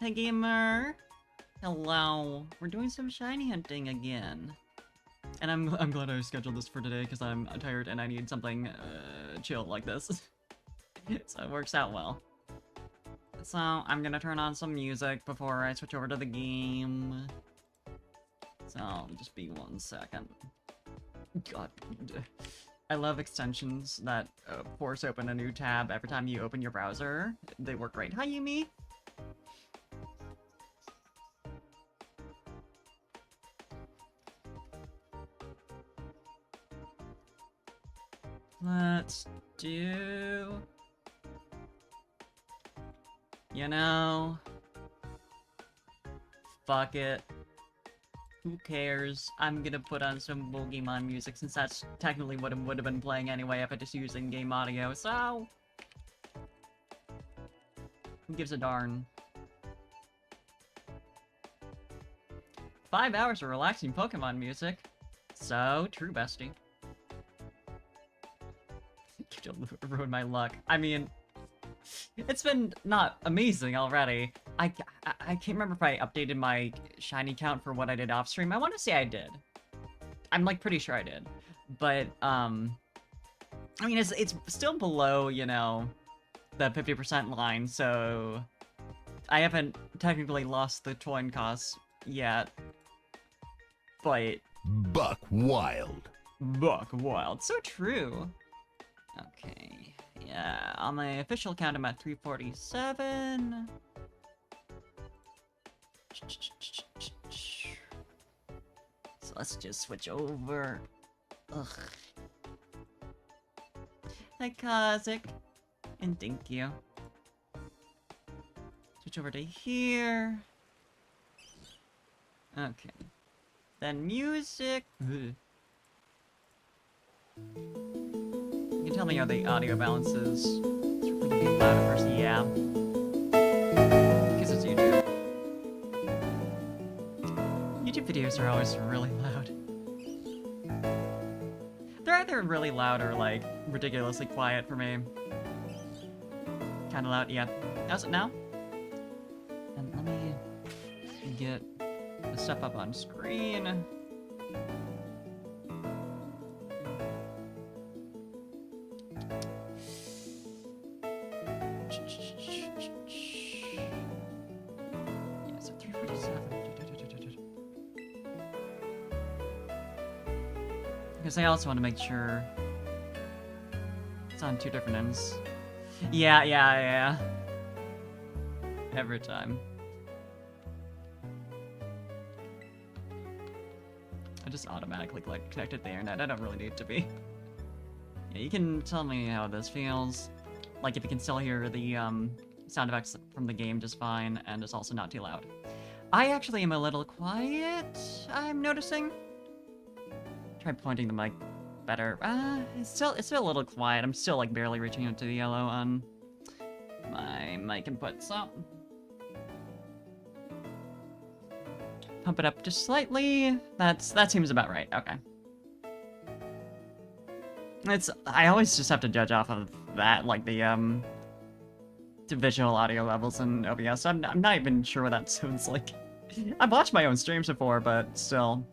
Hey gamer! Hello. We're doing some shiny hunting again. And I'm glad I scheduled this for today because I'm tired and I need something chill like this. So it works out well. So I'm gonna turn on some music before I switch over to the game. So just be 1 second. God. I love extensions that force open a new tab every time you open your browser. They work great. Hi, Yumi! Let's do... You know... Fuck it. Who cares? I'm gonna put on some Pokemon music since that's technically what it would have been playing anyway if I just used in-game audio, so... Who gives a darn? 5 hours of relaxing Pokemon music. So true, bestie. You'll ruin my luck. I mean, it's been not amazing already. I can't remember if I updated my shiny count for what I did off stream. I want to say I did. I'm like pretty sure I did. But I mean it's still below, you know, the 50% line, so I haven't technically lost the coin costs yet. But Buck Wild. Buck Wild. So true. Okay. Yeah, on my official count, I'm at 347. So let's just switch over. Ugh. Hi, Kazik. And thank you. Switch over to here. Okay. Then music. Ugh. You can tell me how the audio balance is. It's really loud at first, yeah. Because it's YouTube. YouTube videos are always really loud. They're either really loud or, like, ridiculously quiet for me. Kinda loud, yeah. How's it now? And let me get the stuff up on screen. Because I also want to make sure it's on 2 different ends. Yeah. Every time. I just automatically like connected to the internet. I don't really need to be. Yeah, you can tell me how this feels. Like if you can still hear the sound effects from the game just fine, and it's also not too loud. I actually am a little quiet, I'm noticing. Try pointing the mic better. It's still a little quiet. I'm still like barely reaching out to the yellow on my mic input, so pump it up just slightly. That seems about right. Okay. I always just have to judge off of that, like the visual audio levels in OBS. I'm not even sure what that sounds like. I've watched my own streams before, but still.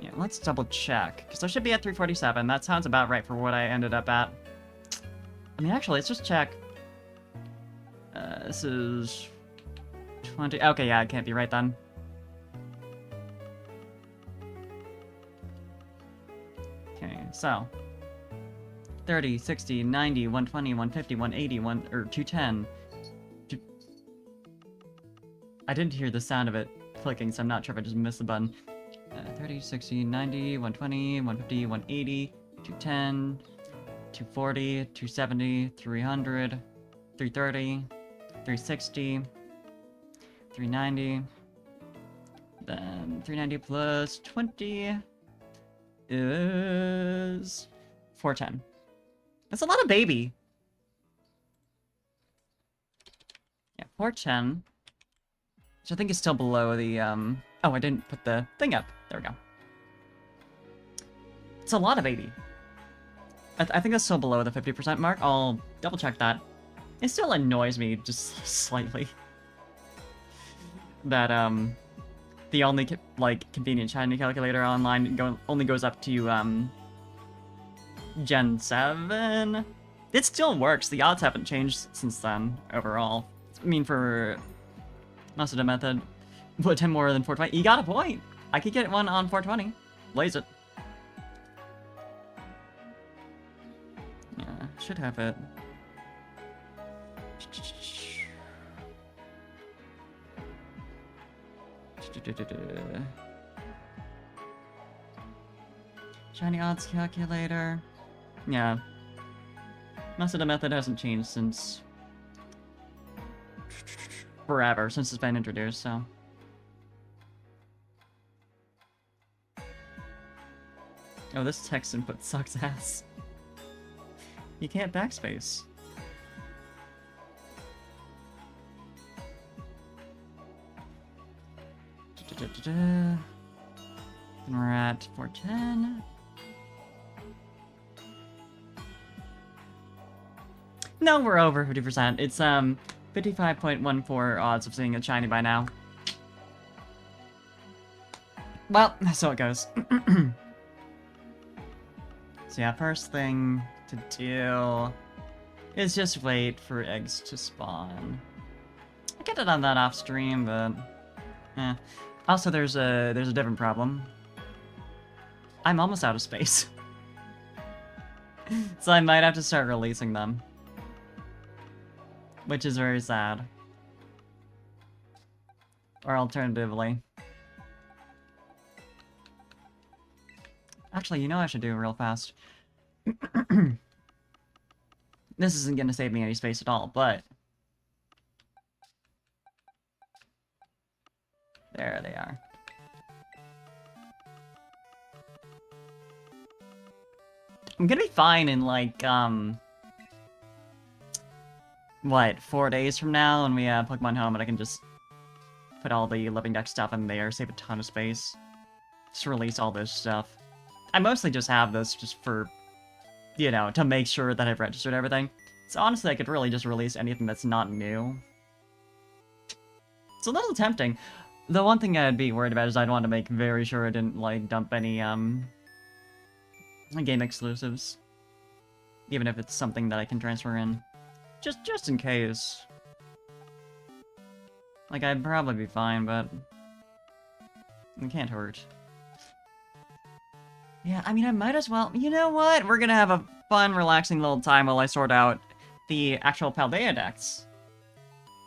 Yeah, let's double check, because I should be at 347. That sounds about right for what I ended up at. I mean, actually, let's just check. This is 20. Okay, yeah, it can't be right then. Okay, so 30, 60, 90, 120, 150, 180, 210. I didn't hear the sound of it clicking, so I'm not sure if I just missed the button. 30, 60, 90, 120, 150, 180, 210, 240, 270, 300, 330, 360, 390, then 390 plus 20 is 410. That's a lot of baby. Yeah, 410. Which I think is still below the, Oh, I didn't put the thing up. There we go. It's a lot of 80. I think that's still below the 50% mark. I'll double check that. It still annoys me just slightly that the only like convenient shiny calculator online only goes up to Gen 7. It still works. The odds haven't changed since then overall. I mean, for most of the method, put 10 more than 420. You got a point. I could get one on 420. Blaze it. Yeah, should have it. Shiny odds calculator. Yeah. Most of the method hasn't changed since forever, since it's been introduced, so. Oh, this text input sucks ass. You can't backspace. And we're at 410. No, we're over 50%. It's 55.14 odds of seeing a shiny by now. Well, so it goes. So yeah, first thing to do is just wait for eggs to spawn. I could have done that off stream, but eh. Also, there's a different problem. I'm almost out of space. So I might have to start releasing them. Which is very sad. Or alternatively. Actually, you know what I should do real fast? This isn't gonna save me any space at all, but... There they are. I'm gonna be fine in, like, what, 4 days from now when we have Pokemon Home, and I can just put all the Living Deck stuff in there, save a ton of space. Just release all this stuff. I mostly just have this just for, you know, to make sure that I've registered everything. So honestly, I could really just release anything that's not new. It's a little tempting. The one thing I'd be worried about is I'd want to make very sure I didn't, like, dump any, game exclusives. Even if it's something that I can transfer in. Just in case. Like, I'd probably be fine, but... it can't hurt. Yeah, I mean, I might as well... You know what? We're gonna have a fun, relaxing little time while I sort out the actual Paldea decks.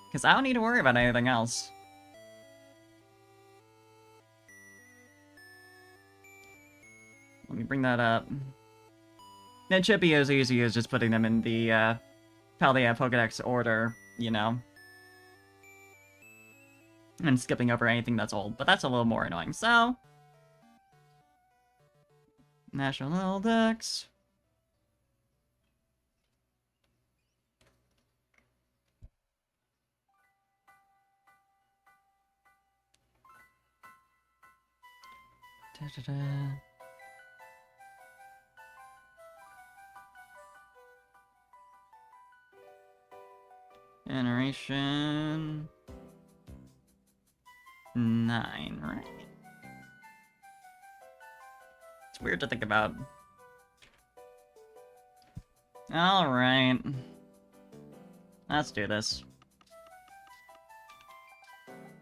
Because I don't need to worry about anything else. Let me bring that up. It should be as easy as just putting them in the Paldea Pokedex order, you know. And skipping over anything that's old, but that's a little more annoying, so... National Dex. Da-da-da. Generation 9, right? It's weird to think about. Alright. Let's do this.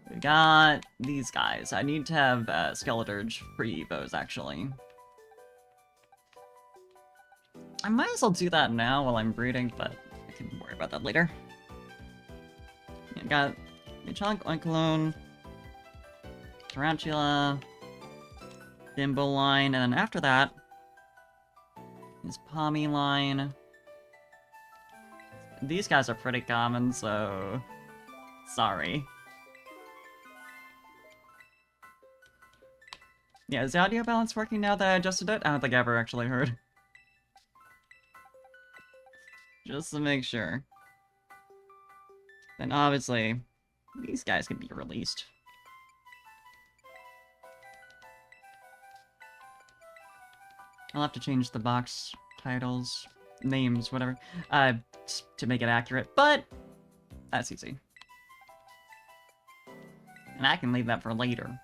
We got these guys. I need to have Skeleturge pre-Evos, actually. I might as well do that now while I'm breeding, but I can worry about that later. Yeah, got Machunk, Oinkologne, Tarantula, Dimble-line, and then after that is Pommy-line. These guys are pretty common, so... sorry. Yeah, is the audio balance working now that I adjusted it? I don't think I ever actually heard. Just to make sure. Then obviously, these guys can be released. I'll have to change the box titles names, whatever, to make it accurate, but that's easy. And I can leave that for later.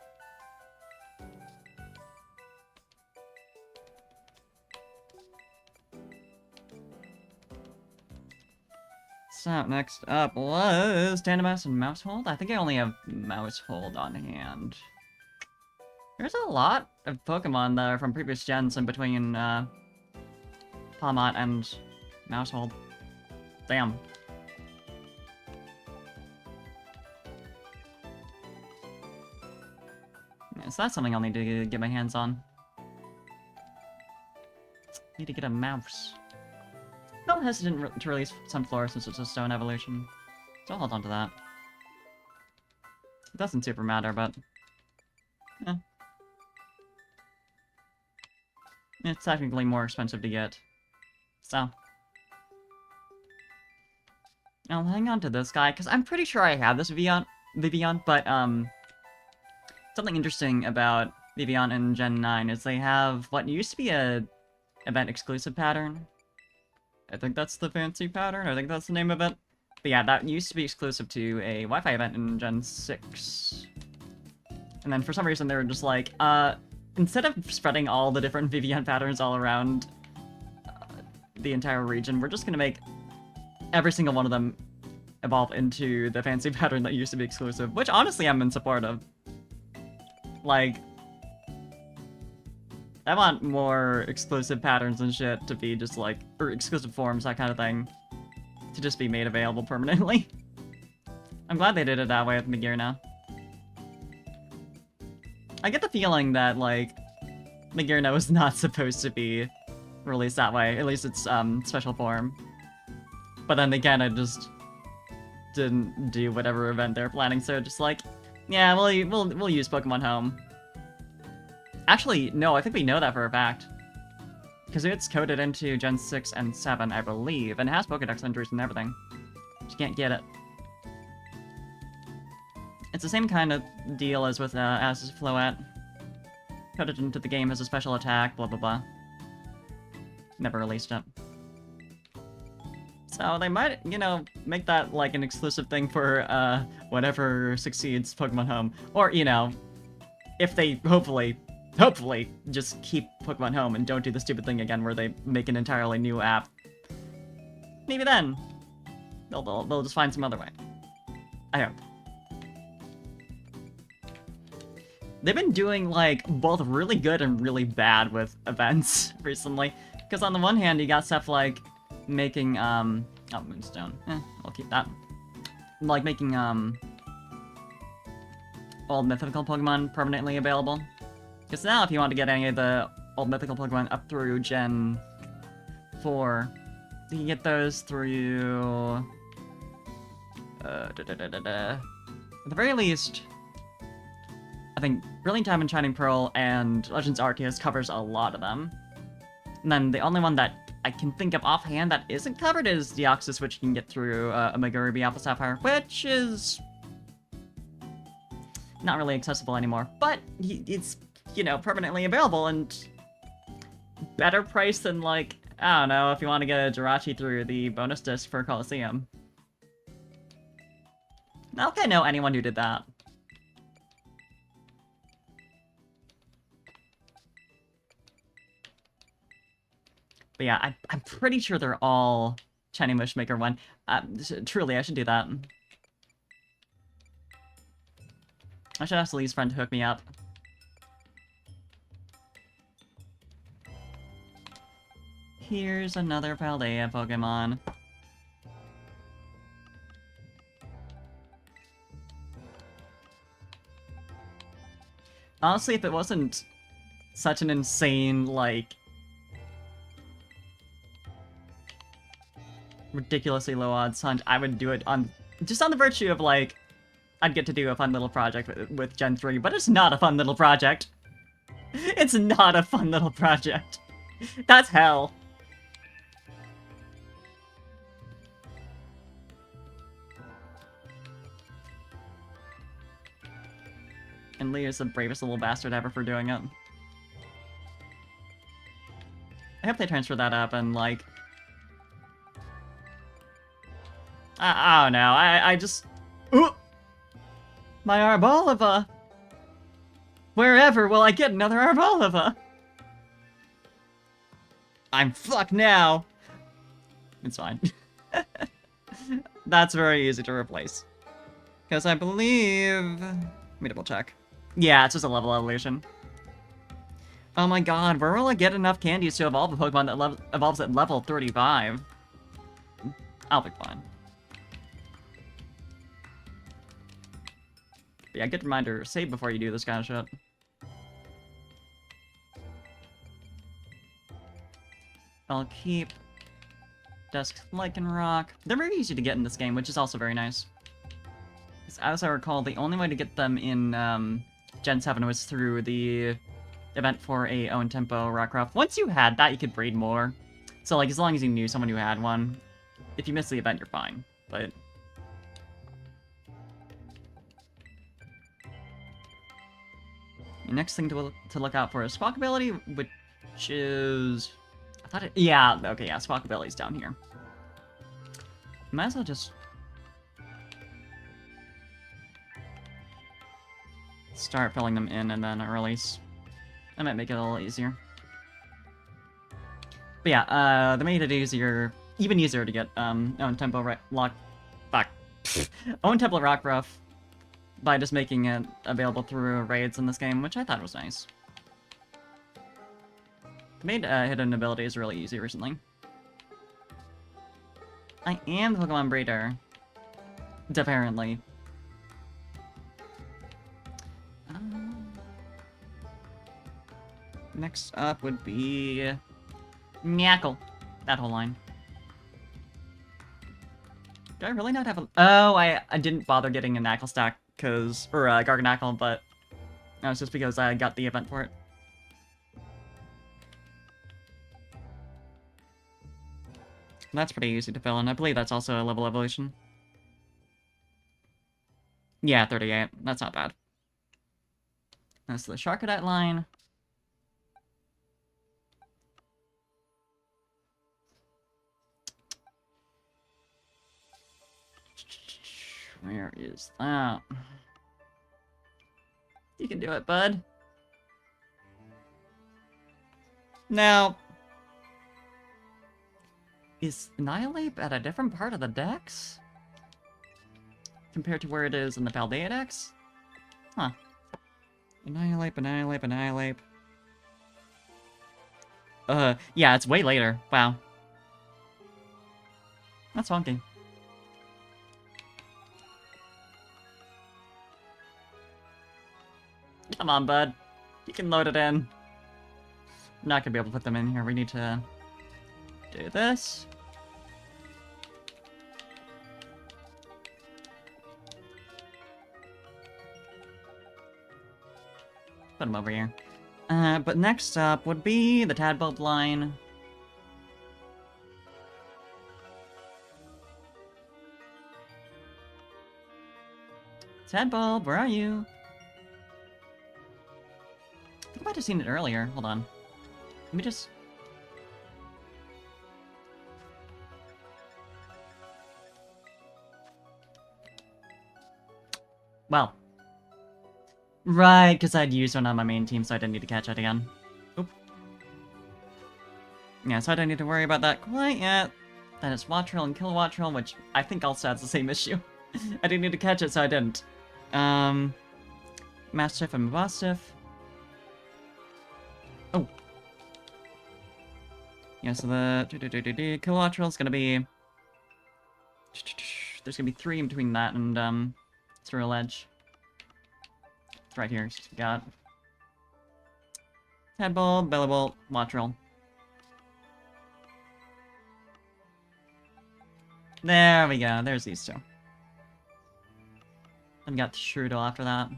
So, next up was Tandemouse and Mousehold. I think I only have Mousehold on hand. There's a lot of Pokemon that are from previous gens in between, Palmot and Mousehold. Damn. Yeah, so that's something I'll need to get my hands on. Need to get a mouse. Not hesitant to release Sunflower since it's a stone evolution, so I'll hold on to that. It doesn't super matter, but... eh. It's technically more expensive to get. So... I'll hang on to this guy, because I'm pretty sure I have this Vivillon, but, something interesting about Vivillon in Gen 9 is they have what used to be a event-exclusive pattern. I think that's the fancy pattern, I think that's the name of it. But yeah, that used to be exclusive to a Wi-Fi event in Gen 6. And then for some reason they were just like, instead of spreading all the different Vivillon patterns all around the entire region, we're just gonna make every single one of them evolve into the fancy pattern that used to be exclusive, which honestly I'm in support of. Like, I want more exclusive patterns and shit to be just like, or exclusive forms, that kind of thing, to just be made available permanently. I'm glad they did it that way with Megear now. I get the feeling that, like, Megear was not supposed to be released that way, at least its special form. But then again, I just didn't do whatever event they're planning, so just like, yeah, we'll use Pokemon Home. Actually, no, I think we know that for a fact. Because it's coded into Gen 6 and 7, I believe, and it has Pokedex entries and everything. Just can't get it. It's the same kind of deal as with Az's Floette. Coded into the game as a special attack, blah blah blah. Never released it. So they might, you know, make that like an exclusive thing for whatever succeeds Pokemon Home. Or, you know, if they hopefully just keep Pokemon Home and don't do the stupid thing again where they make an entirely new app. Maybe then they'll just find some other way. I hope. They've been doing like both really good and really bad with events recently. Because on the one hand, you got stuff like making oh, Moonstone. I'll keep that. Like making old mythical Pokemon permanently available. Because now if you want to get any of the old mythical Pokemon up through Gen 4, you can get those through... At the very least, I think Brilliant Diamond, Shining Pearl, and Legends Arceus covers a lot of them. And then the only one that I can think of offhand that isn't covered is Deoxys, which you can get through Omega Ruby Alpha Sapphire, which is not really accessible anymore. But it's, you know, permanently available and better price than, like, I don't know, if you want to get a Jirachi through the bonus disc for Coliseum. I don't think I know anyone who did that. But yeah, I'm pretty sure they're all Shiny Wishmaker 1. Truly, I should do that. I should ask Lee's friend to hook me up. Here's another Paldea Pokemon. Honestly, if it wasn't such an insane, like, ridiculously low odds hunt, I would do it on just on the virtue of, like, I'd get to do a fun little project with Gen 3, but it's not a fun little project. It's not a fun little project. That's hell. And Lee is the bravest little bastard ever for doing it. I hope they transfer that up and, like, Oh no, I just... Ooh! My Arboliva! Wherever will I get another Arboliva? I'm fucked now! It's fine. That's very easy to replace. Because I believe... Let me double check. Yeah, it's just a level evolution. Oh my god, where will I get enough candies to evolve a Pokemon that evolves at level 35? I'll be fine. But yeah, good reminder, save before you do this kind of shit. I'll keep Dusk Lycanroc. They're very easy to get in this game, which is also very nice. As I recall, the only way to get them in Gen 7 was through the event for a own tempo Rockruff. Once you had that, you could breed more. So, like, as long as you knew someone who had one, if you missed the event, you're fine. But... the next thing to look out for is Squawkability, which is... I thought it... yeah, okay, yeah, Squawkability's down here. Might as well just... start filling them in and then release. That might make it a little easier. But yeah, they made it easier, even easier to get own tempo own tempo Rockruff by just making it available through raids in this game, which I thought was nice. They made hidden abilities really easy recently. I am the Pokemon breeder, apparently. Next up would be... Cyndaquil. That whole line. Do I really not have a... oh, I didn't bother getting a Knackle stack, because... or Garganacl, but... that was just because I got the event for it. That's pretty easy to fill in. I believe that's also a level evolution. Yeah, 38. That's not bad. That's the Sharkadite line. Where is that? You can do it, bud. Now... is Annihilate at a different part of the Dex? Compared to where it is in the Paldea Dex? Huh. Annihilate. Yeah, it's way later. Wow. That's funky. Come on, bud. You can load it in. I'm not gonna be able to put them in here. We need to do this. Put them over here. But next up would be the Tadbulb line. Tadbulb, where are you? I think I might have seen it earlier. Hold on. Let me just... well. Right, because I'd used one on my main team, so I didn't need to catch it again. Oop. Yeah, so I don't need to worry about that quite yet. Then it's Wattrel and Kilowattrel, which I think also has the same issue. I didn't need to catch it, so I didn't. Mastiff and Mastiff. Oh. Yeah, so the Kilowattrel is gonna be... there's gonna be 3 in between that and Cereal Edge. It's right here. So we got Tadbulb, Bellibolt, Wattrel. There we go. There's these 2. Then we got Shroodle after that.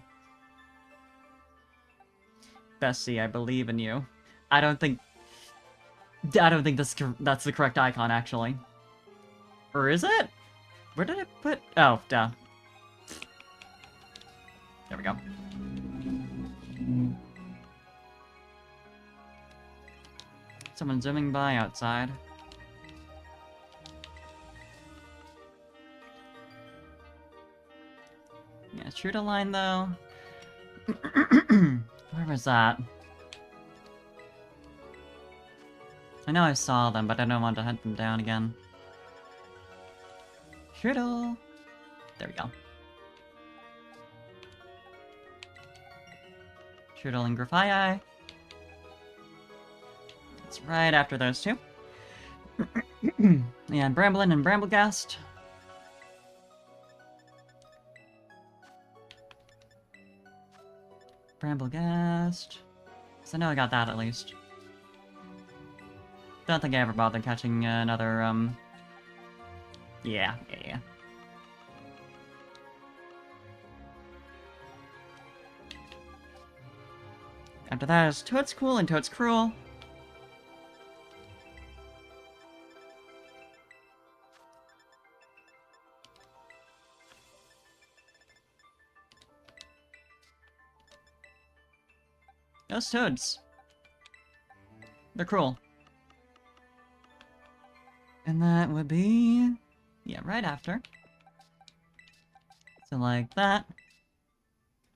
Bessie, I believe in you. I don't think that's the correct icon, actually. Or is it? Where did I put... oh, duh. There we go. Someone zooming by outside. true to line, though. Where was that? I know I saw them, but I don't want to hunt them down again. Shriddle! There we go. Shriddle and Grafii. It's right after those two. And Bramblin and Bramblegast. Bramblegast. So I know I got that at least. Don't think I ever bothered catching another, Yeah. After that is Toadscool and Toadscruel. Those toads. They're cruel. And that would be... yeah, right after. So like that.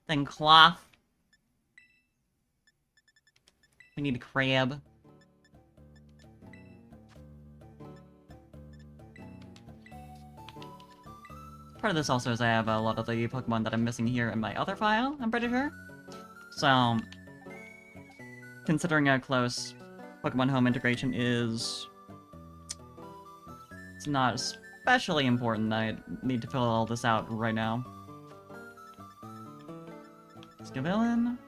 Then cloth. We need a crab. Part of this also is I have a lot of the Pokemon that I'm missing here in my other file, I'm pretty sure. So, considering how close Pokemon Home integration is, it's not especially important that I need to fill all this out right now. Scavillain.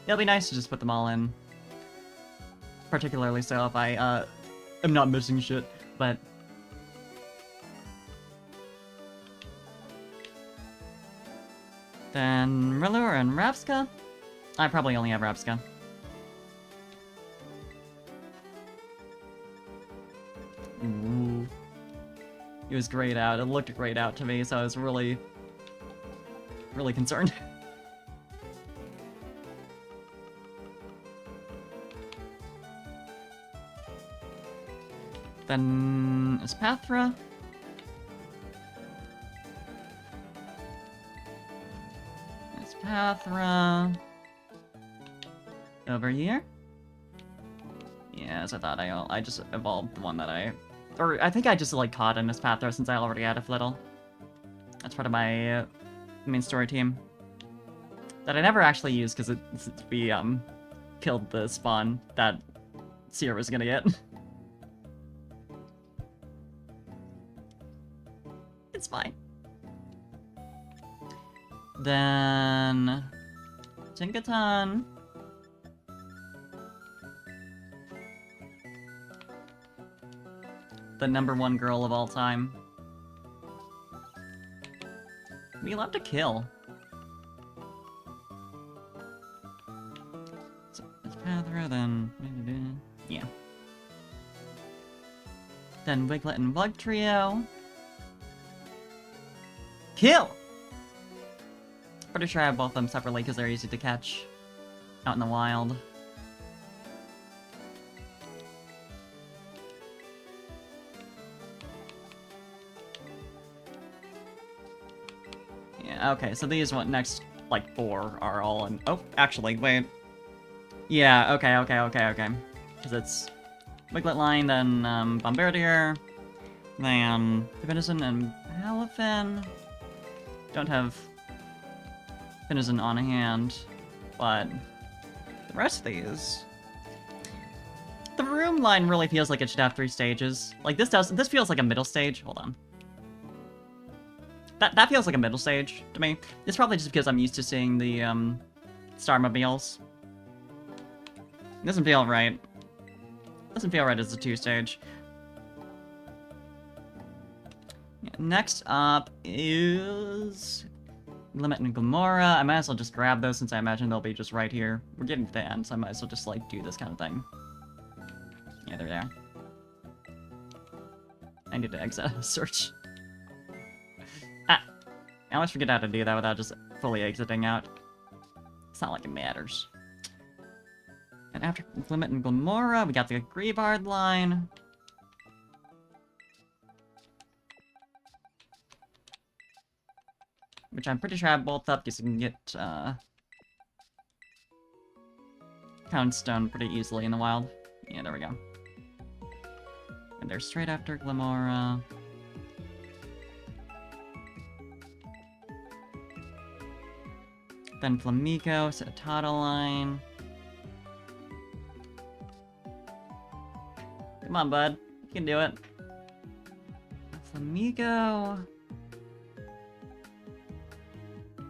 It'll be nice to just put them all in. Particularly so if I, am not missing shit, but... Then Rillur and Rapska? I probably only have Rapska. Ooh. It was grayed out. It looked grayed out to me, so I was really concerned. Then Espathra. Espathra. Over here. Yeah, as I thought, I just evolved the one that or I think I just like caught an Espathra since I already had a Flittle. That's part of my main story team. That I never actually used because we killed the spawn that Seer was gonna get. It's fine. Then Tinkaton. The #1 girl of all time. We love to kill. So it's Pathra, then yeah. Then Wiglet and Vlugtrio. Kill! Pretty sure I have both of them separately because they're easy to catch out in the wild. Yeah, okay, so these next, like, 4 are all in... oh, actually, wait. Yeah, okay. Because it's Wiglet line, then Bombardier, then Venison and Palafin. Don't have Venison on hand, but the rest of these... The room line really feels like it should have 3 stages. Like, this feels like a middle stage. Hold on. That feels like a middle stage to me. It's probably just because I'm used to seeing the, Starmobiles. It doesn't feel right. Doesn't feel right as a 2-stage. Yeah, next up is... Limit and Glamora. I might as well just grab those since I imagine they'll be just right here. We're getting to the end, so I might as well just, like, do this kind of thing. Yeah, they're there. I need to exit out of search. Ah! I always forget how to do that without just fully exiting out. It's not like it matters. And after Limit and Glamora, we got the Grievard line. which I'm pretty sure I have both up because you can get Poundstone pretty easily in the wild. Yeah, there we go. And they're straight after Glamora. Then Flamico, Citadel line. Come on, bud. You can do it. Flamico.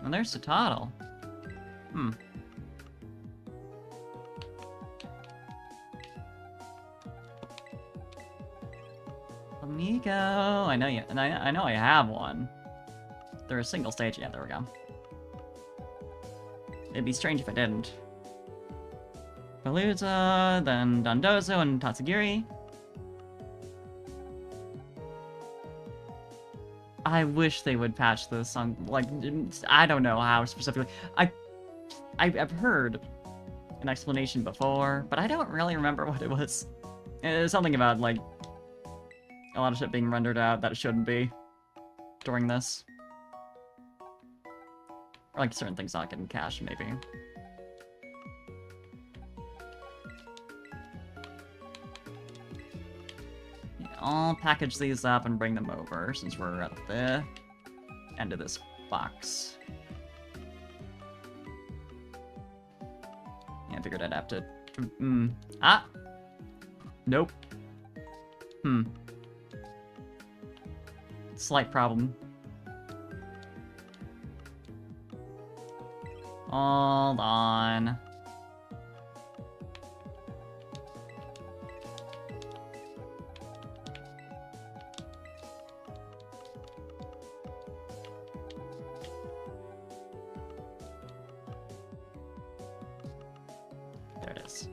And there's Citadel. Hmm. Flamico. I know you. And I know I have one. They're a single stage. Yeah, there we go. It'd be strange if I didn't. Palooza, then Dondozo and Tatsugiri. I wish they would patch this on, like, I don't know how specifically. I've heard an explanation before, but I don't really remember what it was. It was something about, like, a lot of shit being rendered out that it shouldn't be during this. Or, like, certain things not getting cached, maybe. Yeah, I'll package these up and bring them over, since we're at the end of this box. Yeah, I figured I'd have to... Ah! Nope. Slight problem. Hold on. There it is.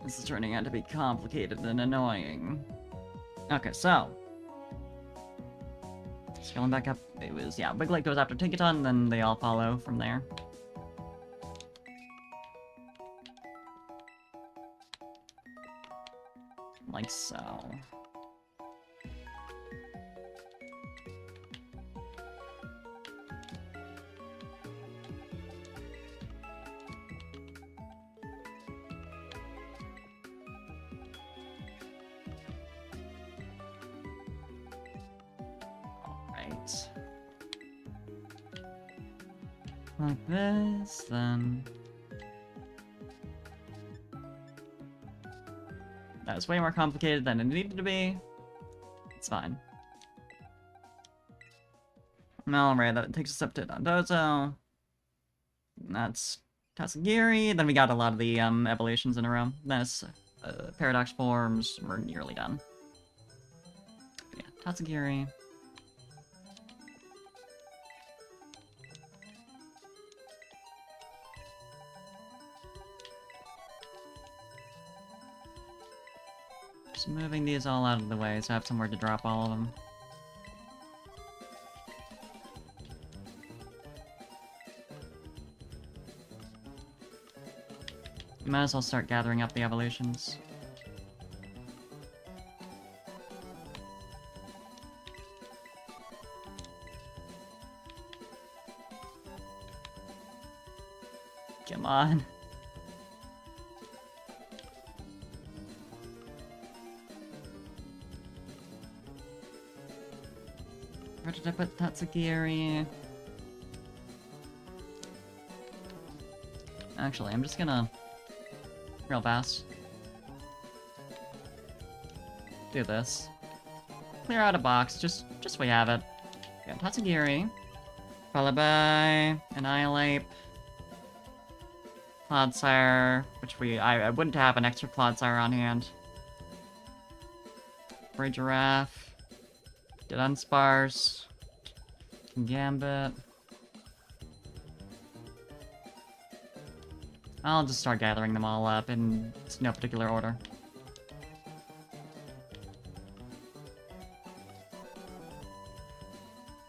This is turning out to be complicated and annoying. Okay, so. Scaling back up, it was, yeah, Big Light goes after Tinkaton, then they all follow from there. Like so. Like this, then... That was way more complicated than it needed to be. It's fine. Alright, that takes us up to Dondozo. That's Tatsugiri. Then we got a lot of the evolutions in a row. That's Paradox forms. We're nearly done. Yeah, Tatsugiri. Just moving these all out of the way so I have somewhere to drop all of them. Might as well start gathering up the evolutions. Come on. Where did I put Tatsugiri? Actually, I'm just gonna... real fast. Do this. Clear out a box, just we have it. Yeah, Tatsugiri. Followed by... Annihilate. Clodsire, which I wouldn't have an extra Clodsire on hand. Bray Giraffe. Did Unsparse. Gambit. I'll just start gathering them all up in no particular order.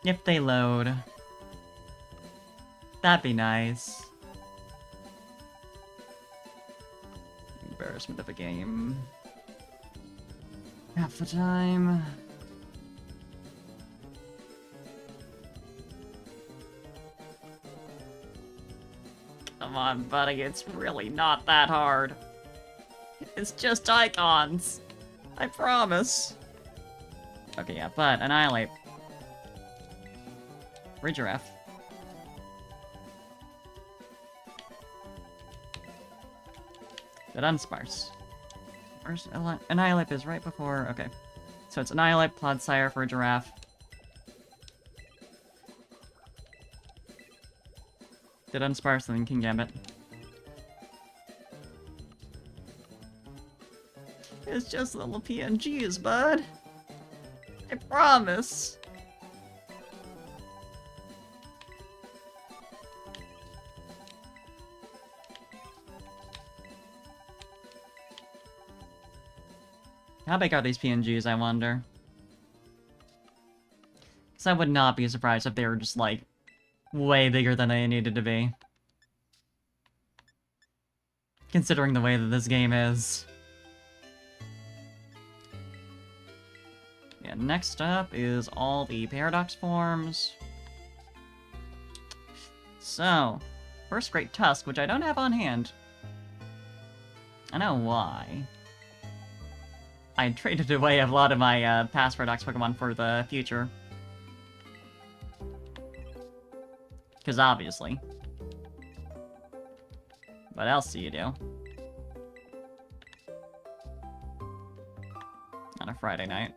If they load. That'd be nice. Embarrassment of a game. Half the time. Come on, buddy, it's really not that hard. It's just icons. I promise. Okay, yeah, but Annihilate. Giraffe. That unsparse. Where's Annihilate is right before... Okay. So it's Annihilate, Clodsire for a Giraffe. Did unsparse, and then King Gambit. It's just little PNGs, bud. I promise. How big are these PNGs, I wonder? Because I would not be surprised if they were just, like, way bigger than they needed to be. Considering the way that this game is. Yeah, next up is all the Paradox forms. So, first Great Tusk, which I don't have on hand. I know why. I traded away a lot of my past Paradox Pokemon for the future. Because obviously. What else do you do? On a Friday night.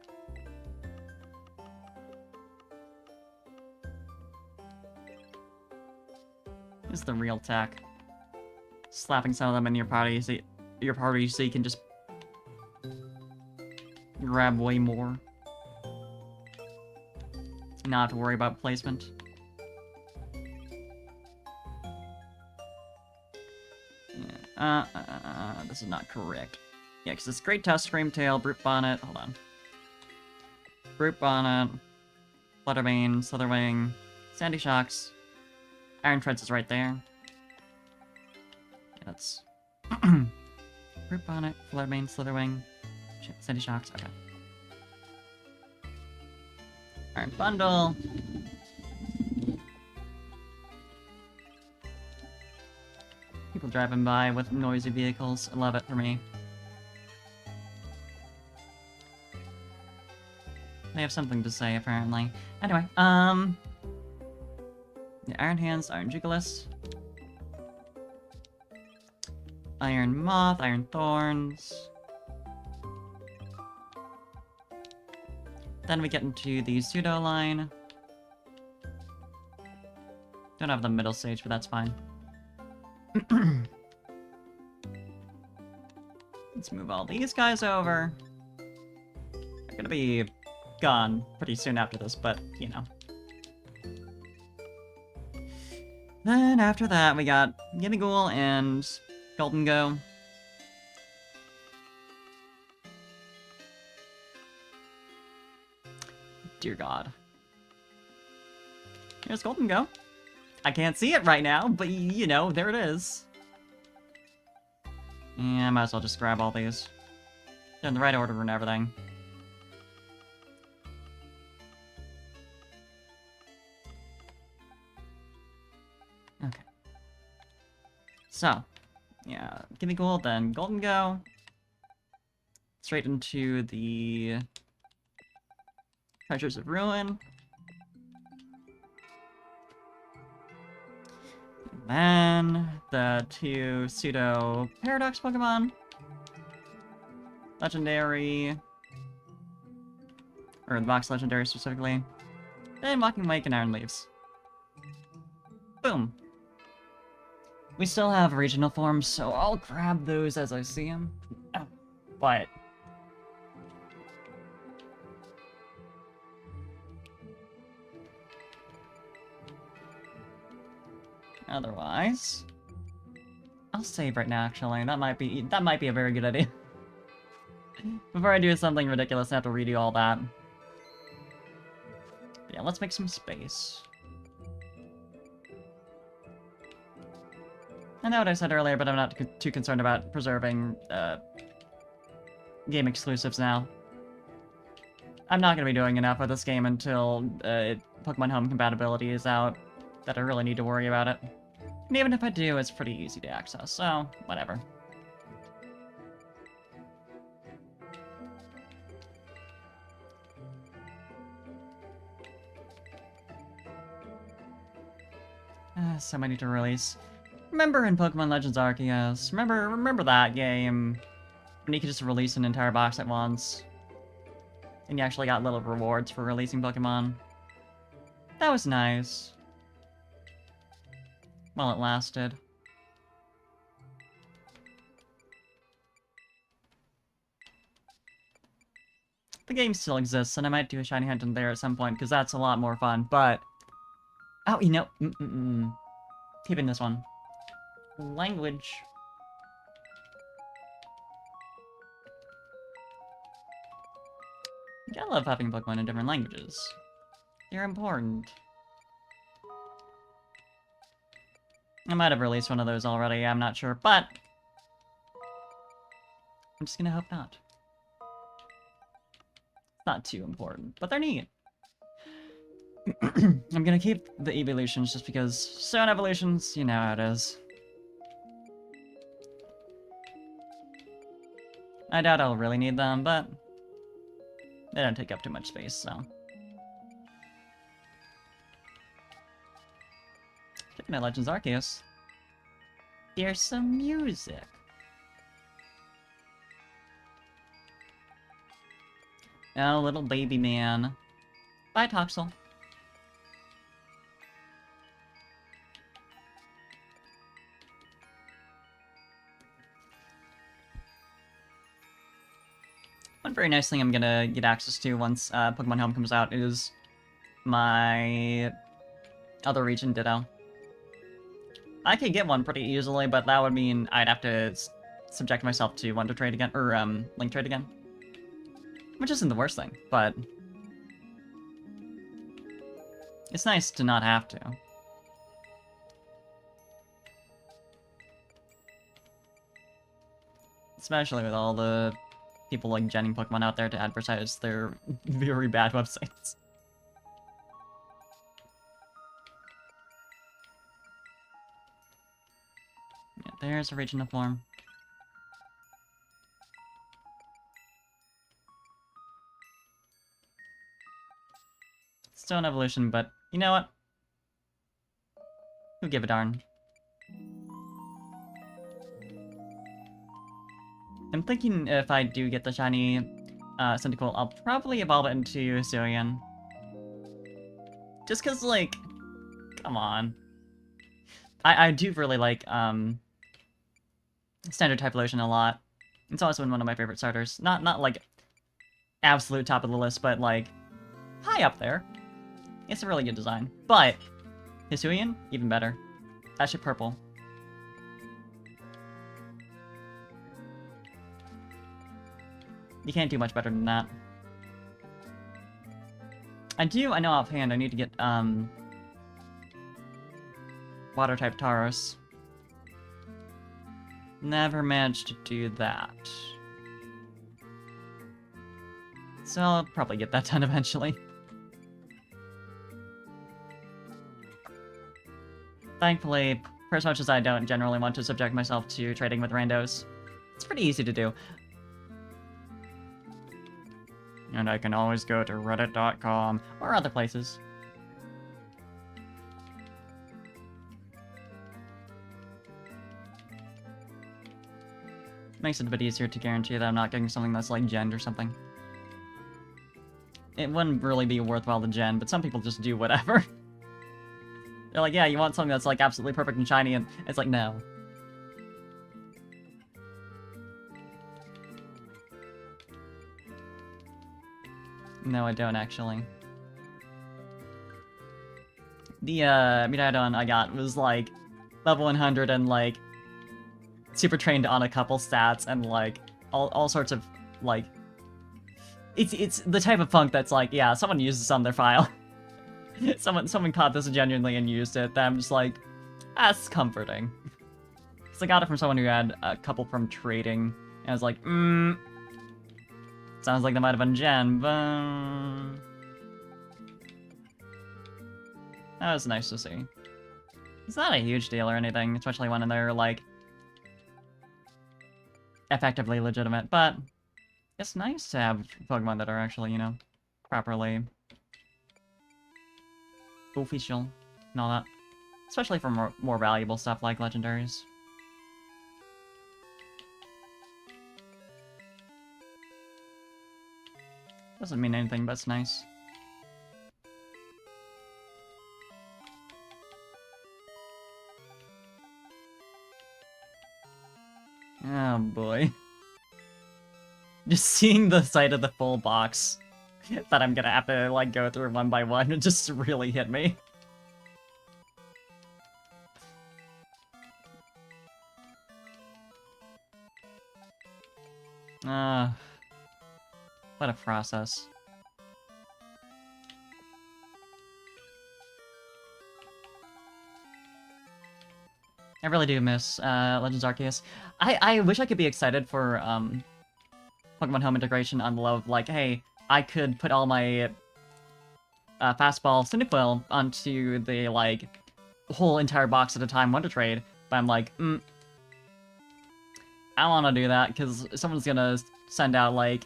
This is the real tech. Slapping some of them in your party so you can just grab way more. Not have to worry about placement. Yeah. This is not correct. Yeah, because it's Great Tusk, Scream Tail, Brute Bonnet. Hold on. Brute Bonnet, Fluttermane, Slitherwing, Sandy Shocks. Iron Treads is right there. Yeah, that's Brute Bonnet, Fluttermane, Slitherwing, Sandy Shocks. Okay. Iron Bundle. People driving by with noisy vehicles. I love it for me. They have something to say, apparently. Anyway, yeah, Iron Hands, Iron Jiggles. Iron Moth, Iron Thorns. Then we get into the Pseudo line. Don't have the middle stage, but that's fine. Let's move all these guys over. They're gonna be gone pretty soon after this, but, you know. Then after that, we got Gimmighoul and Golden Go. Dear God. Here's Golden Go. I can't see it right now, but you know, there it is. Yeah, I might as well just grab all these. They're in the right order and everything. Okay. So, yeah, Gimmighoul, then Golden Go. Straight into the Treasures of Ruin. And then the two pseudo Paradox Pokemon. Legendary. Or the box Legendary specifically. And Mocking Lake and Iron Leaves. Boom. We still have regional forms, so I'll grab those as I see them. Oh, but otherwise, I'll save right now. Actually, that might be a very good idea. Before I do something ridiculous, I have to redo all that. But yeah, let's make some space. I know what I said earlier, but I'm not too concerned about preserving game exclusives now. I'm not going to be doing enough with this game until Pokemon Home compatibility is out that I really need to worry about it. And even if I do, it's pretty easy to access, so whatever. So many to release. Remember in Pokemon Legends Arceus? Remember that game? When you could just release an entire box at once. And you actually got little rewards for releasing Pokemon. That was nice. While it lasted. The game still exists, and I might do a shiny hunt in there at some point, because that's a lot more fun, but... Oh, you know... Keeping this one. Language. I love having Pokemon in different languages. They're important. I might have released one of those already, I'm not sure, but... I'm just gonna hope not. It's not too important, but they're neat. I'm gonna keep the evolutions just because stone evolutions, you know how it is. I doubt I'll really need them, but they don't take up too much space, so. Get my Legends Arceus. Here's some music. Oh, little baby man. Bye, Toxel. One very nice thing I'm gonna get access to once Pokemon Home comes out is my other region Ditto. I could get one pretty easily, but that would mean I'd have to subject myself to Wonder Trade again, or Link Trade again. Which isn't the worst thing, but it's nice to not have to. Especially with all the people like genning Pokemon out there to advertise their very bad websites. Yeah, there's a regional form. Still an evolution, but you know what? Who give a darn? I'm thinking if I do get the shiny cyndaquil, I'll probably evolve it into Hisuian. Just cause, like, come on. I do really like standard type evolution a lot. It's also been one of my favorite starters. Not like absolute top of the list, but like high up there. It's a really good design. But Hisuian, even better. That shit purple. You can't do much better than that. I know offhand I need to get, Water-type Tauros. Never managed to do that. So I'll probably get that done eventually. Thankfully, for as much as I don't generally want to subject myself to trading with randos, it's pretty easy to do. And I can always go to reddit.com or other places. Makes it a bit easier to guarantee that I'm not getting something that's like genned or something. It wouldn't really be worthwhile to gen, but some people just do whatever. They're like, yeah, you want something that's like absolutely perfect and shiny, and it's like, no. No, I don't actually. The Miraidon I got was like level 100 and like super trained on a couple stats and like all sorts of like it's the type of funk that's like, yeah, someone used this on their file. someone caught this genuinely and used it. That I'm just like, that's comforting. Cause I got it from someone who had a couple from trading, and I was like, sounds like they might have been gen, but that was nice to see. It's not a huge deal or anything, especially when they're, like, effectively legitimate, but it's nice to have Pokemon that are actually, you know, properly official and all that. Especially for more valuable stuff like legendaries. Doesn't mean anything, but it's nice. Oh boy. Just seeing the sight of the full box that I'm gonna have to, like, go through one by one, it just really hit me. What a process. I really do miss Legends Arceus. I wish I could be excited for Pokemon Home integration on the level of, like, hey, I could put all my fastball cyndaquil onto the, like, whole entire box at a time Wonder Trade, but I'm like, I don't want to do that because someone's gonna send out, like,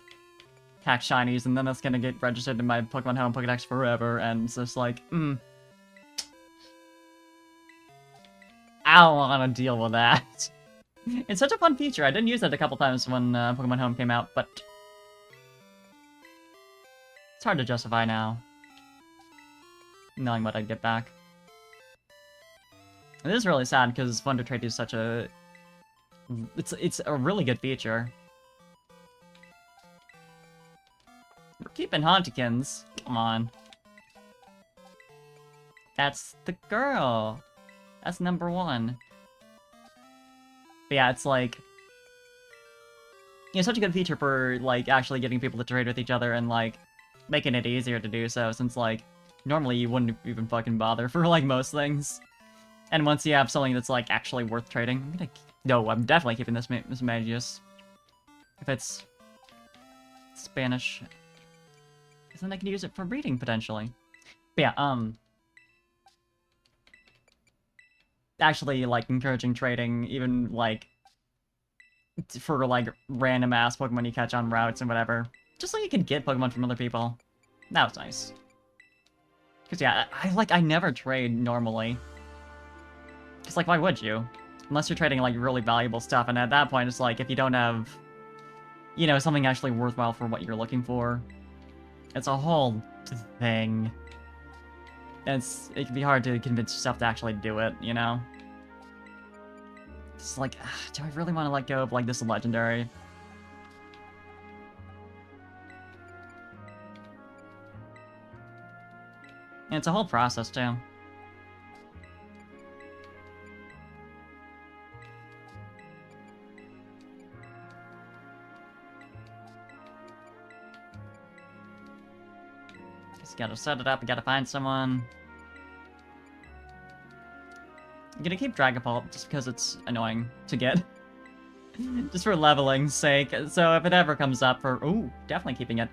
pack shinies, and then that's gonna get registered in my Pokemon Home Pokedex forever, and it's just like, I don't want to deal with that. It's such a fun feature. I didn't use it a couple times when Pokemon Home came out, but it's hard to justify now, knowing what I'd get back. It is really sad because Wonder Trade is such a... It's a really good feature. We're keeping Hauntikins. Come on. That's the girl. That's #1. But yeah, it's like... You know, such a good feature for, like, actually getting people to trade with each other and, like, making it easier to do so, since, like, normally you wouldn't even fucking bother for, like, most things. And once you have something that's, like, actually worth trading... I'm definitely keeping this Magius. If it's... Spanish. Because then I can use it for breeding, potentially. But yeah, actually, like, encouraging trading, even, like, for, like, random-ass Pokemon you catch on routes and whatever. Just so you can get Pokemon from other people. That was nice. Because, yeah, I never trade normally. Because, like, why would you? Unless you're trading, like, really valuable stuff, and at that point, it's like, if you don't have, you know, something actually worthwhile for what you're looking for, it's a whole thing. It can be hard to convince yourself to actually do it, you know? It's like, do I really want to let go of, like, this legendary? And it's a whole process, too. Just gotta set it up, you gotta find someone. I'm gonna keep Dragapult just because it's annoying to get. Just for leveling's sake. So if it ever comes up for... Ooh, definitely keeping it.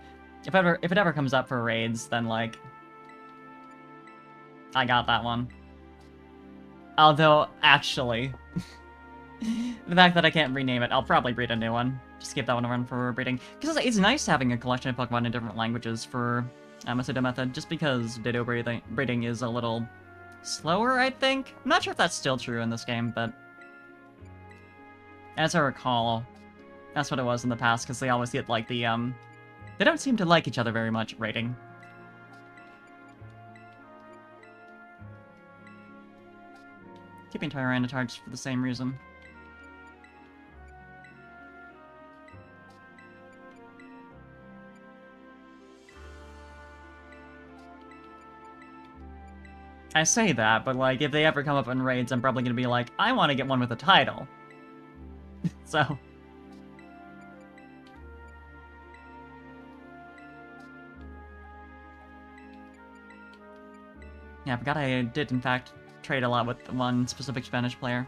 If it ever comes up for raids, then, like... I got that one. Although, actually... the fact that I can't rename it, I'll probably breed a new one. Just keep that one around for breeding. Because it's nice having a collection of Pokemon in different languages for a pseudo method, just because Ditto breeding is a little slower, I think? I'm not sure if that's still true in this game, but... as I recall, that's what it was in the past, because they always get, like, the, they don't seem to like each other very much rating. Keeping Tyranitar just for the same reason. I say that, but, like, if they ever come up in raids, I'm probably gonna be like, I want to get one with a title. So... yeah, I forgot I did, in fact, trade a lot with one specific Spanish player.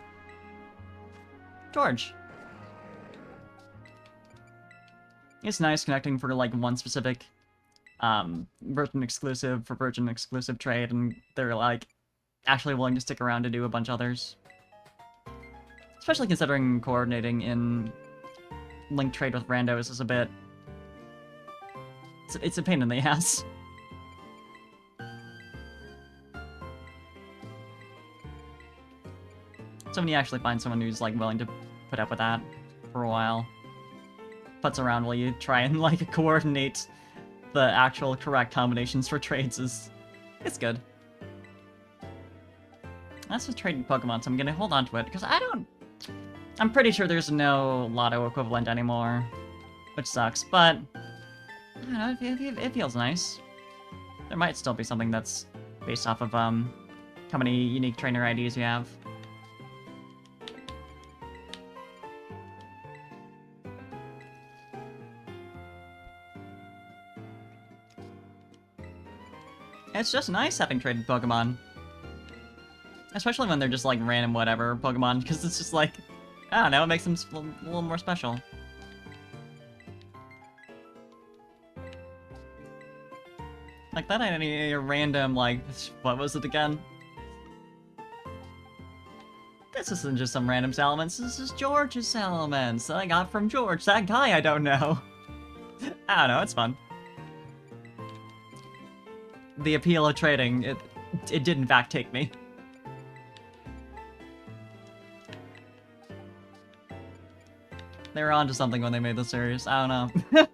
George. It's nice connecting for, like, one specific Virgin exclusive trade, and they're like, actually willing to stick around to do a bunch of others. Especially considering coordinating in link trade with randos is a bit... It's a pain in the ass. So when you actually find someone who's like willing to put up with that for a while, puts around while you try and like coordinate the actual correct combinations for trades it's good. That's just trading Pokemon, so I'm gonna hold on to it because I'm pretty sure there's no Lotto equivalent anymore, which sucks, but I don't know, it feels nice. There might still be something that's based off of how many unique trainer IDs you have. It's just nice having traded Pokemon. Especially when they're just like random whatever Pokemon, because it's just like, I don't know, it makes them a little more special. Like that ain't any random, like, what was it again? This isn't just some random Salamence, this is George's Salamence that I got from George, that guy I don't know. I don't know, it's fun. The appeal of trading, it did in fact take me. They were onto something when they made the series, I don't know.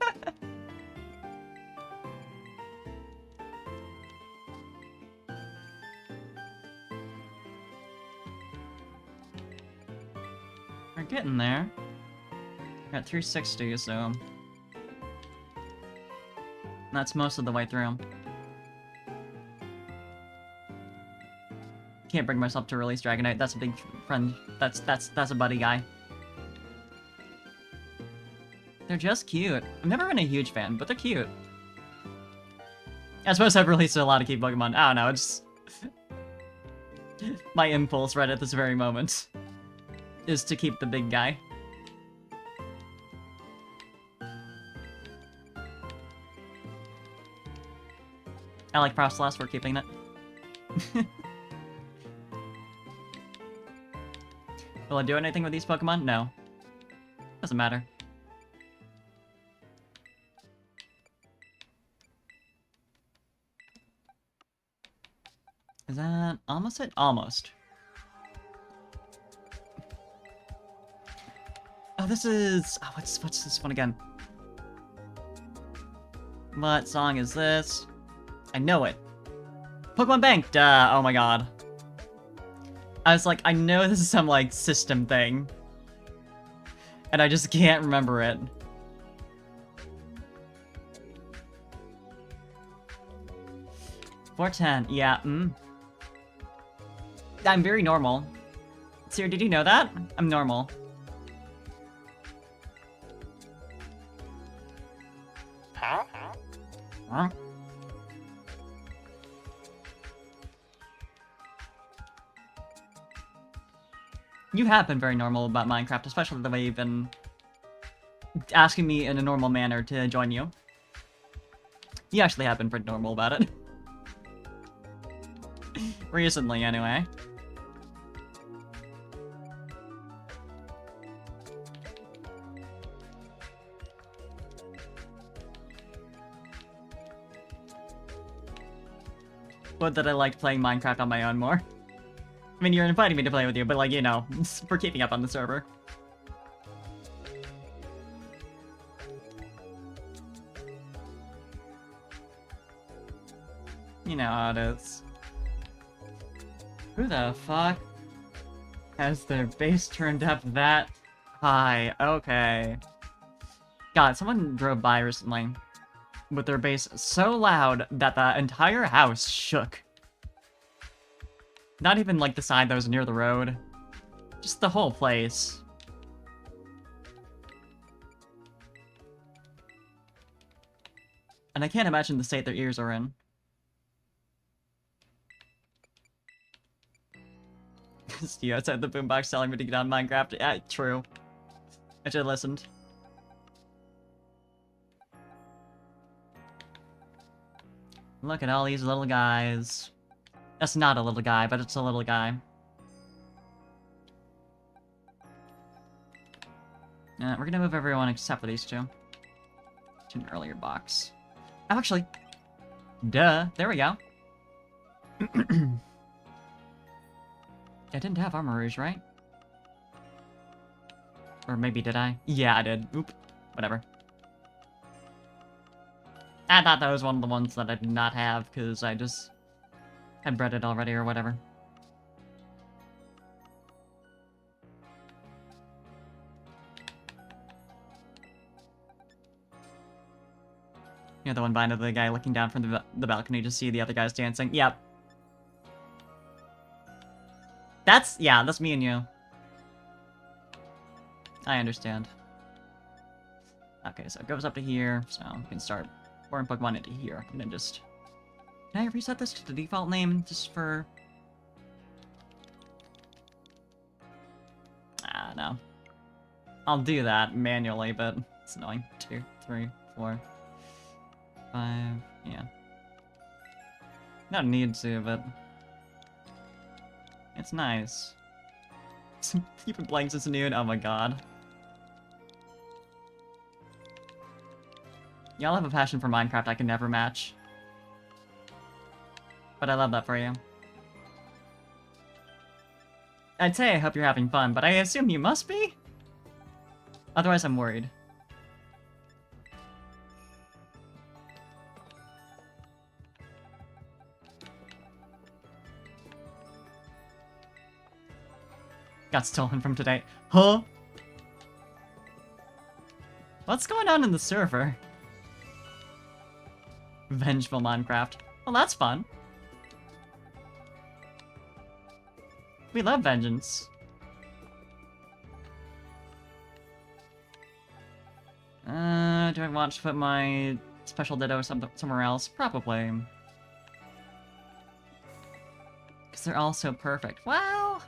We're getting there. We're at 360, so... That's most of the way through. Can't bring myself to release Dragonite, that's a big friend. That's a buddy guy. They're just cute. I've never been a huge fan, but they're cute. I suppose I've released a lot of cute Pokemon. I don't know, it's... My impulse right at this very moment is to keep the big guy. I like Froslass, we're keeping it. Will I do anything with these Pokemon? No. Doesn't matter. Is that almost it? Almost. Oh, this is... Oh, what's this one again? What song is this? I know it. Pokemon Bank! Duh! Oh my god. I was like, I know this is some, like, system thing. And I just can't remember it. $4.10, yeah, I'm very normal. Sir, did you know that? I'm normal. Huh? You have been very normal about Minecraft, especially the way you've been asking me in a normal manner to join you. You actually have been pretty normal about it. Recently, anyway. But that I liked playing Minecraft on my own more. I mean, you're inviting me to play with you, but like, you know, for keeping up on the server. You know how it is. Who the fuck has their base turned up that high? Okay. God, someone drove by recently with their bass so loud that the entire house shook. Not even like the side that was near the road. Just the whole place. And I can't imagine the state their ears are in. Steve outside the boombox telling me to get on Minecraft. Yeah, true. I should have listened. Look at all these little guys. That's not a little guy, but it's a little guy. We're gonna move everyone except for these two. To an earlier box. Oh, actually. Duh. There we go. I didn't have armor rouge, right? Or maybe did I? Yeah, I did. Oop. Whatever. I thought that was one of the ones that I did not have, because I just had bred it already or whatever. You're the one behind the guy looking down from the balcony to see the other guys dancing. Yep. Yeah, that's me and you. I understand. Okay, so it goes up to here, so we can start pouring Pokemon into here, and then just... Can I reset this to the default name, just for... Ah, no. I'll do that manually, but it's annoying. 2, 3, 4, 5, yeah. Not need to, but... It's nice. You've been playing since noon? Oh my god. Y'all have a passion for Minecraft I can never match. But I love that for you. I'd say I hope you're having fun, but I assume you must be? Otherwise I'm worried. Got stolen from today. Huh? What's going on in the server? Vengeful Minecraft. Well, that's fun. We love vengeance. Do I want to put my special ditto somewhere else? Probably. Because they're all so perfect. Well,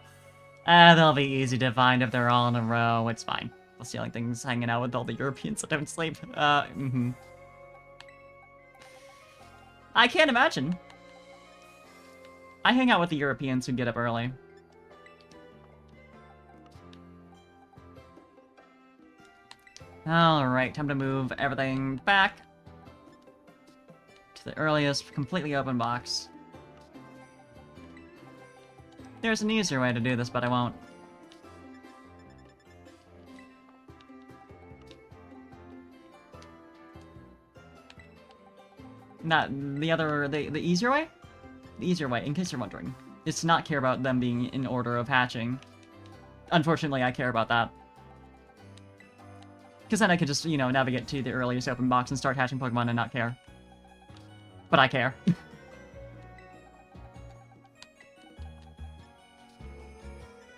they'll be easy to find if they're all in a row. It's fine. I'll see like things hanging out with all the Europeans that don't sleep. I can't imagine. I hang out with the Europeans who get up early. Alright, time to move everything back to the earliest completely open box. There's an easier way to do this, but I won't. Not the easier way? The easier way, in case you're wondering, is to not care about them being in order of hatching. Unfortunately, I care about that. Because then I could just, you know, navigate to the earliest open box and start hatching Pokemon and not care. But I care.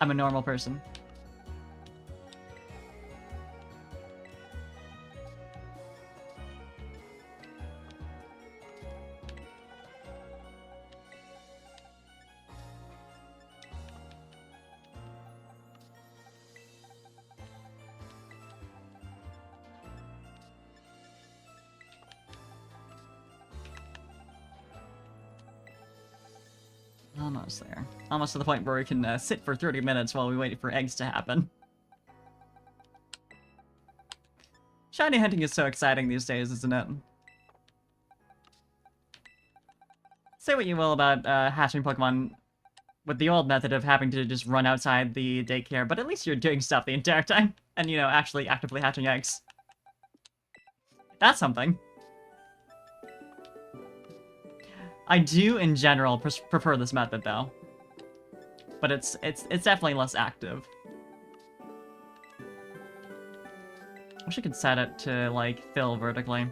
I'm a normal person. Almost there. Almost to the point where we can sit for 30 minutes while we wait for eggs to happen. Shiny hunting is so exciting these days, isn't it? Say what you will about hatching Pokemon with the old method of having to just run outside the daycare, but at least you're doing stuff the entire time. And, you know, actually actively hatching eggs. That's something. I do, in general, prefer this method, though. But it's definitely less active. I wish I could set it to, like, fill vertically.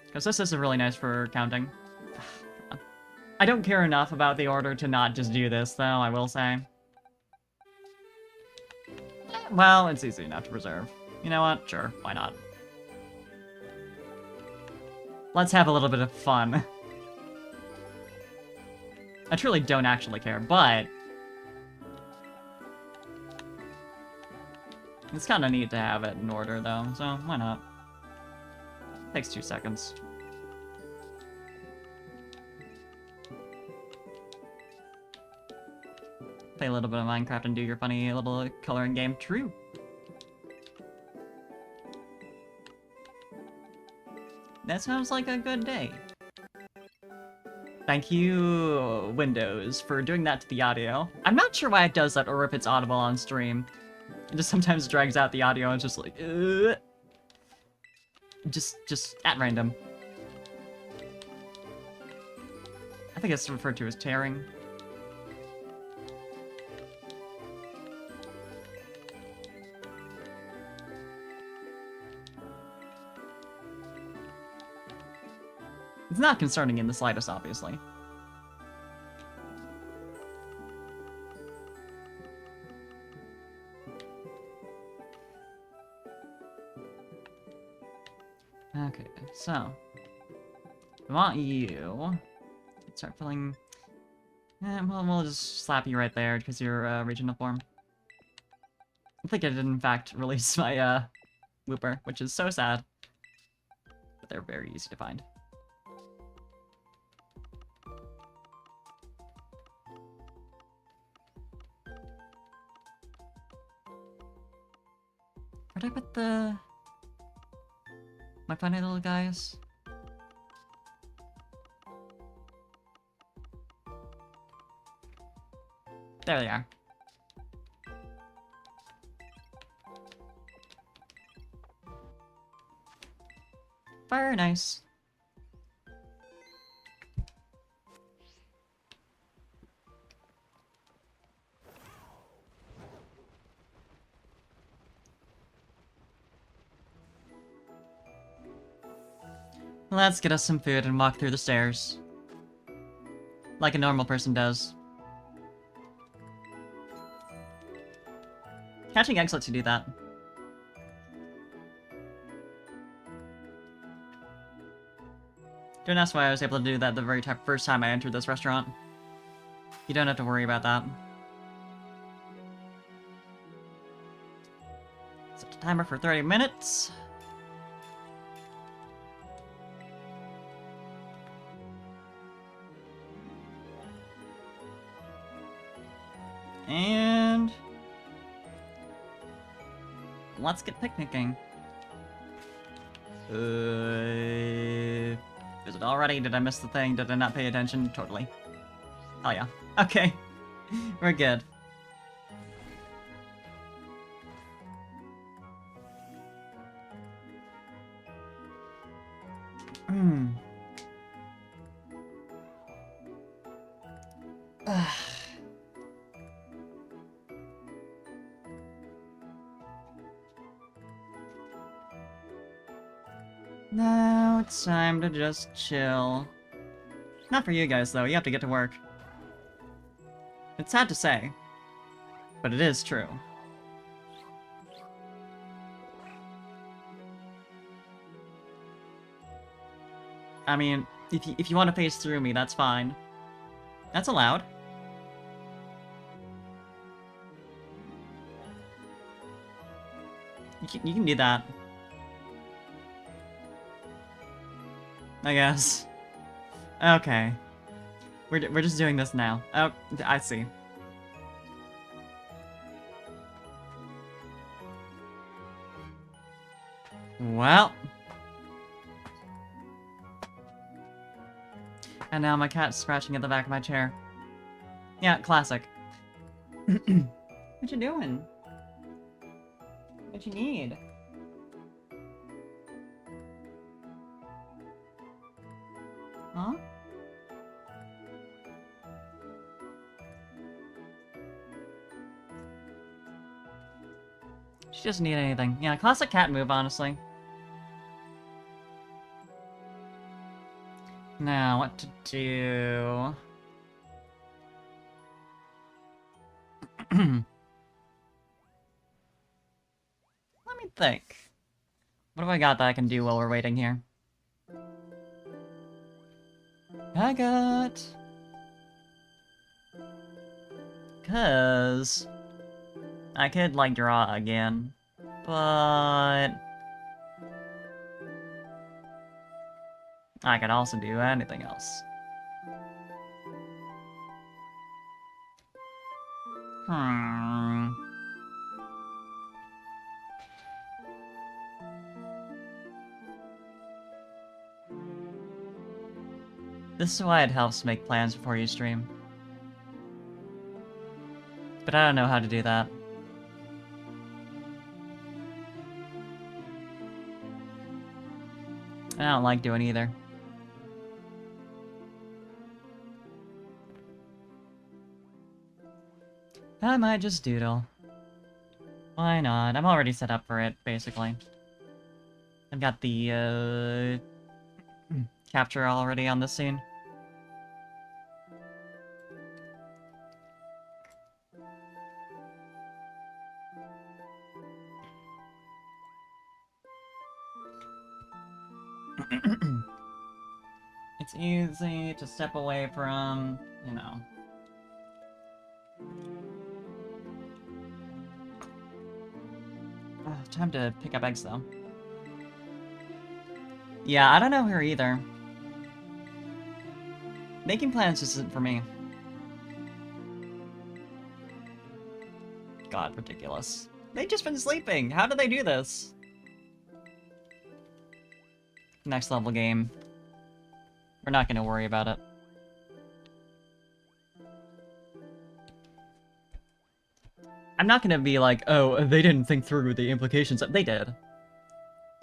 Because this is really nice for counting. I don't care enough about the order to not just do this, though, I will say. Well, it's easy enough to preserve. You know what? Sure, why not? Let's have a little bit of fun. I truly don't actually care, but... it's kind of neat to have it in order, though, so why not? Takes 2 seconds. Play a little bit of Minecraft and do your funny little coloring game. True. That sounds like a good day. Thank you, Windows, for doing that to the audio. I'm not sure why it does that or if it's audible on stream. It just sometimes drags out the audio and just like, just at random. I think it's referred to as tearing. It's not concerning in the slightest, obviously. Okay, so I want you. Start filling. Well, we'll just slap you right there because you're regional form. I think I did in fact release my Wooper, which is so sad. But they're very easy to find. Where'd I put my funny little guys? There they are. Very nice. Let's get us some food and walk through the stairs. Like a normal person does. Catching eggs lets you do that. Don't ask why I was able to do that the very first time I entered this restaurant. You don't have to worry about that. Set a timer for 30 minutes. And let's get picnicking. Is it already? Did I miss the thing? Did I not pay attention? Totally. Oh yeah. Okay. We're good. Now it's time to just chill. Not for you guys, though. You have to get to work. It's sad to say, but it is true. I mean, if you want to phase through me, that's fine. That's allowed. You can do that. I guess. Okay. We're just doing this now. Oh, I see. Well. And now my cat's scratching at the back of my chair. Yeah, classic. What you doing? What you need? Huh? She doesn't need anything. Yeah, classic cat move, honestly. Now, what to do? Let me think. What have I got that I can do while we're waiting here? Cause I could, like, draw again. But I could also do anything else. Hmm. This is why it helps make plans before you stream. But I don't know how to do that. I don't like doing either. I might just doodle. Why not? I'm already set up for it, basically. I've got the, capture already on this scene. It's easy to step away from, you know. Time to pick up eggs, though. Yeah, I don't know her either. Making plans just isn't for me. God, ridiculous. They've just been sleeping! How did they do this? Next level game. We're not gonna worry about it. I'm not gonna be like, oh, they didn't think through the implications. They did.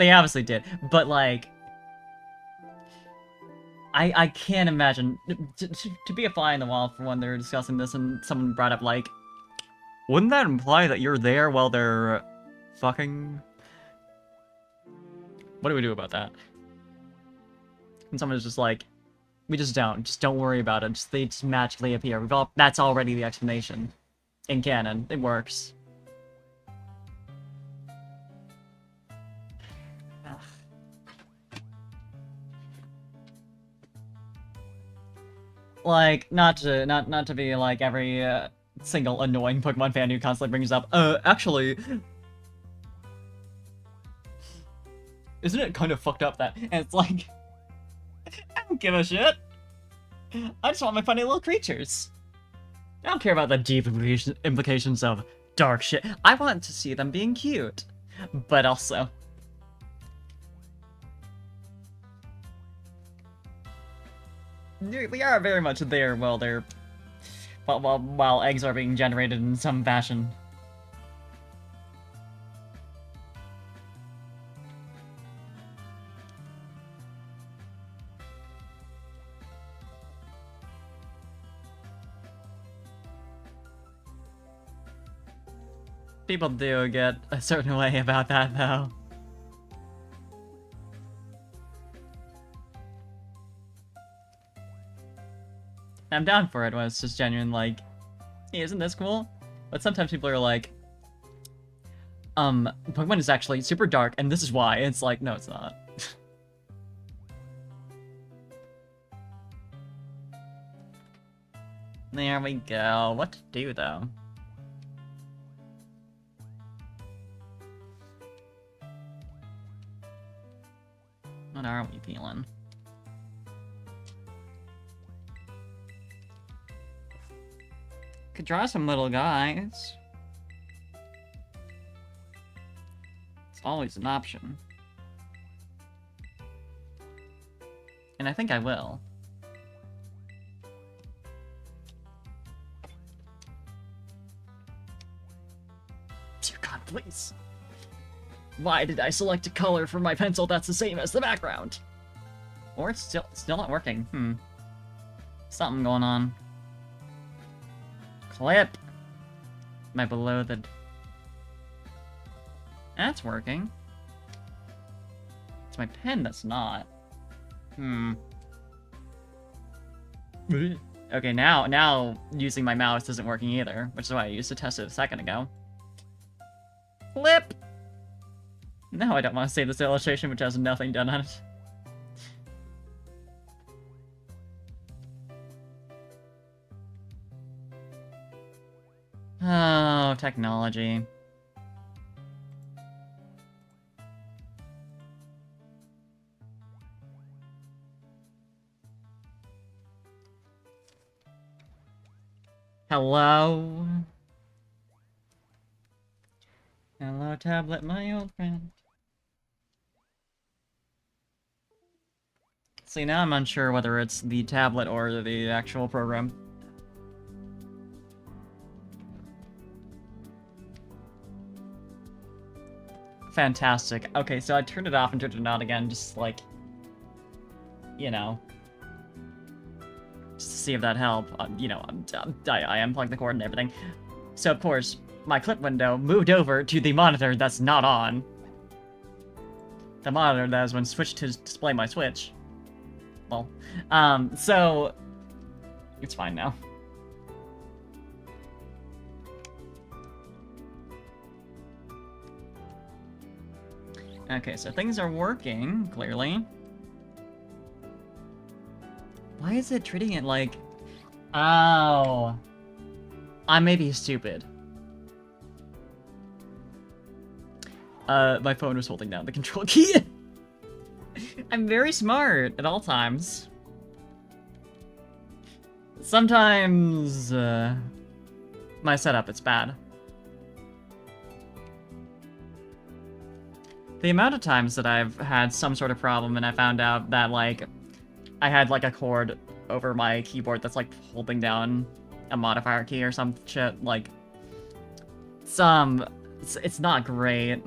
They obviously did. But, like... I can't imagine... To be a fly in the wall for when they're discussing this and someone brought up, like... Wouldn't that imply that you're there while they're... fucking... What do we do about that? And someone's just like... We just don't. Just don't worry about it. They just magically appear. That's already the explanation. In canon. It works. Ugh. Like, not to be like every single annoying Pokemon fan who constantly brings up, actually, isn't it kind of fucked up that? And it's like, I don't give a shit. I just want my funny little creatures. I don't care about the deep implications of dark shit. I want to see them being cute. But also... They are very much there while they're... While eggs are being generated in some fashion. People do get a certain way about that, though. I'm down for it when it's just genuine, like, hey, isn't this cool? But sometimes people are like, Pokemon is actually super dark, and this is why. And it's like, no, it's not. There we go. What to do, though? What are we feeling? Could draw some little guys. It's always an option. And I think I will. Dear God, please. Why did I select a color for my pencil that's the same as the background? Or it's still not working. Something going on. Clip! My beloved. That's working. It's my pen that's not. Okay, now using my mouse isn't working either, which is why I used to test it a second ago. Clip! No, I don't want to save this illustration, which has nothing done on it. Oh, technology. Hello? Hello, tablet, my old friend. See, now I'm unsure whether it's the tablet or the actual program. Fantastic. Okay, so I turned it off and turned it on again, just like, you know, just to see if that helped. I unplugged the cord and everything. So, of course, my clip window moved over to the monitor that's not on. The monitor that has been switched to display my Switch. Well, so it's fine now. Okay, so things are working, clearly. Why is it treating it like... Oh. I may be stupid. My phone was holding down the control key. I'm very smart at all times. Sometimes, my setup, it's bad. The amount of times that I've had some sort of problem and I found out that, like, I had, like, a cord over my keyboard that's, like, holding down a modifier key or some shit, like, it's not great.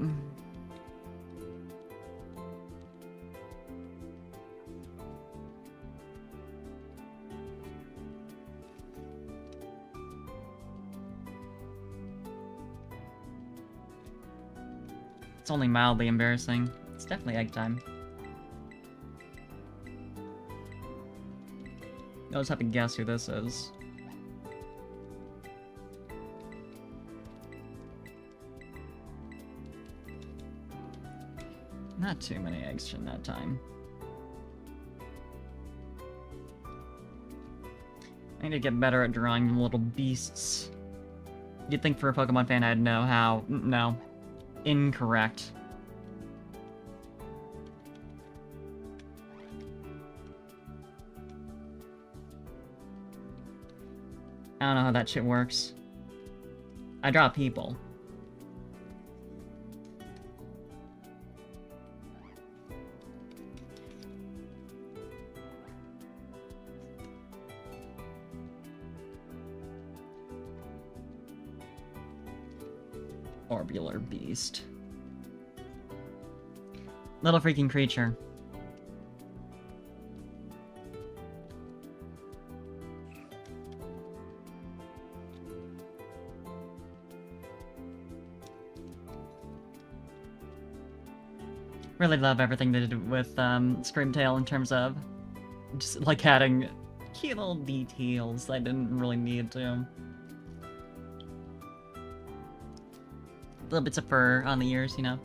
It's only mildly embarrassing. It's definitely egg time. I'll just have to guess who this is. Not too many eggs in that time. I need to get better at drawing them little beasts. You'd think for a Pokemon fan I'd know how. No. Incorrect. I don't know how that shit works. I draw people. Orbular beast. Little freaking creature. Really love everything they did with Screamtail in terms of just like adding cute little details I didn't really need to. Little bits of fur on the ears, you know.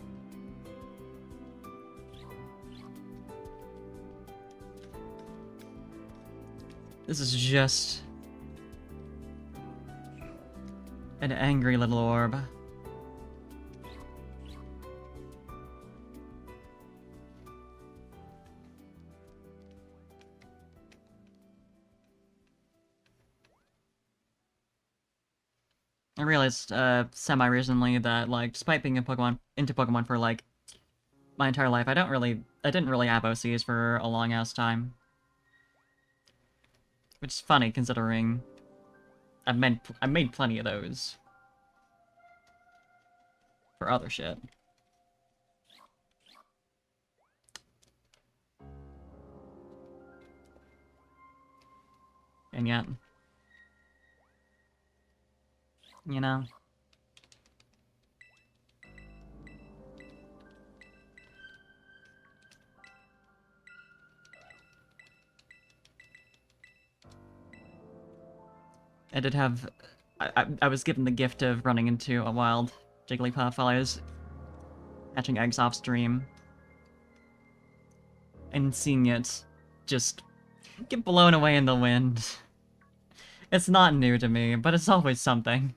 This is just an angry little orb. I realized, semi-recently that, like, despite being into Pokemon for, like, my entire life, I didn't really have OCs for a long-ass time. Which is funny, considering I made plenty of those. For other shit. And yet... You know? I did have... I was given the gift of running into a wild Jigglypuff while I was hatching eggs off stream. And seeing it just get blown away in the wind. It's not new to me, but it's always something.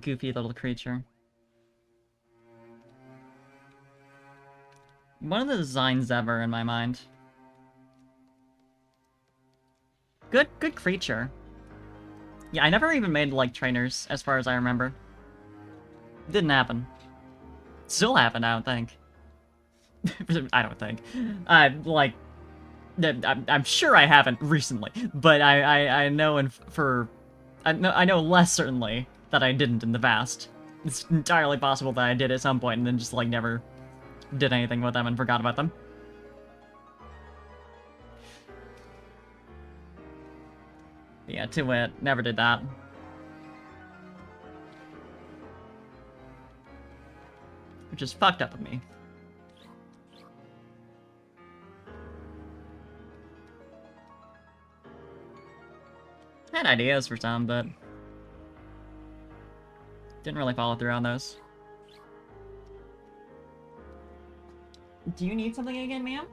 Goofy little creature. One of the designs ever in my mind. Good creature. Yeah, I never even made, like, trainers, as far as I remember. Didn't happen. Still happen, I don't think. I don't think. Like, I'm sure I haven't recently, but I know I know less certainly that I didn't in the past. It's entirely possible that I did at some point and then just, like, never did anything with them and forgot about them. Yeah, to wit, never did that. Which is fucked up of me. I had ideas for some, but didn't really follow through on those. Do you need something again, ma'am?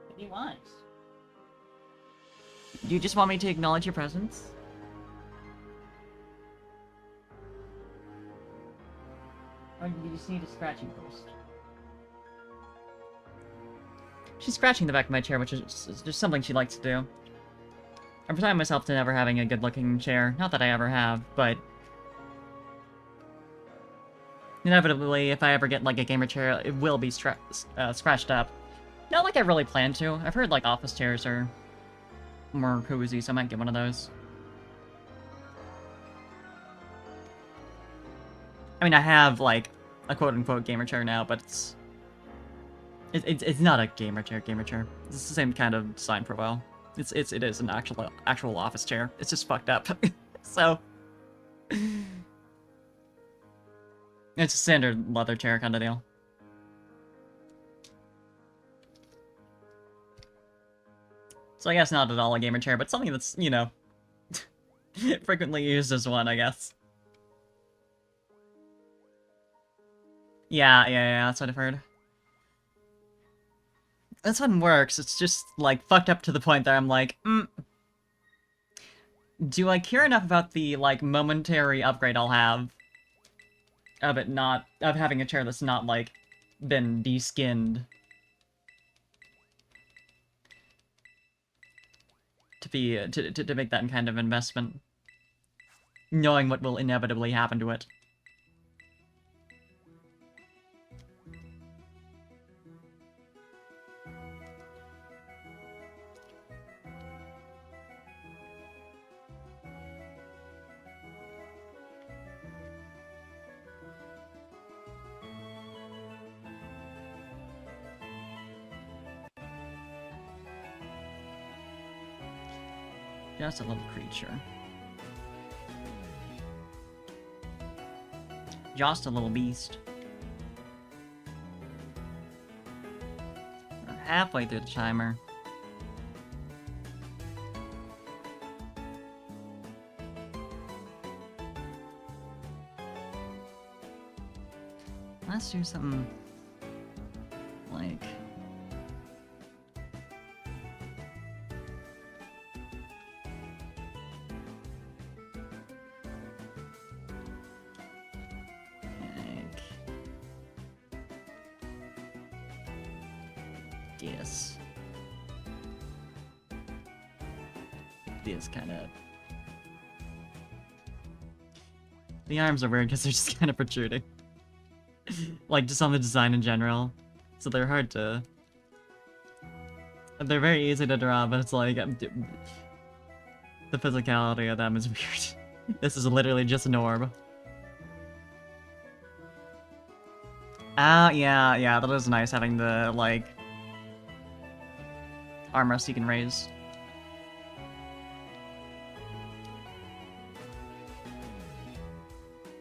What do you want? Do you just want me to acknowledge your presence? Or do you just need a scratching first? She's scratching the back of my chair, which is just something she likes to do. I'm resigning myself to never having a good-looking chair. Not that I ever have, but inevitably, if I ever get, like, a gamer chair, it will be scratched up. Not like I really plan to. I've heard, like, office chairs are more cozy, so I might get one of those. I mean, I have, like, a quote-unquote gamer chair now, but it's not a gamer chair. It's the same kind of design profile. It is an actual office chair. It's just fucked up. So it's a standard leather chair kind of deal. So I guess not at all a gamer chair, but something that's, you know, frequently used as one, I guess. Yeah, that's what I've heard. This one works, it's just, like, fucked up to the point that I'm like, do I care enough about the, like, momentary upgrade I'll have of having a chair that's not, like, been de-skinned to make that kind of investment, knowing what will inevitably happen to it. Just a little creature. Just a little beast. We're halfway through the timer. Let's do something like... This kind of... The arms are weird because they're just kind of protruding. Like, just on the design in general. So they're hard to... They're very easy to draw, but it's like... The physicality of them is weird. This is literally just an orb. Yeah, that is nice having the, like... armrest you can raise.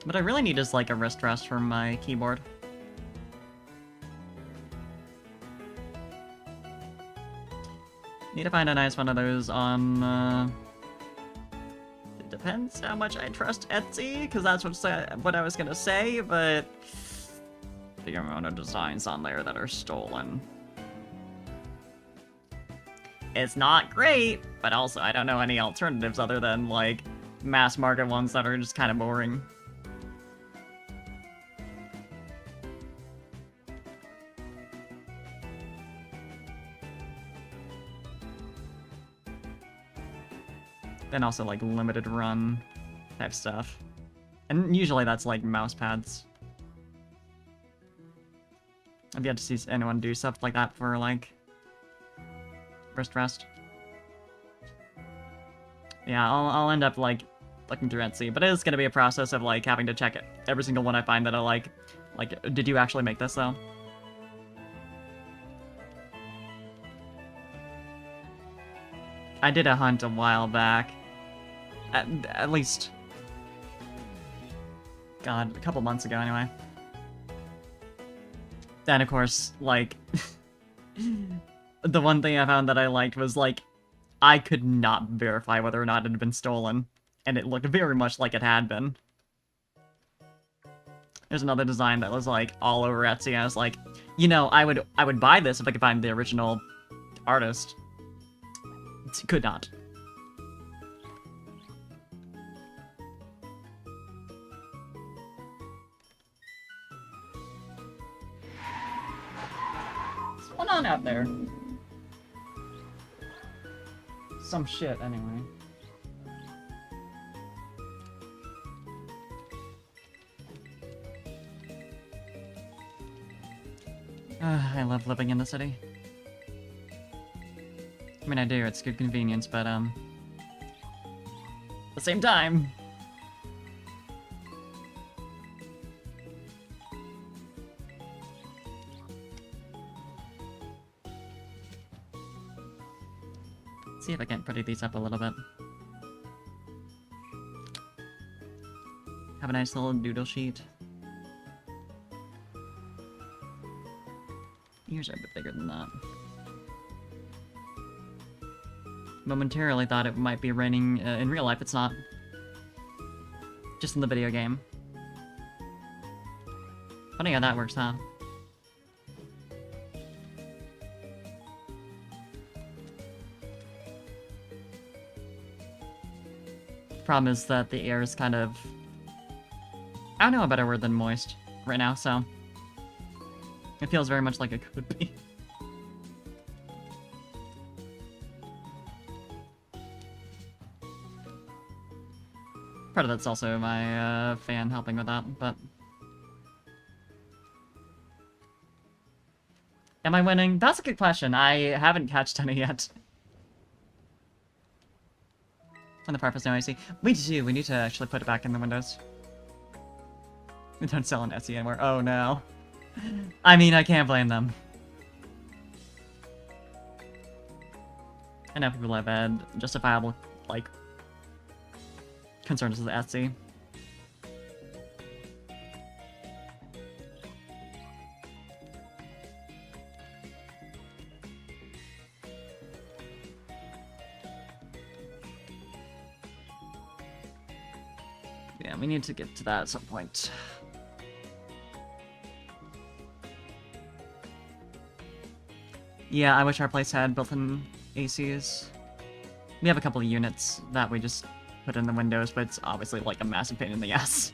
What I really need is, like, a wrist rest for my keyboard. Need to find a nice one of those on, It depends how much I trust Etsy, because that's what I was gonna say, but... The amount of designs on there that are stolen. It's not great, but also I don't know any alternatives other than, like, mass market ones that are just kind of boring. Then also, like, limited run type stuff. And usually that's, like, mouse pads. I've yet to see anyone do stuff like that for, like, wrist rest. Yeah, I'll end up, like, looking through Etsy, but it is gonna be a process of, like, having to check it. Every single one I find that I like, did you actually make this, though? I did a hunt a while back. At least... God, a couple months ago, anyway. Then, of course, like... the one thing I found that I liked was, like, I could not verify whether or not it had been stolen. And it looked very much like it had been. There's another design that was, like, all over Etsy, and I was like, you know, I would buy this if I could find the original artist. Could not. What's going on out there? Some shit, anyway. I love living in the city. I mean, I do, it's good convenience, but, at the same time... Let's see if I can't pretty these up a little bit. Have a nice little doodle sheet. Ears are a bit bigger than that. Momentarily thought it might be raining. In real life, it's not. Just in the video game. Funny how that works, huh? Problem is that the air is kind of... I don't know a better word than moist right now, so... It feels very much like it could be. Part of that's also my fan helping with that, but... Am I winning? That's a good question. I haven't catched any yet. On the purpose now, I see. We do. We need to actually put it back in the windows. We don't sell on Etsy anymore. Oh no. I mean, I can't blame them. I know people have had justifiable, like, concerns with Etsy. Yeah, we need to get to that at some point. Yeah, I wish our place had built-in ACs. We have a couple of units that we just put in the windows, but it's obviously like a massive pain in the ass.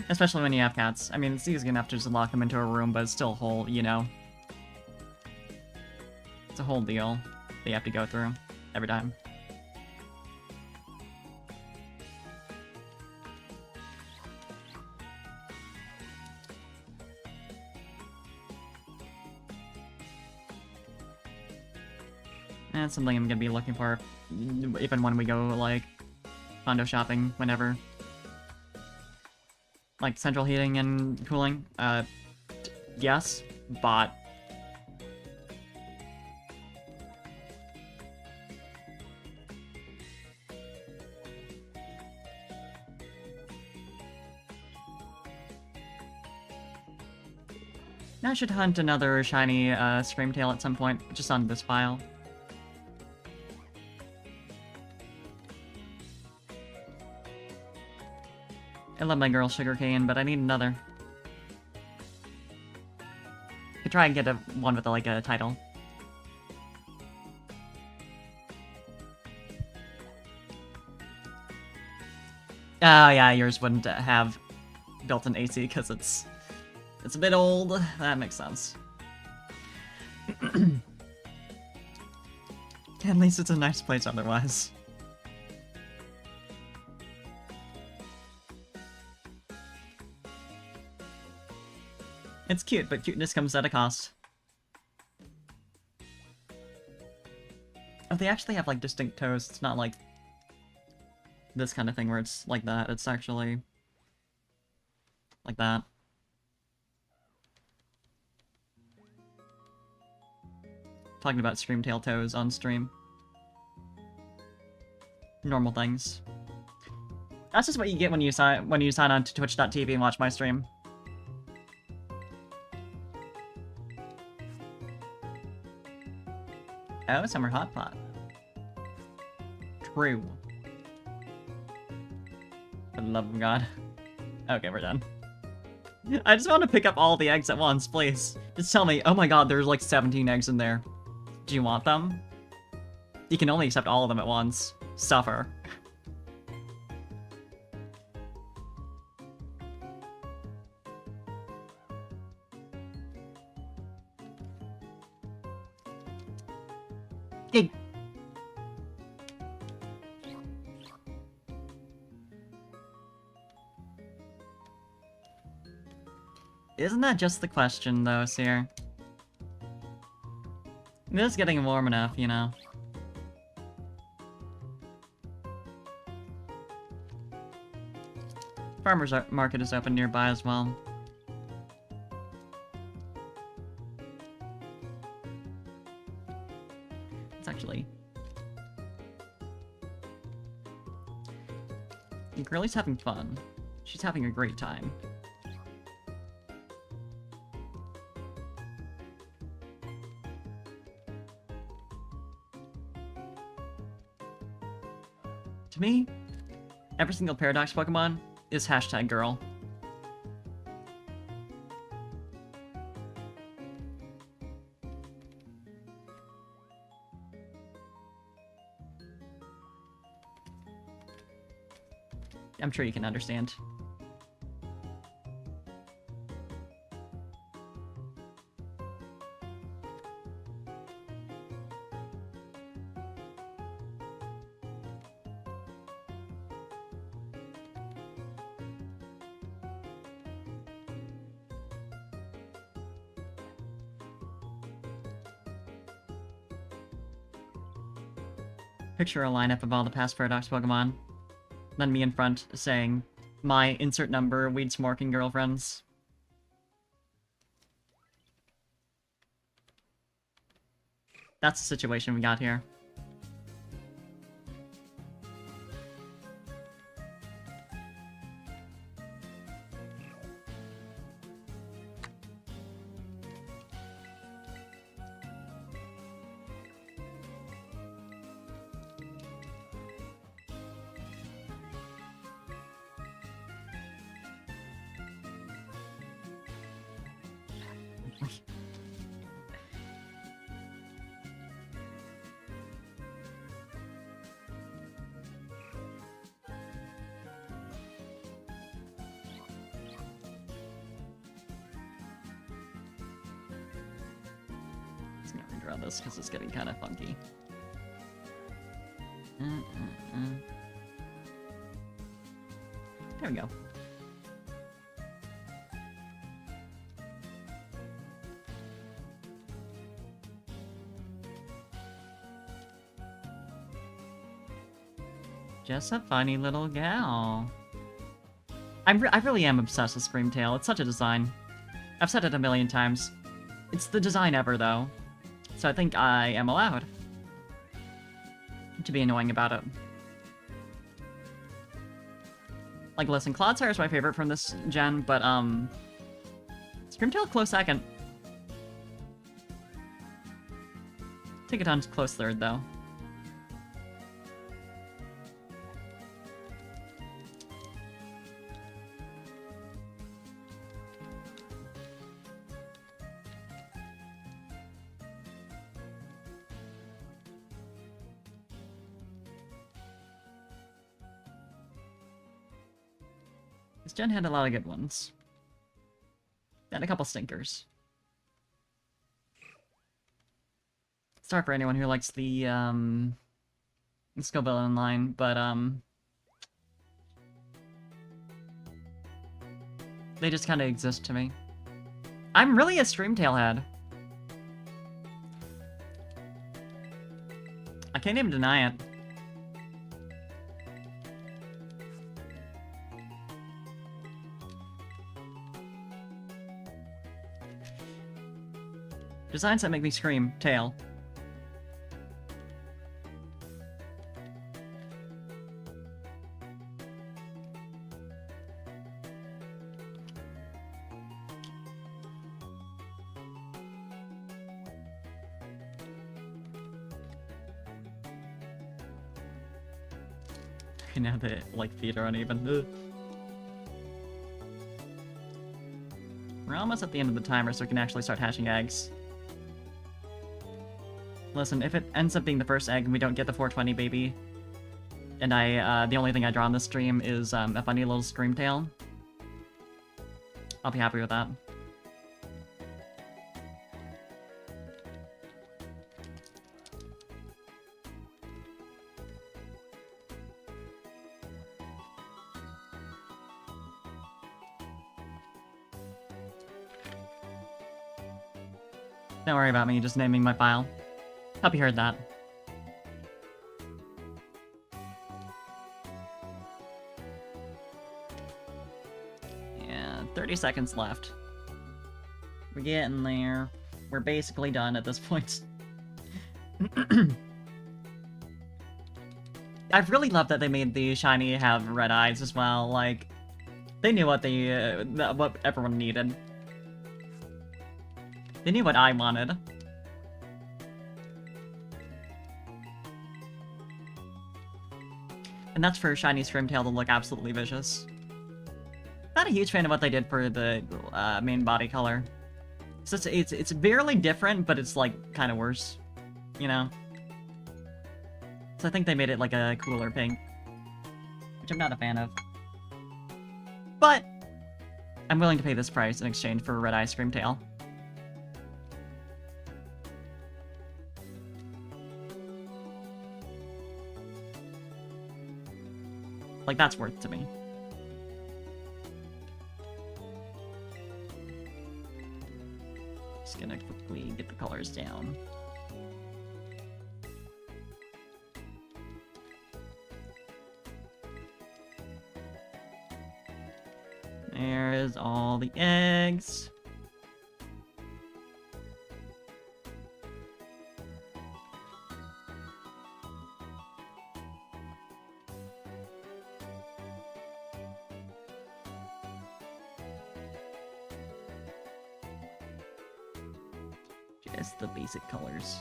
Especially when you have cats. I mean, it's easy enough to just lock them into a room, but it's still a whole, you know... It's a whole deal that you have to go through every time. That's something I'm gonna be looking for, even when we go, like, condo shopping, whenever. Like, central heating and cooling? Yes, but... I should hunt another shiny, Screamtail at some point, just on this file. I love my girl Sugarcane, but I need another. Could try and get one with like a title. Oh yeah, yours wouldn't have built-in AC because it's a bit old. That makes sense. At least it's a nice place otherwise. It's cute, but cuteness comes at a cost. Oh, they actually have, like, distinct toes. It's not like this kind of thing where it's like that. It's actually like that. Talking about Streamtail toes on stream. Normal things. That's just what you get when you sign on to twitch.tv and watch my stream. Oh, summer hot pot. True. For the love of God. Okay, we're done. I just want to pick up all the eggs at once, please. Just tell me, oh my god, there's like 17 eggs in there. Do you want them? You can only accept all of them at once. Suffer. Hey. Isn't that just the question, though, Seer? It is getting warm enough, you know. Farmer's market is open nearby as well. It's actually... Girlie's having fun. She's having a great time. To me, every single Paradox Pokemon is hashtag girl. I'm sure you can understand. Picture a lineup of all the past Paradox Pokemon. Then me in front saying, my insert number weed smoking girlfriends. That's the situation we got here. This because it's getting kind of funky. There we go. Just a funny little gal. I really am obsessed with Screamtail. It's such a design. I've said it a million times. It's the design ever, though. So I think I am allowed to be annoying about it. Like, listen, Clodsire is my favorite from this gen, but, Screamtail close second. Take it on close third, though. This gen had a lot of good ones. And a couple stinkers. Sorry for anyone who likes the Scoville Online, but they just kind of exist to me. I'm really a Streamtail head. I can't even deny it. Designs that make me scream, tail. Now the feet are uneven. Ugh. We're almost at the end of the timer, so we can actually start hatching eggs. Listen, if it ends up being the first egg and we don't get the 420 baby, and the only thing I draw on this stream is a funny little Screamtail, I'll be happy with that. Don't worry about me just naming my file. Hope you heard that. Yeah, 30 seconds left. We're getting there. We're basically done at this point. I really love that they made the shiny have red eyes as well. Like, they knew what what everyone needed. They knew what I wanted. And that's for shiny Screamtail to look absolutely vicious. Not a huge fan of what they did for the main body color. So it's barely different, but it's like kind of worse, you know. So I think they made it like a cooler pink, which I'm not a fan of. But I'm willing to pay this price in exchange for a red eye Screamtail. Like, that's worth to me. Just gonna quickly get the colors down. There's all the eggs. Just the basic colors.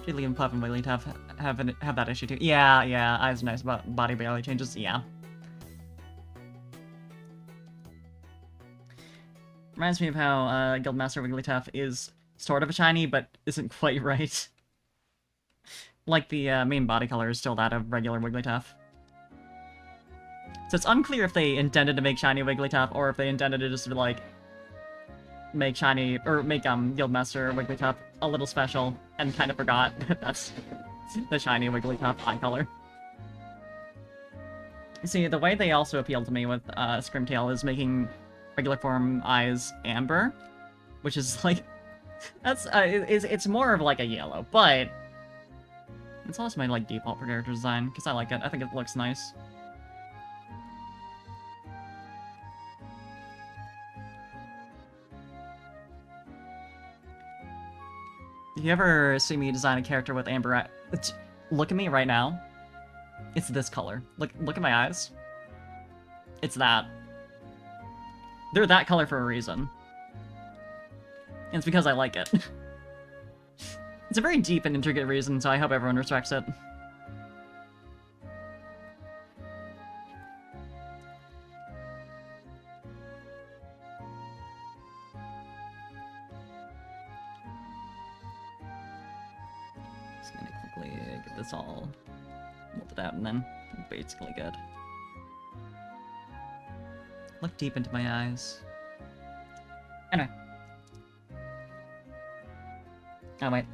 Jiggly and Puff and Wigglytuff have that issue too. Yeah, I was nice about body barely changes, yeah. Reminds me of how Guildmaster Wigglytuff is sort of a shiny, but isn't quite right. Like the main body color is still that of regular Wigglytuff. So it's unclear if they intended to make shiny Wigglytuff, or if they intended to just like make shiny, or make Guildmaster Wigglytuff a little special, and kind of forgot that that's the shiny Wigglytuff eye color. See, the way they also appeal to me with Screamtail is making regular form eyes amber, which is like, that's it's more of like a yellow, but it's also my like default for character design because I like it. I think it looks nice. If you ever see me design a character with amber eyes, look at me right now. It's this color. Look at my eyes. It's that. They're that color for a reason. And it's because I like it. It's a very deep and intricate reason, so I hope everyone respects it. Just gonna quickly get this all molded out and then Basically good. Look deep into my eyes. Anyway. Oh, wait.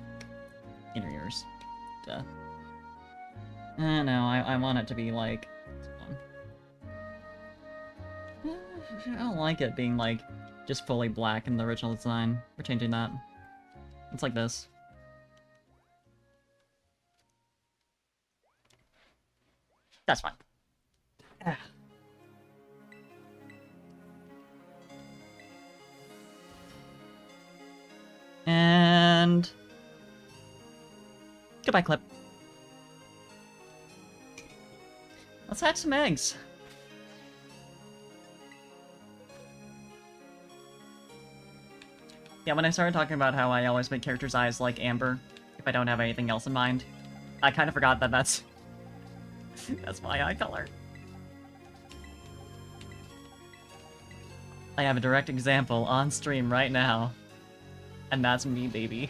Inner ears. Duh. No, I want it to be like... I don't like it being like just fully black in the original design. We're changing that. It's like this. That's fine. And... Goodbye, Clip. Let's hatch some eggs. Yeah, when I started talking about how I always make characters' eyes like amber, if I don't have anything else in mind, I kind of forgot that that's... that's my eye color. I have a direct example on stream right now. And that's me, baby.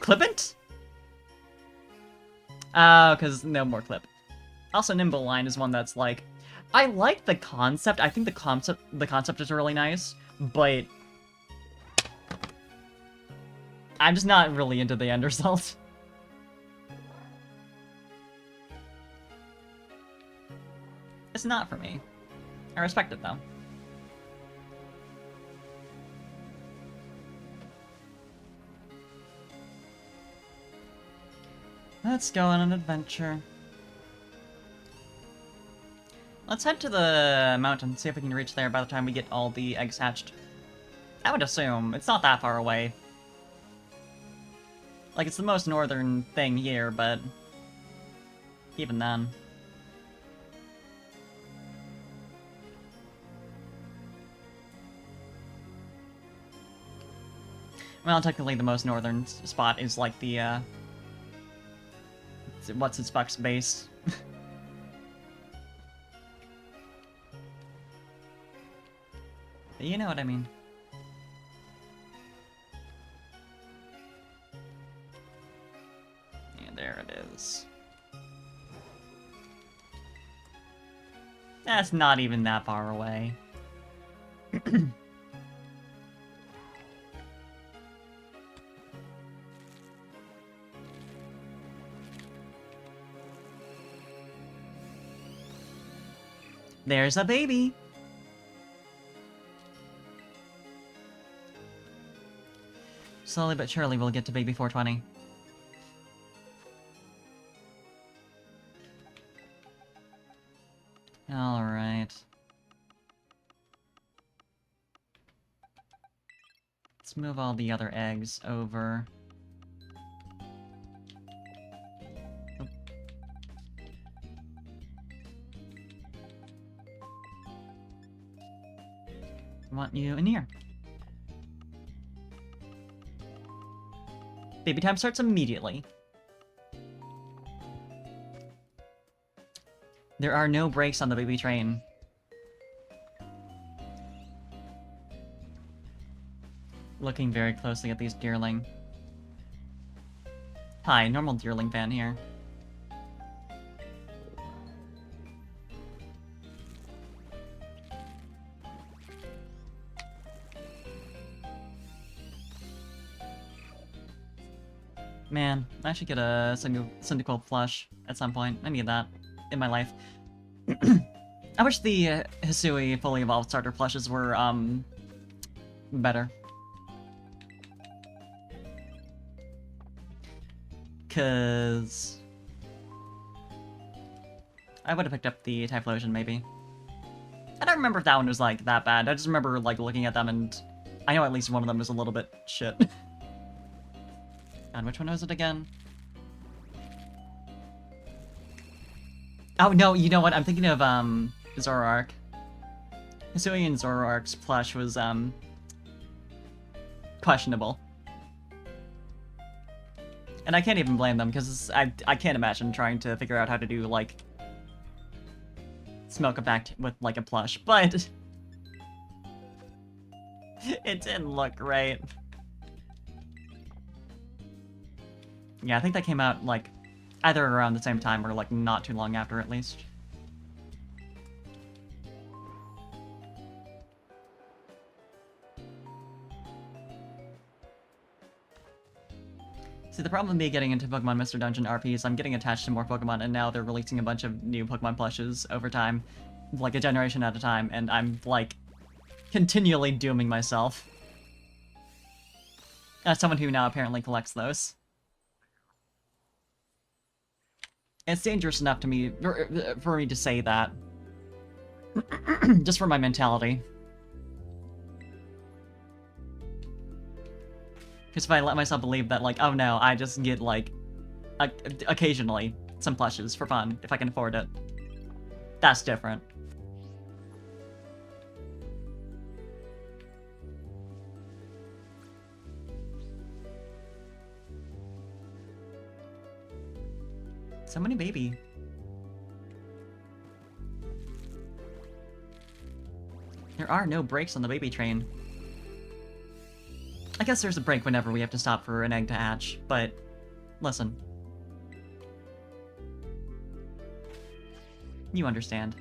Clippant? Oh, because no more clip. Also, Nimble Line is one that's like... I like the concept. I think the concept is really nice, but... I'm just not really into the end result. It's not for me. I respect it, though. Let's go on an adventure. Let's head to the mountain, see if we can reach there by the time we get all the eggs hatched. I would assume. It's not that far away. Like, it's the most northern thing here, but... even then. Well, technically the most northern spot is like the, what's its fuck's base. You know what I mean. Yeah, there it is. That's not even that far away. There's a baby! Slowly but surely we'll get to baby 420. Alright. Let's move all the other eggs over. Oh. I want you in here. Baby time starts immediately. There are no brakes on the baby train. Looking very closely at these deerling. Hi, normal deerling fan here. Man, I should get a cyndaquil plush at some point. I need that in my life. I wish the Hisui fully evolved starter plushes were, better. Cause... I would have picked up the Typhlosion, maybe. I don't remember if that one was, like, that bad. I just remember, like, looking at them and... I know at least one of them was a little bit shit. God, which one was it again? Oh, no, you know what? I'm thinking of, Zoroark. Hisui and Zoroark's plush was, questionable. And I can't even blame them, because I can't imagine trying to figure out how to do, like, smoke effect with, like, a plush, but... it didn't look right. Yeah, I think that came out, like, either around the same time or, like, not too long after, at least. See, the problem with me getting into Pokemon Mr. Dungeon RP is I'm getting attached to more Pokemon, and now they're releasing a bunch of new Pokemon plushes over time, like a generation at a time, and I'm, like, continually dooming myself. As someone who now apparently collects those. It's dangerous enough to me, for me to say that. Just for my mentality. Because if I let myself believe that, like, oh no, I just get, like, occasionally some plushes for fun, if I can afford it. That's different. So many baby. There are no breaks on the baby train. I guess there's a break whenever we have to stop for an egg to hatch, but listen. You understand.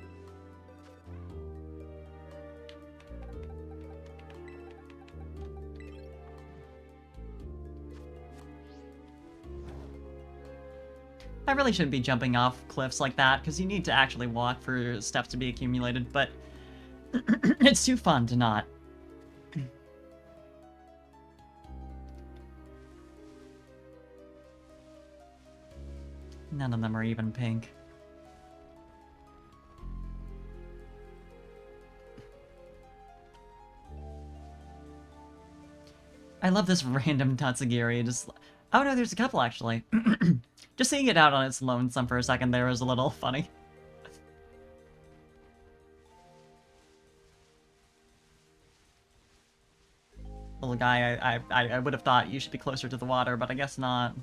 I really shouldn't be jumping off cliffs like that, because you need to actually walk for steps to be accumulated, but it's too fun to not. None of them are even pink. I love this random Tatsugiri, just... Oh no, there's a couple, actually. Just seeing it out on its lonesome for a second there was a little funny. Little guy, I would have thought you should be closer to the water, but I guess not.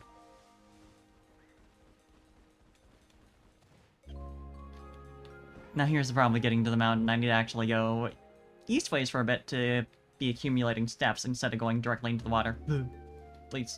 Now here's the problem with getting to the mountain. I need to actually go eastways for a bit to be accumulating steps instead of going directly into the water. Please.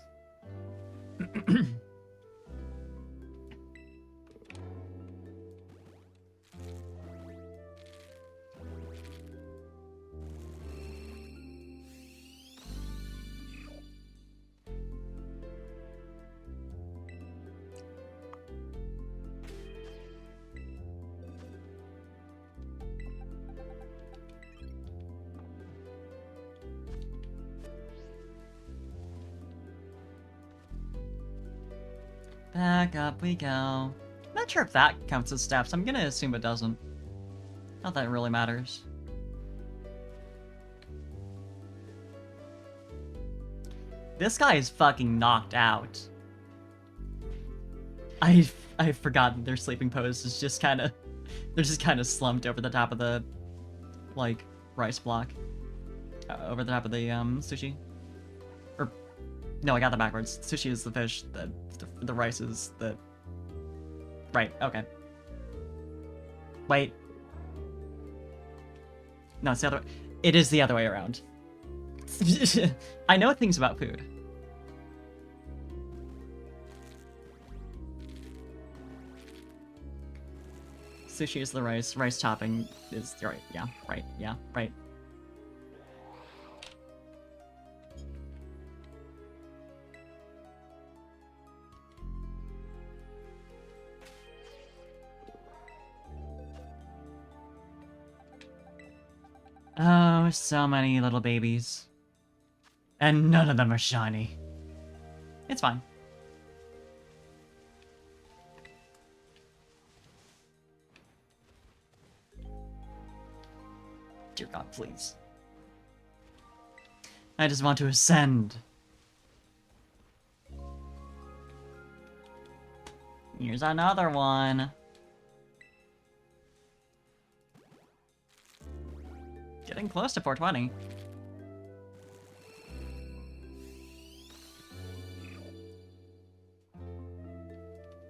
Back up we go. Not sure if that counts as steps. I'm gonna assume it doesn't. Not that it really matters. This guy is fucking knocked out. I forgot that their sleeping pose is just kind of... They're just kind of slumped over the top of the, like, rice block. Over the top of the, sushi. Or, no, I got that backwards. Sushi is the fish, the rice is the... Right, okay. Wait. No, it's the other... It is the other way around. I know things about food. Sushi is the rice topping is... Right, yeah, right. Oh, so many little babies. And none of them are shiny. It's fine. Dear God, please. I just want to ascend. Here's another one. Getting close to 420.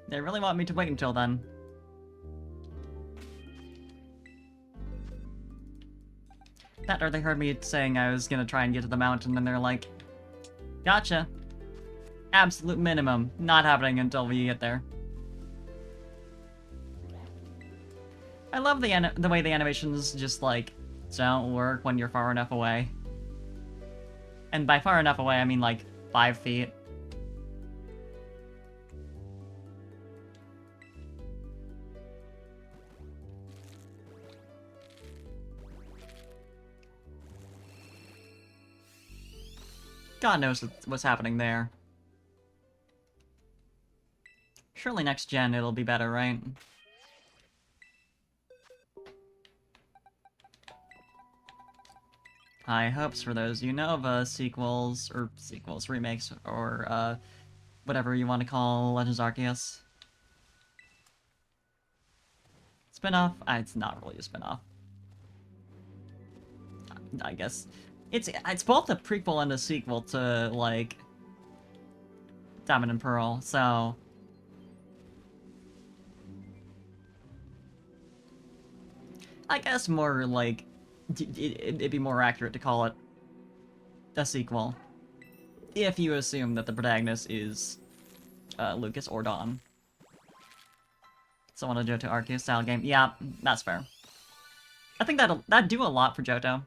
They really want me to wait until then. That or they heard me saying I was gonna try and get to the mountain and they're like, gotcha. Absolute minimum. Not happening until we get there. I love the way the animations just, like, don't work when you're far enough away. And by far enough away, I mean, like, 5 feet. God knows what's happening there. Surely next gen it'll be better, right? High hopes for those Unova sequels, remakes, or, whatever you want to call Legends Arceus. Spin-off? It's not really a spin-off. I guess. It's both a prequel and a sequel to, like, Diamond and Pearl, so... I guess more, like, it'd be more accurate to call it a sequel. If you assume that the protagonist is Lucas or Dawn. Someone to Johto Arceus style game. Yeah, that's fair. I think that'd do a lot for Johto.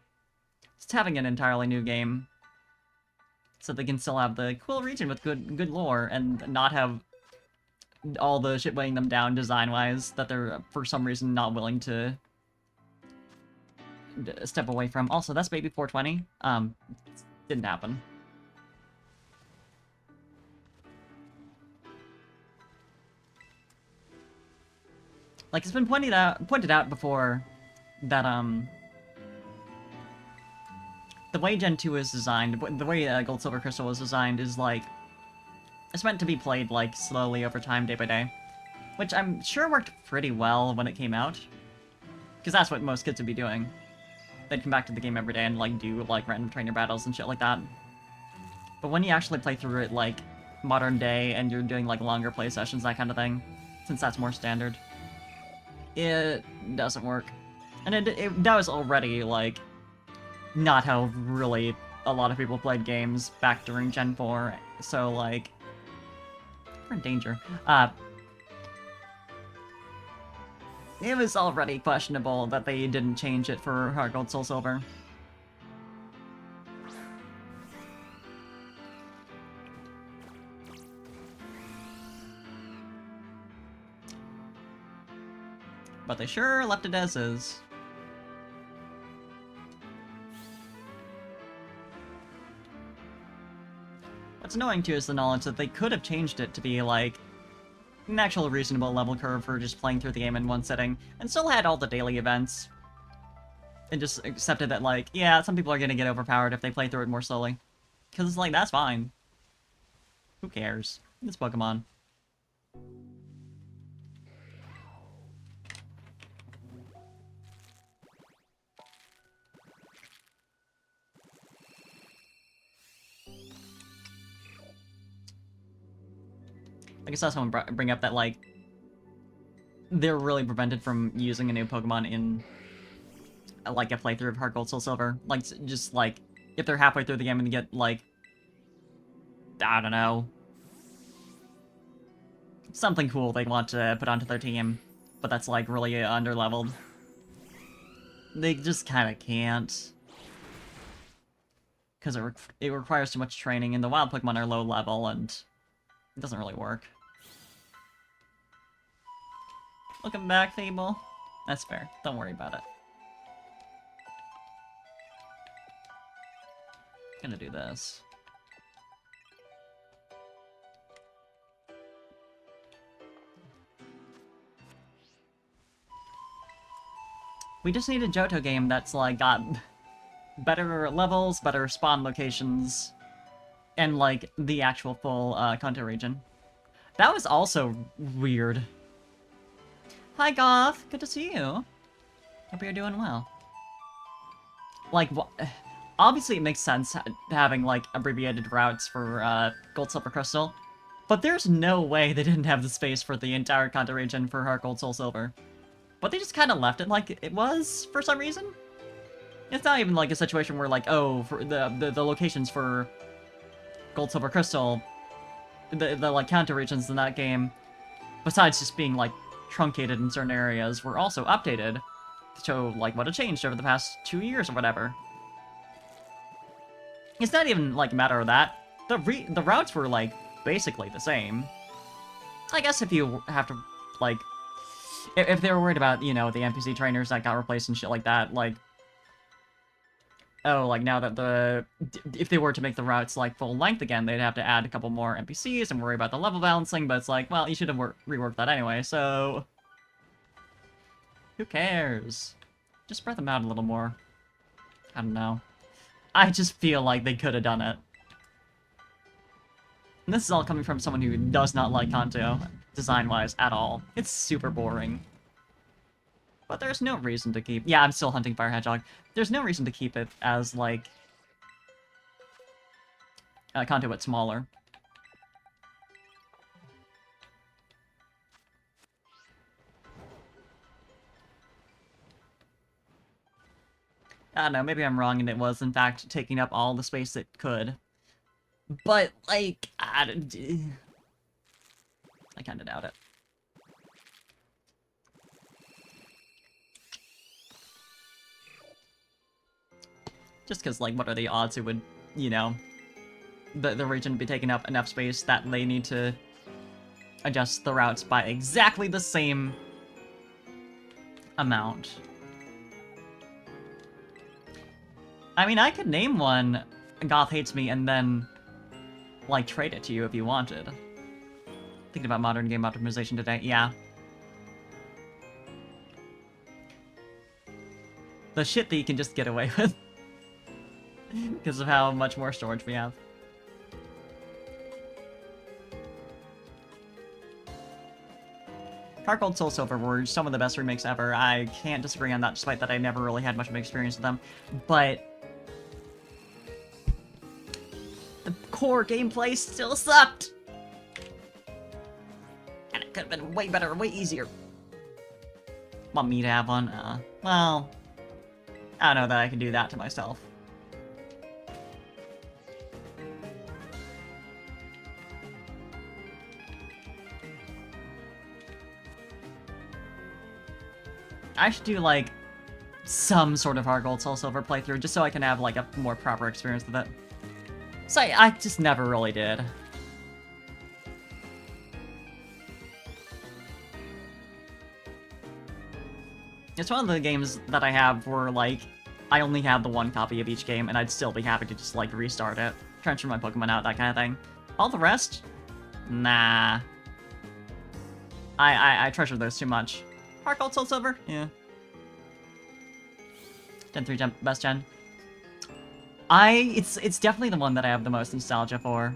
Just having an entirely new game. So they can still have the cool region with good lore and not have all the shit weighing them down design-wise that they're, for some reason, not willing to step away from. Also, that's Baby 420. Didn't happen. Like, it's been pointed out before that, the way Gen 2 is designed, the way Gold Silver Crystal was designed is, like, it's meant to be played, like, slowly over time, day by day. Which I'm sure worked pretty well when it came out. Because that's what most kids would be doing. They'd come back to the game every day and, like, do, like, random trainer battles and shit like that. But when you actually play through it, like, modern day, and you're doing, like, longer play sessions, that kind of thing, since that's more standard, it doesn't work. And that was already, like, not how really a lot of people played games back during Gen 4, so, like, we're in danger. It was already questionable that they didn't change it for Heart Gold Soul Silver. But they sure left it as is. What's annoying too is the knowledge that they could have changed it to be like an actual reasonable level curve for just playing through the game in one sitting, and still had all the daily events. And just accepted that, like, yeah, some people are gonna get overpowered if they play through it more slowly. Because it's like, that's fine. Who cares? It's Pokemon. I guess that's someone bring up that, like, they're really prevented from using a new Pokemon in, like, a playthrough of Heart Gold Soul Silver. Like, just, like, if they're halfway through the game and they get, like, I don't know, something cool they want to put onto their team, but that's, like, really underleveled. They just kind of can't. Because it requires too much training, and the wild Pokemon are low level, and it doesn't really work. Welcome back, Fable. That's fair. Don't worry about it. Gonna do this. We just need a Johto game that's, like, got better levels, better spawn locations, and, like, the actual full Kanto region. That was also weird. Hi, Goth. Good to see you. Hope you're doing well. Like, obviously it makes sense having, like, abbreviated routes for Gold, Silver, Crystal, but there's no way they didn't have the space for the entire Kanto region for Heart Gold, Soul Silver. But they just kind of left it like it was for some reason. It's not even like a situation where, like, oh, for the locations for Gold, Silver, Crystal the like counter regions in that game, besides just being like truncated in certain areas, were also updated to show like what had changed over the past 2 years or whatever. It's not even like a matter of that. The routes were like basically the same. I guess if you have to like, if they were worried about, you know, the NPC trainers that got replaced and shit like that, like, oh, like now that if they were to make the routes like full length again, they'd have to add a couple more NPCs and worry about the level balancing, but it's like, well, you should have reworked that anyway, so who cares? Just spread them out a little more. I don't know. I just feel like they could have done it. And this is all coming from someone who does not like Kanto, design-wise, at all. It's super boring. But there's no reason to keep... Yeah, I'm still hunting Fire Hedgehog. There's no reason to keep it as, like... Kanto, but smaller. I don't know, maybe I'm wrong and it was, in fact, taking up all the space it could. But, like, I kinda doubt it. Just because, like, what are the odds it would, you know, the region be taking up enough space that they need to adjust the routes by exactly the same amount. I mean, I could name one Goth Hates Me and then, like, trade it to you if you wanted. Thinking about modern game optimization today, yeah. The shit that you can just get away with. Because of how much more storage we have. Heart Gold, Soul Silver were some of the best remakes ever. I can't disagree on that, despite that I never really had much of an experience with them. But the core gameplay still sucked! And it could have been way better, way easier. Want me to have one? Well, I don't know that I can do that to myself. I should do, like, some sort of Heart Gold, Soul Silver playthrough, just so I can have, like, a more proper experience with it. So I just never really did. It's one of the games that I have where, like, I only have the one copy of each game, and I'd still be happy to just, like, restart it, transfer my Pokemon out, that kind of thing. All the rest? Nah. I treasure those too much. Heart Gold, Soul Silver? Yeah. Gen 3 best gen. It's definitely the one that I have the most nostalgia for.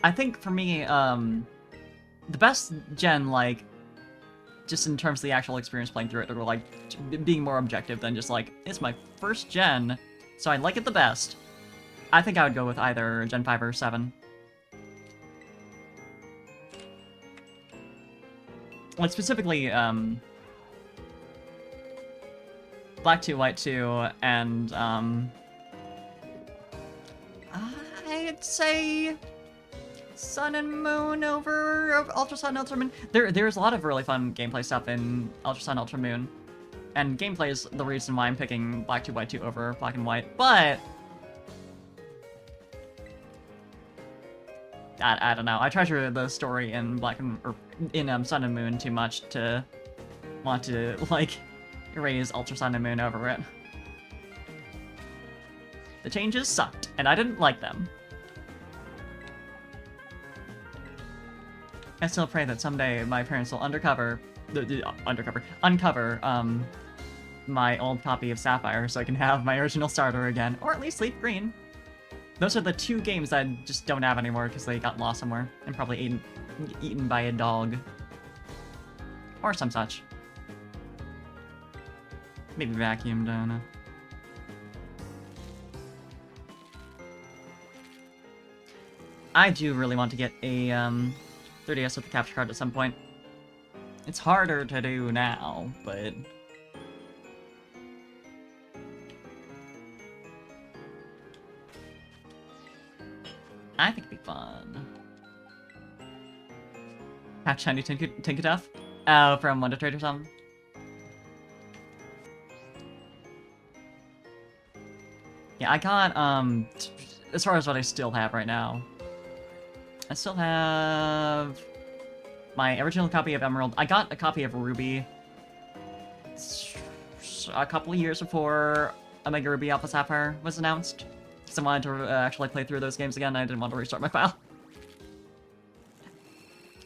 I think for me, the best gen, like, just in terms of the actual experience playing through it, or like being more objective than just like, it's my first gen, so I like it the best. I think I would go with either Gen 5 or 7. Like, specifically, Black 2, White 2, and, I'd say Sun and Moon over Ultra Sun, Ultra Moon. There's a lot of really fun gameplay stuff in Ultra Sun, Ultra Moon. And gameplay is the reason why I'm picking Black 2, White 2 over Black and White, but I don't know. I treasure the story in Sun and Moon too much to want to, like, erase Ultra Sun and Moon over it. The changes sucked, and I didn't like them. I still pray that someday my parents will uncover my old copy of Sapphire so I can have my original starter again, or at least Leaf Green. Those are the two games I just don't have anymore because they got lost somewhere and probably eaten by a dog. Or some such. Maybe vacuumed, I don't know. I do really want to get a 3DS with a capture card at some point. It's harder to do now, but Half shiny Tinkaduff? From Wonder Trade or something? Yeah, I got, as far as what I still have right now, I still have my original copy of Emerald. I got a copy of Ruby a couple of years before Omega Ruby Alpha Sapphire was announced, because I wanted to actually play through those games again, and I didn't want to restart my file.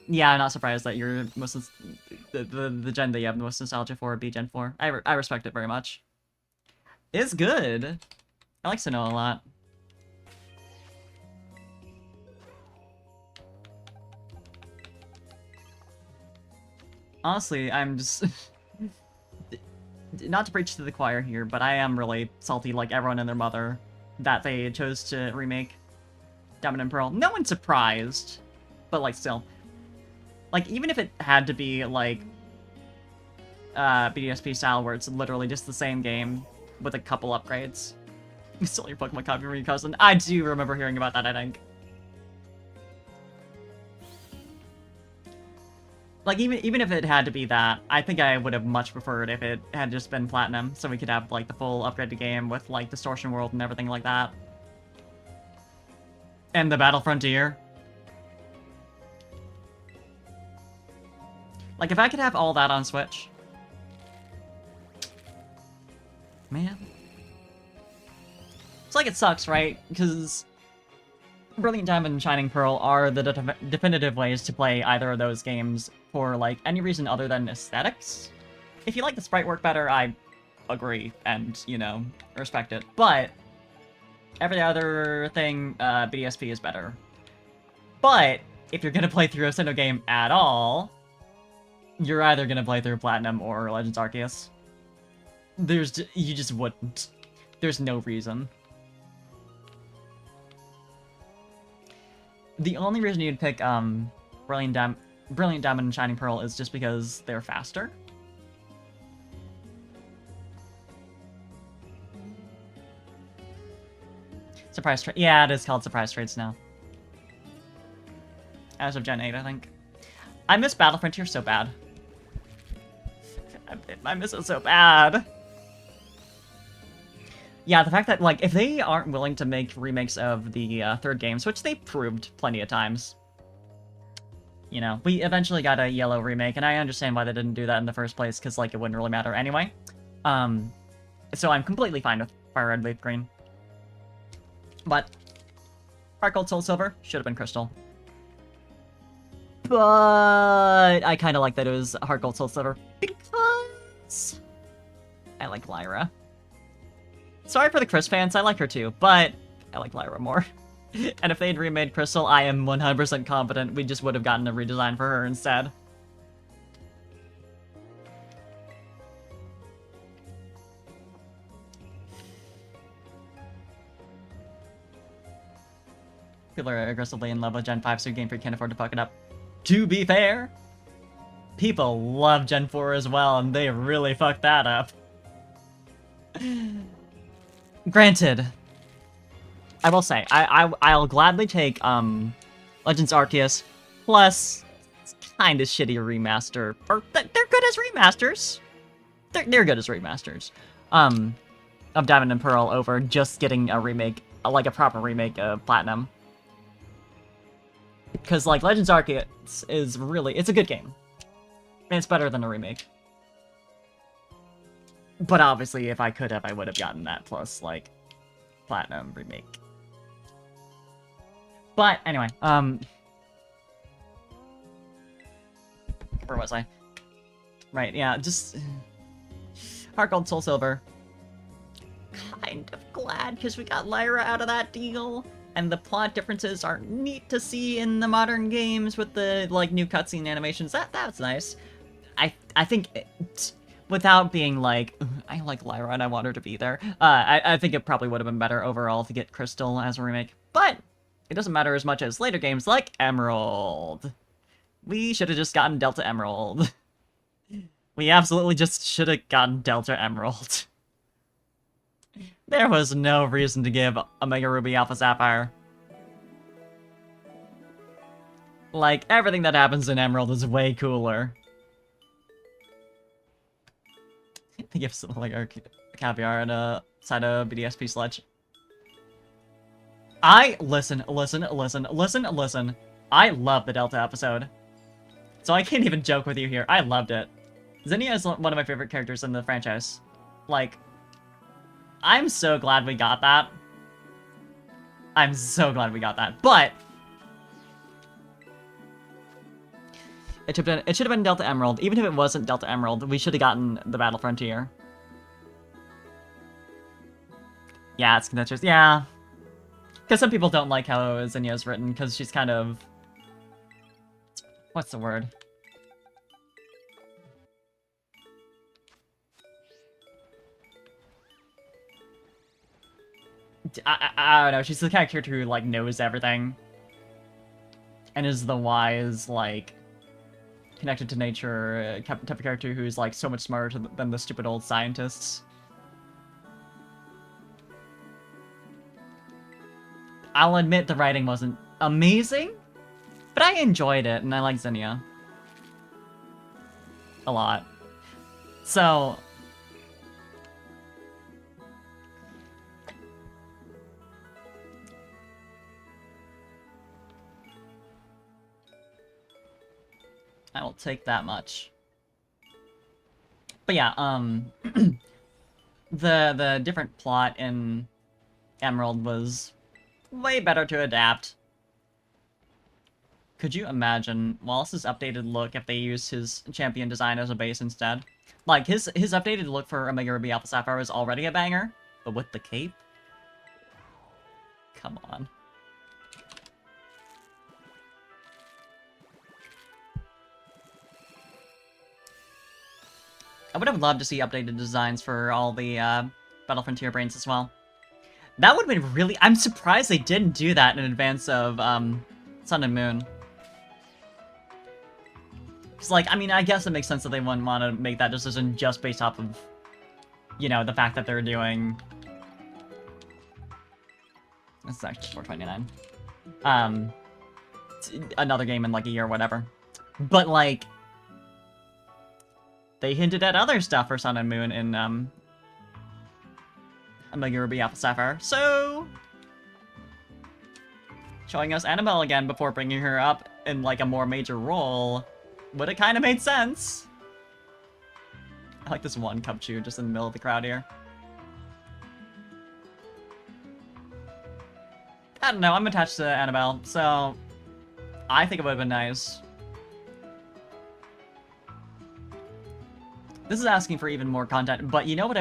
Yeah, I'm not surprised that you're most the gen that you have the most nostalgia for would be Gen 4. I respect it very much. It's good. I like Sinnoh a lot. Honestly, I'm just... not to preach to the choir here, but I am really salty, like everyone and their mother, that they chose to remake Diamond and Pearl. No one's surprised, but like still. Like, even if it had to be like BDSP style, where it's literally just the same game with a couple upgrades. Still your Pokemon copy from your cousin. I do remember hearing about that, I think. Like, even if it had to be that, I think I would have much preferred if it had just been Platinum, so we could have, like, the full upgraded game with, like, Distortion World and everything like that. And the Battle Frontier. Like, if I could have all that on Switch... Man. It's like it sucks, right? Because Brilliant Diamond and Shining Pearl are the definitive ways to play either of those games for, like, any reason other than aesthetics. If you like the sprite work better, I agree and, you know, respect it. But every other thing, BDSP is better. But if you're gonna play through a Sinnoh game at all, you're either gonna play through Platinum or Legends Arceus. You just wouldn't. There's no reason. The only reason you'd pick Brilliant Diamond and Shining Pearl is just because they're faster. Surprise trade. Yeah, it is called Surprise Trades now. As of Gen 8, I think. I miss Battle Frontier so bad. I miss it so bad. Yeah, the fact that, like, if they aren't willing to make remakes of the third games, which they proved plenty of times, you know, we eventually got a yellow remake, and I understand why they didn't do that in the first place, because, like, it wouldn't really matter anyway. So I'm completely fine with Fire Red, Leaf Green. But Heart Gold, Soul Silver should have been Crystal. But I kind of like that it was Heart Gold, Soul Silver, because I like Lyra. Sorry for the Chris fans, I like her too, but I like Lyra more. And if they'd remade Crystal, I am 100% confident we just would have gotten a redesign for her instead. People are aggressively in love with Gen 5, so Game Freak can't afford to fuck it up. To be fair, people love Gen 4 as well, and they really fucked that up. Granted, I will say, I'll gladly take, Legends Arceus, plus, it's kinda shitty remaster, or, they're good as remasters. They're good as remasters, of Diamond and Pearl over just getting a remake, like a proper remake of Platinum. Because, like, Legends Arceus is really, it's a good game. And it's better than a remake. But obviously, if I could have, I would have gotten that plus, like, Platinum remake. But, anyway, where was I? Right, yeah, just... Heart Gold, Soul Silver. Kind of glad, because we got Lyra out of that deal. And the plot differences are neat to see in the modern games with the, like, new cutscene animations. That's nice. I think... without being like, I like Lyra and I want her to be there, I think it probably would have been better overall to get Crystal as a remake. But it doesn't matter as much as later games like Emerald. We should have just gotten Delta Emerald. We absolutely just should have gotten Delta Emerald. There was no reason to give Omega Ruby Alpha Sapphire. Like, everything that happens in Emerald is way cooler. They give some, like, our caviar and a side of BDSP sledge. Listen. I love the Delta episode. So I can't even joke with you here. I loved it. Zinnia is one of my favorite characters in the franchise. Like, I'm so glad we got that. I'm so glad we got that. But it should have been Delta Emerald. Even if it wasn't Delta Emerald, we should have gotten the Battle Frontier. Yeah, it's contentious. Yeah. Because some people don't like how Zinnia is written, because she's kind of... What's the word? I don't know, she's the kind of character who, like, knows everything. And is the wise, like, connected to nature type of character who's, like, so much smarter than the stupid old scientists. I'll admit the writing wasn't amazing, but I enjoyed it, and I like Zinnia a lot. So... I will take that much. But yeah, the different plot in Emerald was way better to adapt. Could you imagine Wallace's updated look if they used his champion design as a base instead? Like, his updated look for Omega Ruby Alpha Sapphire was already a banger, but with the cape? Come on. I would have loved to see updated designs for all the Battle Frontier brains as well. That would have been really... I'm surprised they didn't do that in advance of Sun and Moon. It's like, I mean, I guess it makes sense that they wouldn't want to make that decision just based off of, you know, the fact that they're doing... This is actually 429. Another game in like a year or whatever. But like... They hinted at other stuff for Sun and Moon in, Omega Ruby Alpha Sapphire, so... Showing us Annabelle again before bringing her up in, like, a more major role would have kind of made sense. I like this one Cubchoo just in the middle of the crowd here. I don't know, I'm attached to Annabelle, so... I think it would have been nice. This is asking for even more content, but you know what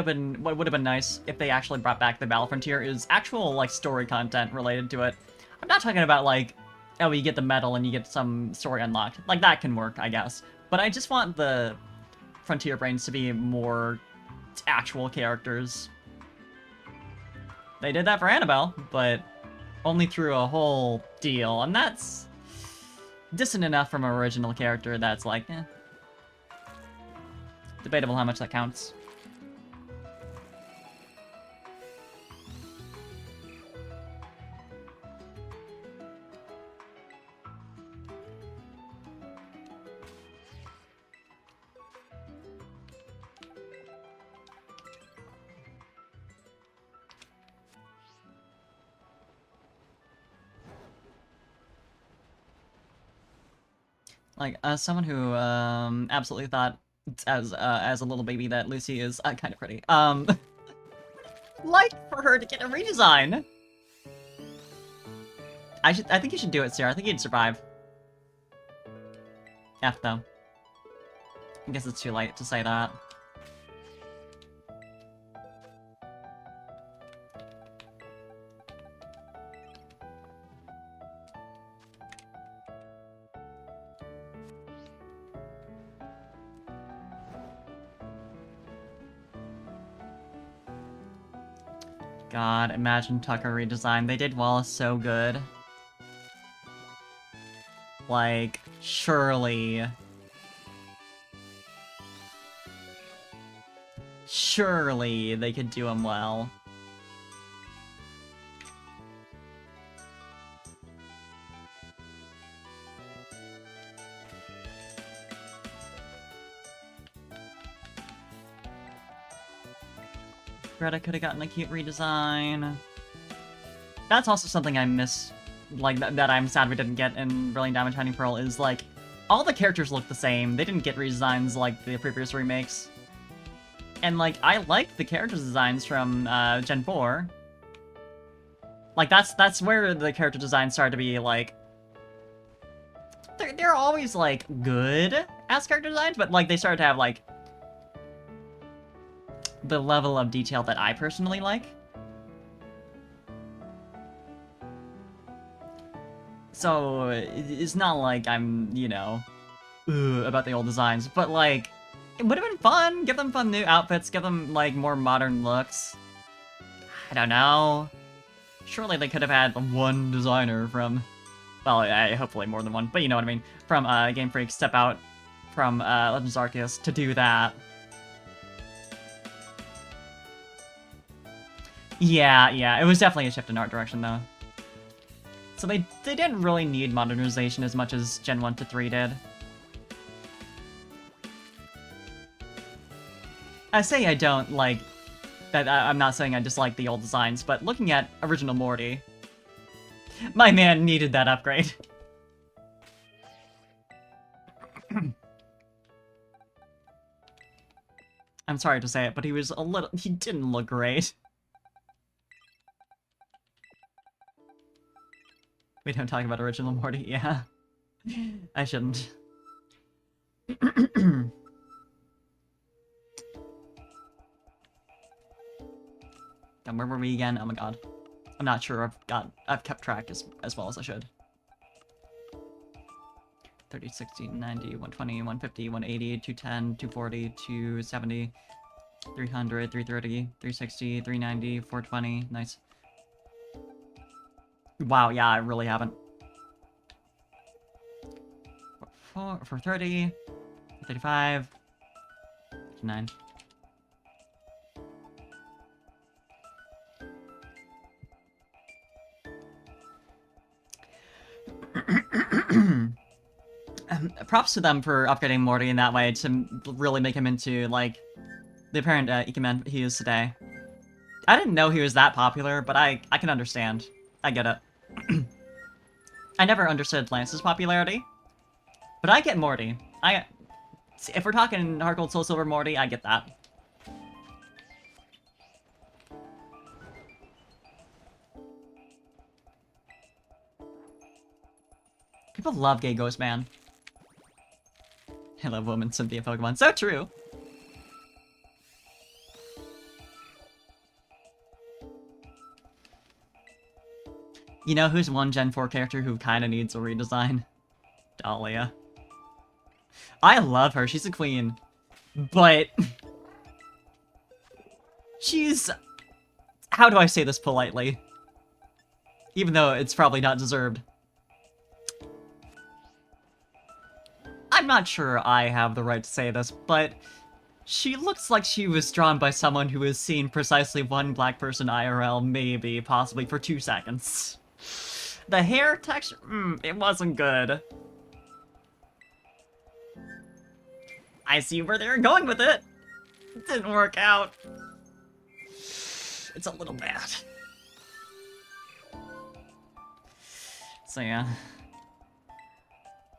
would have been nice if they actually brought back the Battle Frontier is actual, like, story content related to it. I'm not talking about, like, oh, you get the medal and you get some story unlocked. Like, that can work, I guess. But I just want the Frontier Brains to be more actual characters. They did that for Annabelle, but only through a whole deal, and that's distant enough from an original character that's like, eh. Debatable how much that counts. Like, someone who absolutely thought as a little baby that Lucy is kind of pretty. Like for her to get a redesign. I think you should do it, Sarah. I think you'd survive. F though. I guess it's too late to say that. God, imagine Tucker redesign. They did Wallace so good. Like, surely... Surely they could do him well. Greta could have gotten a cute redesign. That's also something I miss, like, that I'm sad we didn't get in Brilliant Diamond Shining Pearl, is, like, all the characters look the same. They didn't get redesigns like the previous remakes. And, like, I liked the character designs from Gen 4. Like, that's where the character designs started to be, like... They're always, like, good as character designs, but, like, they started to have, like, the level of detail that I personally like. So, it's not like I'm, you know, about the old designs, but, like, it would have been fun. Give them fun new outfits, give them, like, more modern looks. I don't know. Surely they could have had one designer from, well, hopefully more than one, but you know what I mean, from Game Freak step out from Legends Arceus to do that. Yeah, it was definitely a shift in art direction, though. So they didn't really need modernization as much as Gen 1 to 3 did. I say I don't like... that. I'm not saying I dislike the old designs, but looking at original Morty, my man needed that upgrade. I'm sorry to say it, but he didn't look great. We don't talk about original Morty, yeah. I shouldn't. And where were we again? Oh my god. I'm not sure I've kept track as well as I should. 30, 60, 90, 120, 150, 180, 210, 240, 270, 300, 330, 360, 390, 420. Nice. Wow, yeah, I really haven't. 430, 35, 9. Props to them for upgrading Morty in that way to really make him into, like, the apparent Ikemen he is today. I didn't know he was that popular, but I can understand. I get it. I never understood Lance's popularity, but I get Morty. If we're talking Heart Gold Soul Silver Morty, I get that. People love Gay Ghost Man. I love woman Cynthia Pokemon. So true. You know who's one Gen 4 character who kind of needs a redesign? Dahlia. I love her. She's a queen. But... she's... how do I say this politely? Even though it's probably not deserved. I'm not sure I have the right to say this, but she looks like she was drawn by someone who has seen precisely one black person IRL, maybe, possibly for 2 seconds. The hair texture, it wasn't good. I see where they're going with it. It didn't work out. It's a little bad. So yeah.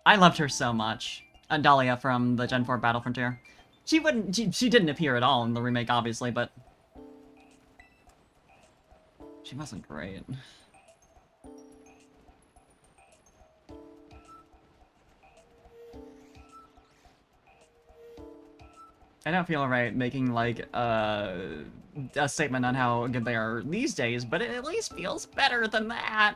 I loved her so much. Dahlia from the Gen 4 Battle Frontier. She didn't appear at all in the remake, obviously, but... she wasn't great. I don't feel right making, like, a statement on how good they are these days, but it at least feels better than that.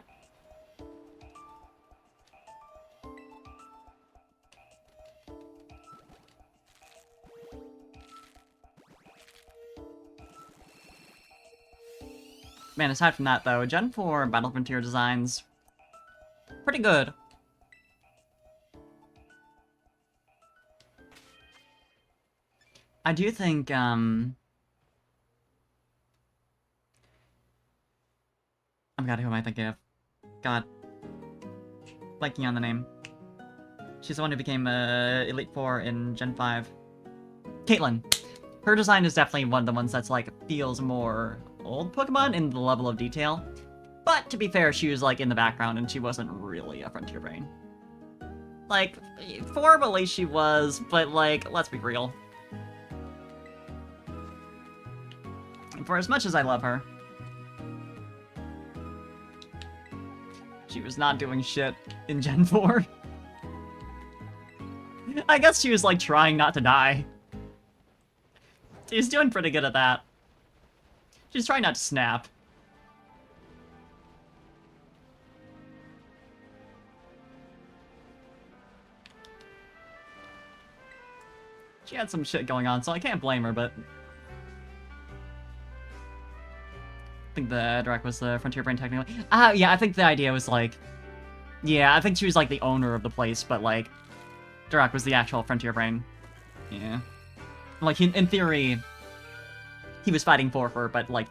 Man, aside from that, though, Gen 4 Battle Frontier designs... pretty good. I do think, oh my god, who am I thinking of? God. Blanking on the name. She's the one who became Elite Four in Gen 5. Caitlyn. Her design is definitely one of the ones that's like feels more old Pokemon in the level of detail. But to be fair, she was like in the background and she wasn't really a Frontier Brain. Like, formally she was, but like, let's be real. For as much as I love her, she was not doing shit in Gen 4. I guess she was like trying not to die. She's doing pretty good at that. She's trying not to snap. She had some shit going on, so I can't blame her, but... I think the Direct was the Frontier Brain technically. Yeah, I think the idea was like... Yeah, I think she was like the owner of the place, but like... Direct was the actual Frontier Brain. Yeah. Like, in theory... He was fighting for her, but like...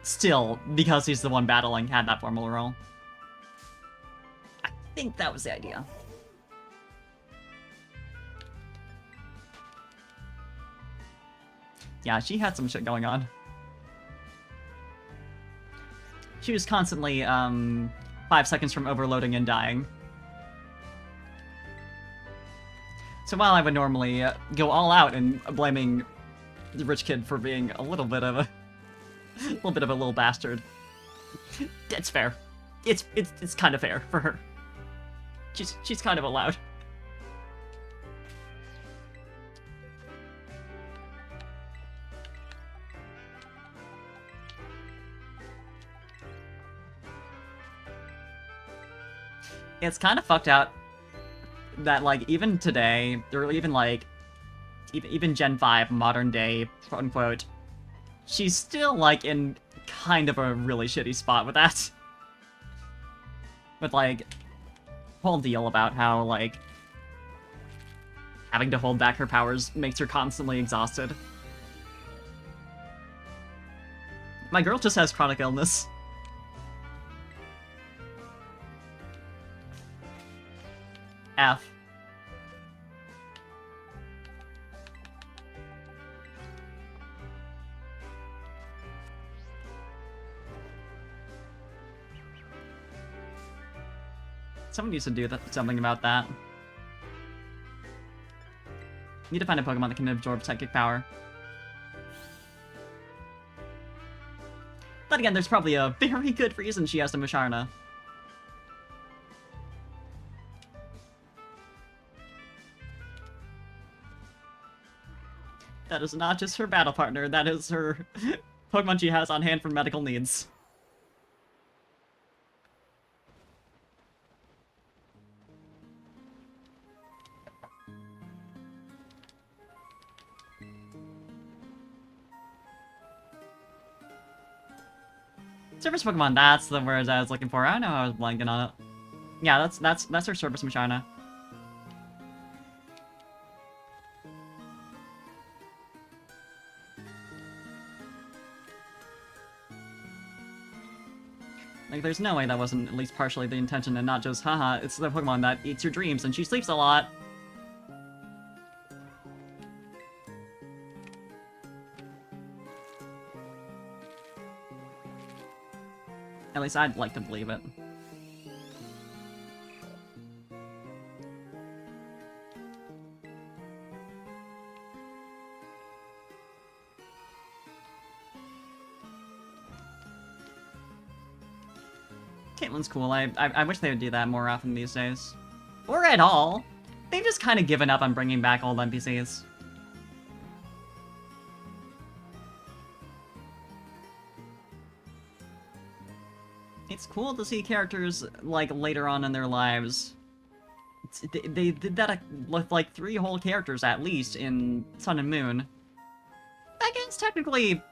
Still, because he's the one battling, had that formal role. I think that was the idea. Yeah, she had some shit going on. She was constantly, 5 seconds from overloading and dying. So while I would normally go all out and blaming the rich kid for being a little bit of a... little bastard. That's fair. It's kind of fair for her. She's kind of allowed. It's kind of fucked out that, like, even today, or even, like, even Gen 5, modern day, quote-unquote, she's still, like, in kind of a really shitty spot with that. With, like, whole deal about how, like, having to hold back her powers makes her constantly exhausted. My girl just has chronic illness. F. Someone needs to do something about that. Need to find a Pokemon that can absorb psychic power. But again, there's probably a very good reason she has to Musharna. That is not just her battle partner, that is her Pokemon she has on hand for medical needs. Service Pokemon, that's the words I was looking for. I know I was blanking on it. Yeah, that's her Service Musharna. Like, there's no way that wasn't at least partially the intention and not just, haha, it's the Pokemon that eats your dreams and she sleeps a lot. At least I'd like to believe it. Caitlin's cool. I wish they would do that more often these days. Or at all. They've just kind of given up on bringing back old NPCs. It's cool to see characters, like, later on in their lives. They did that with, like, 3 whole characters, at least, in Sun and Moon. That game's technically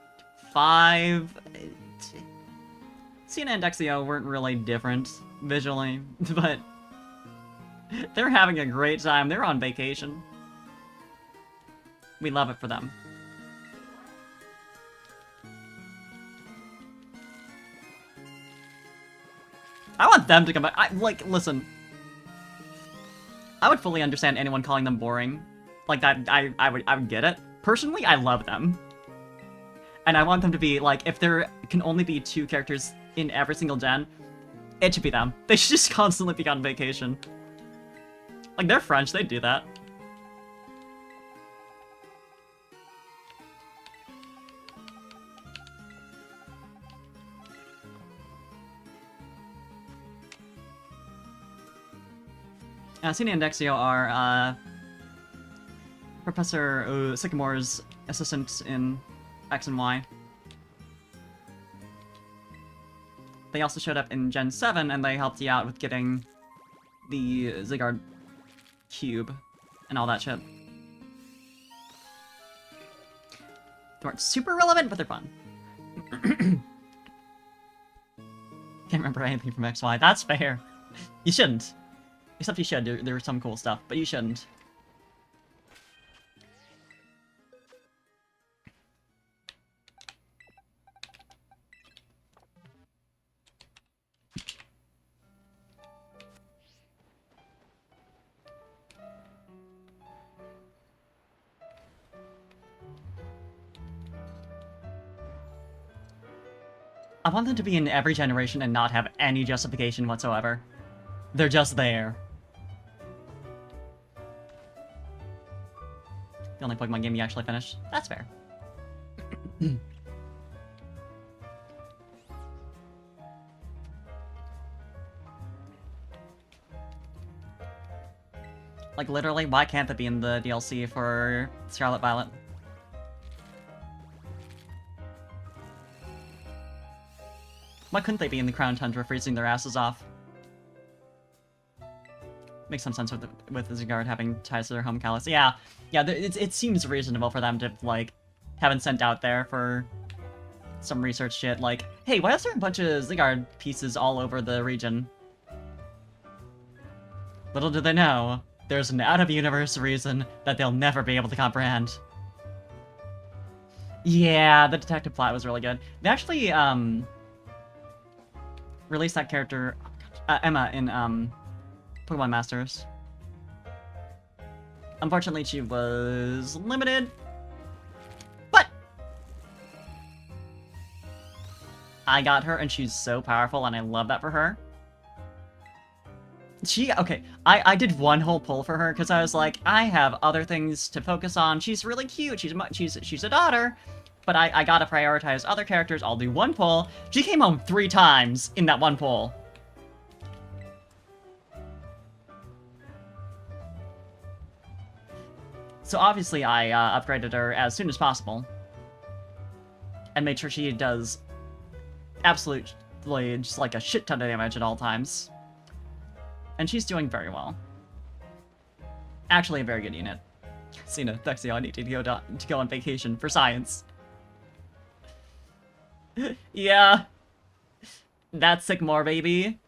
5... Cena and Dexio weren't really different, visually, but... they're having a great time. They're on vacation. We love it for them. I want them to come back. Listen. I would fully understand anyone calling them boring. Like, that, I would get it. Personally, I love them. And I want them to be, like, if there can only be 2 characters in every single gen, it should be them. They should just constantly be on vacation. Like, they're French, they'd do that. Cyndaquil and Dexio are, Professor Sycamore's assistants in X and Y. They also showed up in Gen 7, and they helped you out with getting the Zygarde cube and all that shit. They weren't super relevant, but they're fun. Can't remember anything from XY. That's fair. You shouldn't. Except you should. There's some cool stuff, but you shouldn't. I want them to be in every generation and not have any justification whatsoever. They're just there. The only Pokemon game you actually finished. That's fair. Like, literally, why can't that be in the DLC for Scarlet Violet? Why couldn't they be in the Crown Tundra freezing their asses off? Makes some sense with the Zygarde having ties to their home callus. Yeah, it seems reasonable for them to, like, have been sent out there for some research shit. Like, hey, why is there a bunch of Zygarde pieces all over the region? Little do they know, there's an out-of-universe reason that they'll never be able to comprehend. Yeah, the detective plot was really good. They actually, released that character, Emma, in, Pokemon Masters. Unfortunately, she was limited, but I got her, and she's so powerful, and I love that for her. Okay, I did one whole pull for her, because I was like, I have other things to focus on. She's really cute, she's a daughter, but I gotta prioritize other characters. I'll do one pull. She came home 3 times in that one pull. So obviously I upgraded her as soon as possible. And made sure she does absolutely just like a shit ton of damage at all times. And she's doing very well. Actually a very good unit. Cena, Thexio, I need to go on vacation for science. Yeah. That's Sycamore, baby.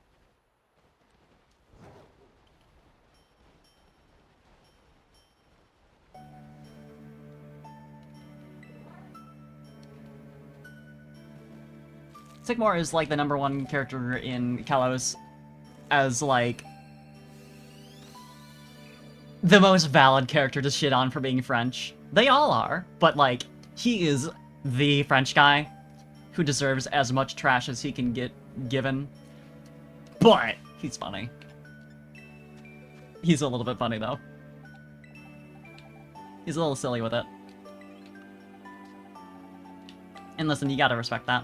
Sycamore is like the #1 character in Kalos as like the most valid character to shit on for being French. They all are, but like he is the French guy who deserves as much trash as he can get given. But he's funny. He's a little bit funny though. He's a little silly with it. And listen, you gotta respect that.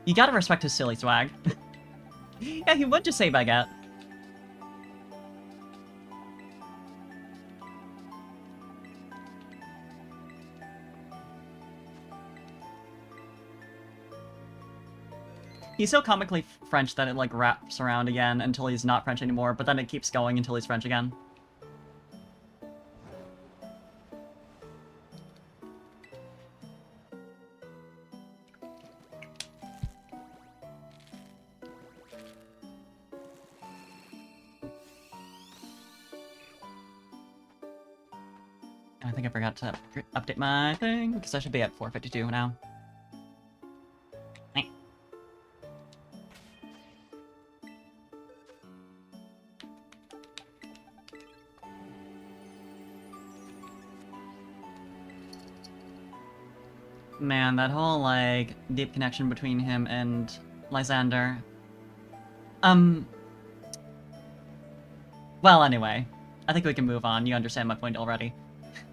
You gotta respect his silly swag. Yeah, he would just say baguette. He's so comically French that it, like, wraps around again until he's not French anymore, but then it keeps going until he's French again. I think I forgot to update my thing, because I should be at 452 now. Man, that whole, like, deep connection between him and Lysander. Well, anyway. I think we can move on. You understand my point already.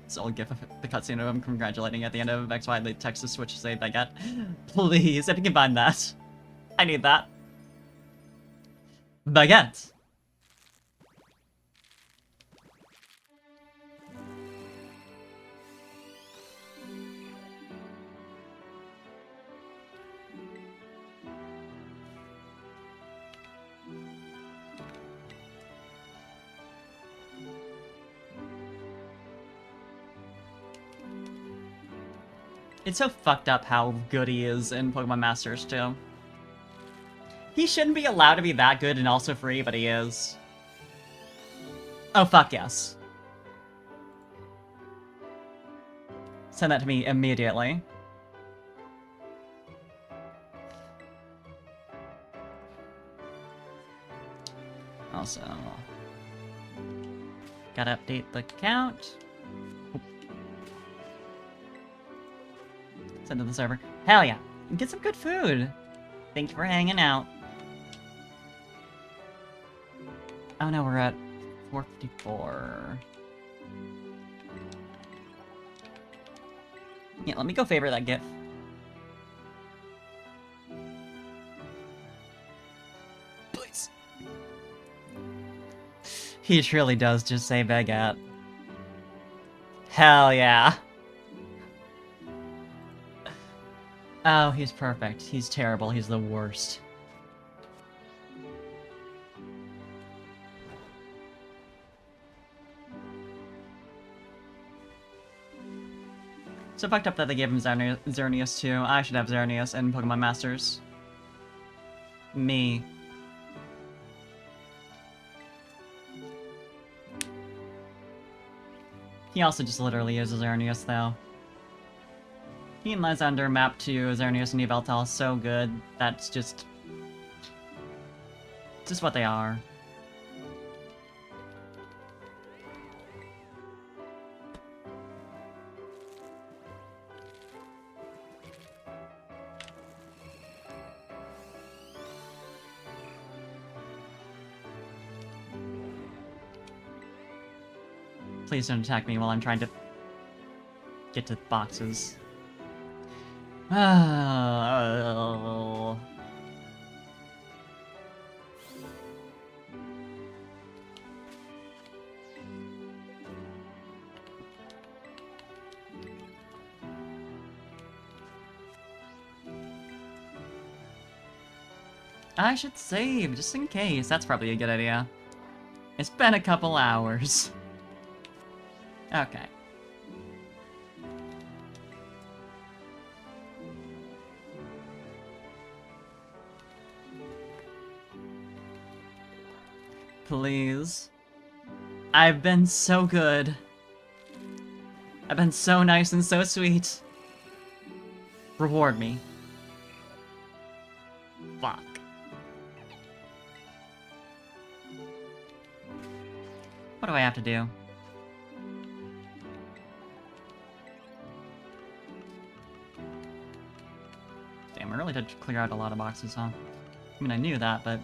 So I'll give the cutscene of him congratulating at the end of XY the text to switch to say baguette. Please, if you can find that. I need that. Baguette! It's so fucked up how good he is in Pokemon Masters, too. He shouldn't be allowed to be that good and also free, but he is. Oh, fuck yes. Send that to me immediately. Also, gotta update the count. Send to the server. Hell yeah. Get some good food. Thank you for hanging out. Oh no, we're at 454. Yeah, let me go favorite that GIF. Please. He truly does just say baguette. Hell yeah. Oh, he's perfect. He's terrible. He's the worst. So fucked up that they gave him Xerneas too. I should have Xerneas in Pokemon Masters. Me. He also just literally uses Xerneas though. He and Lysander map to Xerneas and Yveltal so good. That's just what they are. Please don't attack me while I'm trying to get to boxes. Oh. I should save, just in case. That's probably a good idea. It's been a couple hours. Okay. Please. I've been so good. I've been so nice and so sweet. Reward me. Fuck. What do I have to do? Damn, I really did clear out a lot of boxes, huh? I mean, I knew that, but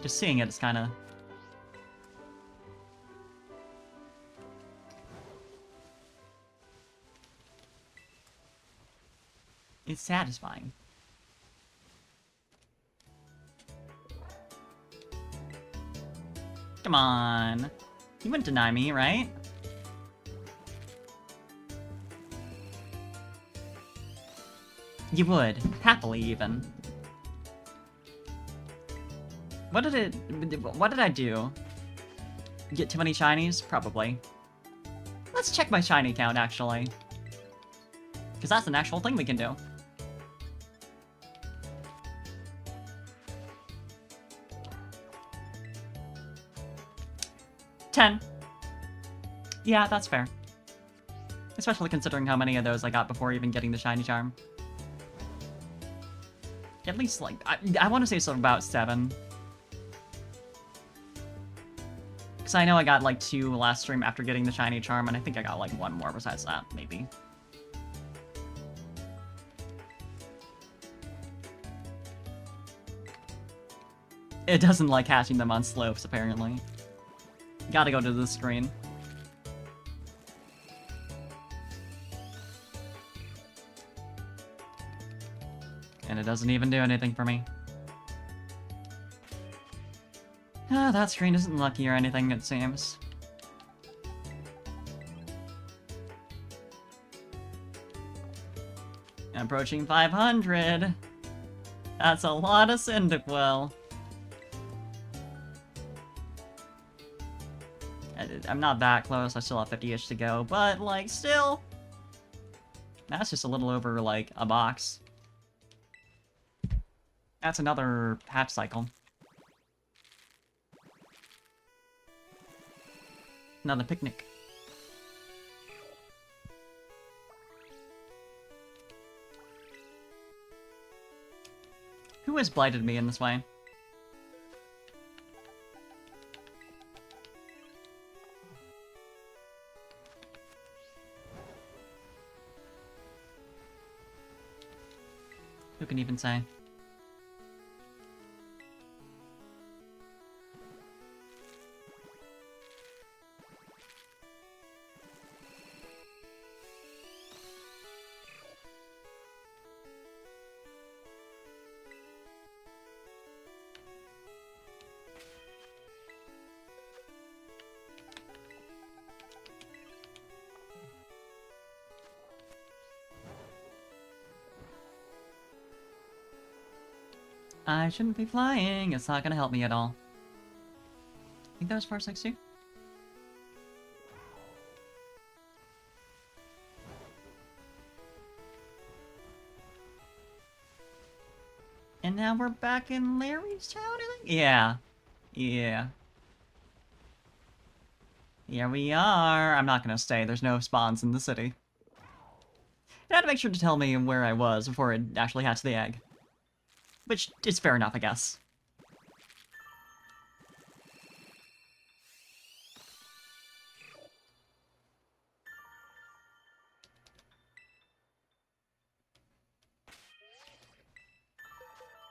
just seeing it's kind of... It's satisfying. Come on. You wouldn't deny me, right? You would. Happily, even. What did I do? Get too many shinies? Probably. Let's check my shiny count, actually. Because that's an actual thing we can do. $10. Yeah, that's fair. Especially considering how many of those I got before even getting the shiny charm. At least, like, I want to say so about 7. Because I know I got, like, 2 last stream after getting the shiny charm, and I think I got, like, 1 more besides that, maybe. It doesn't like catching them on slopes, apparently. Gotta go to this screen. And it doesn't even do anything for me. Ah, that screen isn't lucky or anything, it seems. Approaching 500. That's a lot of cyndaquil. I'm not that close, I still have 50-ish to go, but, like, still... That's just a little over, like, a box. That's another hatch cycle. Another picnic. Who has blighted me in this way? Who can even say? I shouldn't be flying, it's not gonna help me at all. I think that was part 60. And now we're back in Larry's town, I think? Yeah. Yeah. Here we are. I'm not gonna stay, there's no spawns in the city. It had to make sure to tell me where I was before it actually hatched the egg. Which is fair enough, I guess.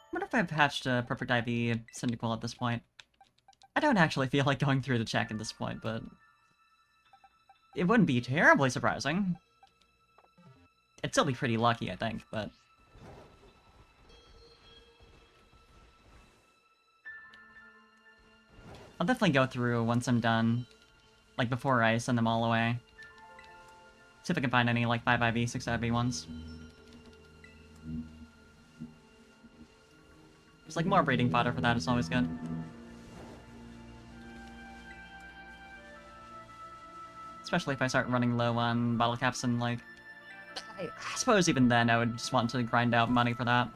I wonder if I've hatched a perfect IV cyndaquil at this point. I don't actually feel like going through to check at this point, but... It wouldn't be terribly surprising. It'd still be pretty lucky, I think, but... I'll definitely go through once I'm done. Like, before I send them all away. See if I can find any, like, 5 IV, 6 IV ones. There's, like, more breeding fodder for that, it's always good. Especially if I start running low on bottle caps and, like... I suppose even then I would just want to grind out money for that.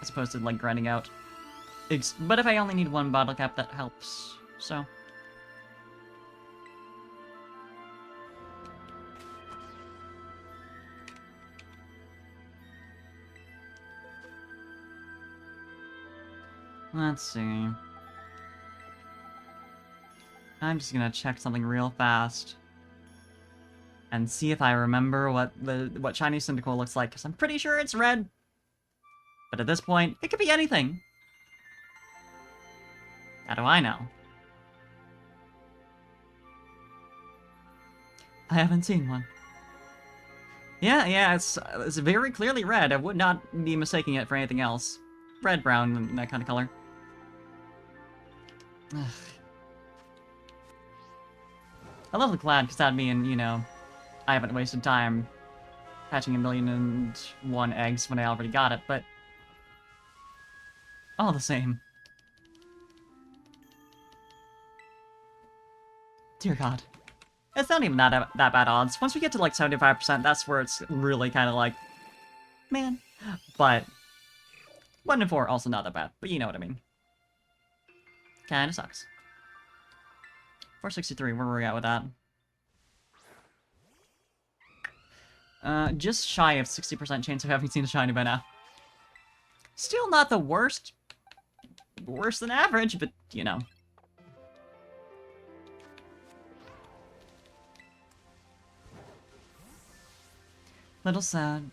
As opposed to, like, grinding out... But if I only need one bottle cap, that helps, so... Let's see... I'm just gonna check something real fast. And see if I remember what shiny cyndaquil looks like, because I'm pretty sure it's red. But at this point, it could be anything. How do I know? I haven't seen one. Yeah, it's very clearly red. I would not be mistaking it for anything else. Red, brown, that kind of color. Ugh. I love the glad, because that'd mean, you know, I haven't wasted time hatching 1,000,001 eggs when I already got it, but... all the same. Dear God. It's not even that bad odds. Once we get to, like, 75%, that's where it's really kind of like... man. But... 1 in 4, also not that bad, but you know what I mean. Kinda sucks. 463, where were we at with that? Just shy of 60% chance of having seen a shiny by now. Still not the worst. Worse than average, but, you know. Little Sag.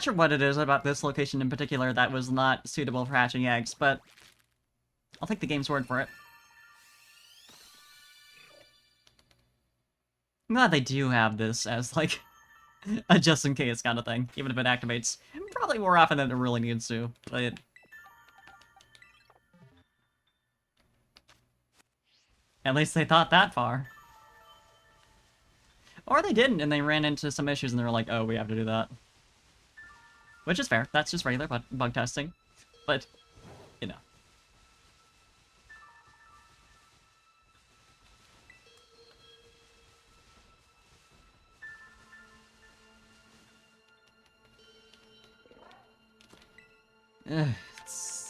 not sure what it is about this location in particular that was not suitable for hatching eggs, but I'll take the game's word for it. I'm glad they do have this as, like, a just-in-case kind of thing, even if it activates probably more often than it really needs to, but... At least they thought that far. Or they didn't, and they ran into some issues and they were like, oh, we have to do that. Which is fair, that's just regular bug testing. But, you know.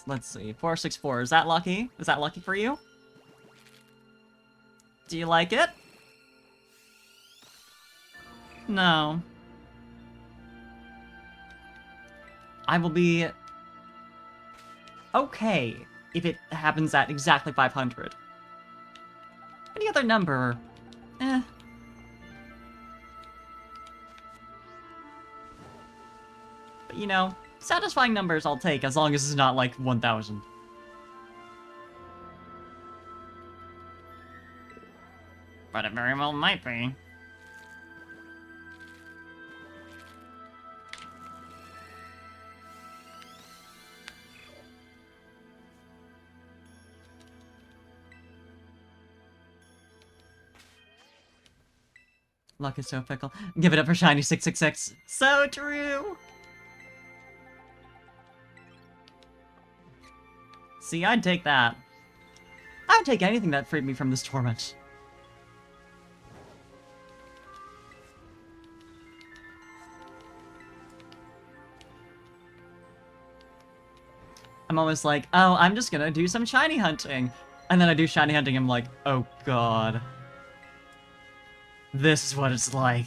Let's see, 464, is that lucky? Is that lucky for you? Do you like it? No. I will be okay if it happens at exactly 500. Any other number, eh. But you know, satisfying numbers I'll take as long as it's not like 1,000. But it very well might be. Luck is so fickle. Give it up for Shiny 666. So true! See, I'd take that. I'd take anything that freed me from this torment. I'm always like, oh, I'm just gonna do some shiny hunting. And then I do shiny hunting, I'm like, oh god. This is what it's like.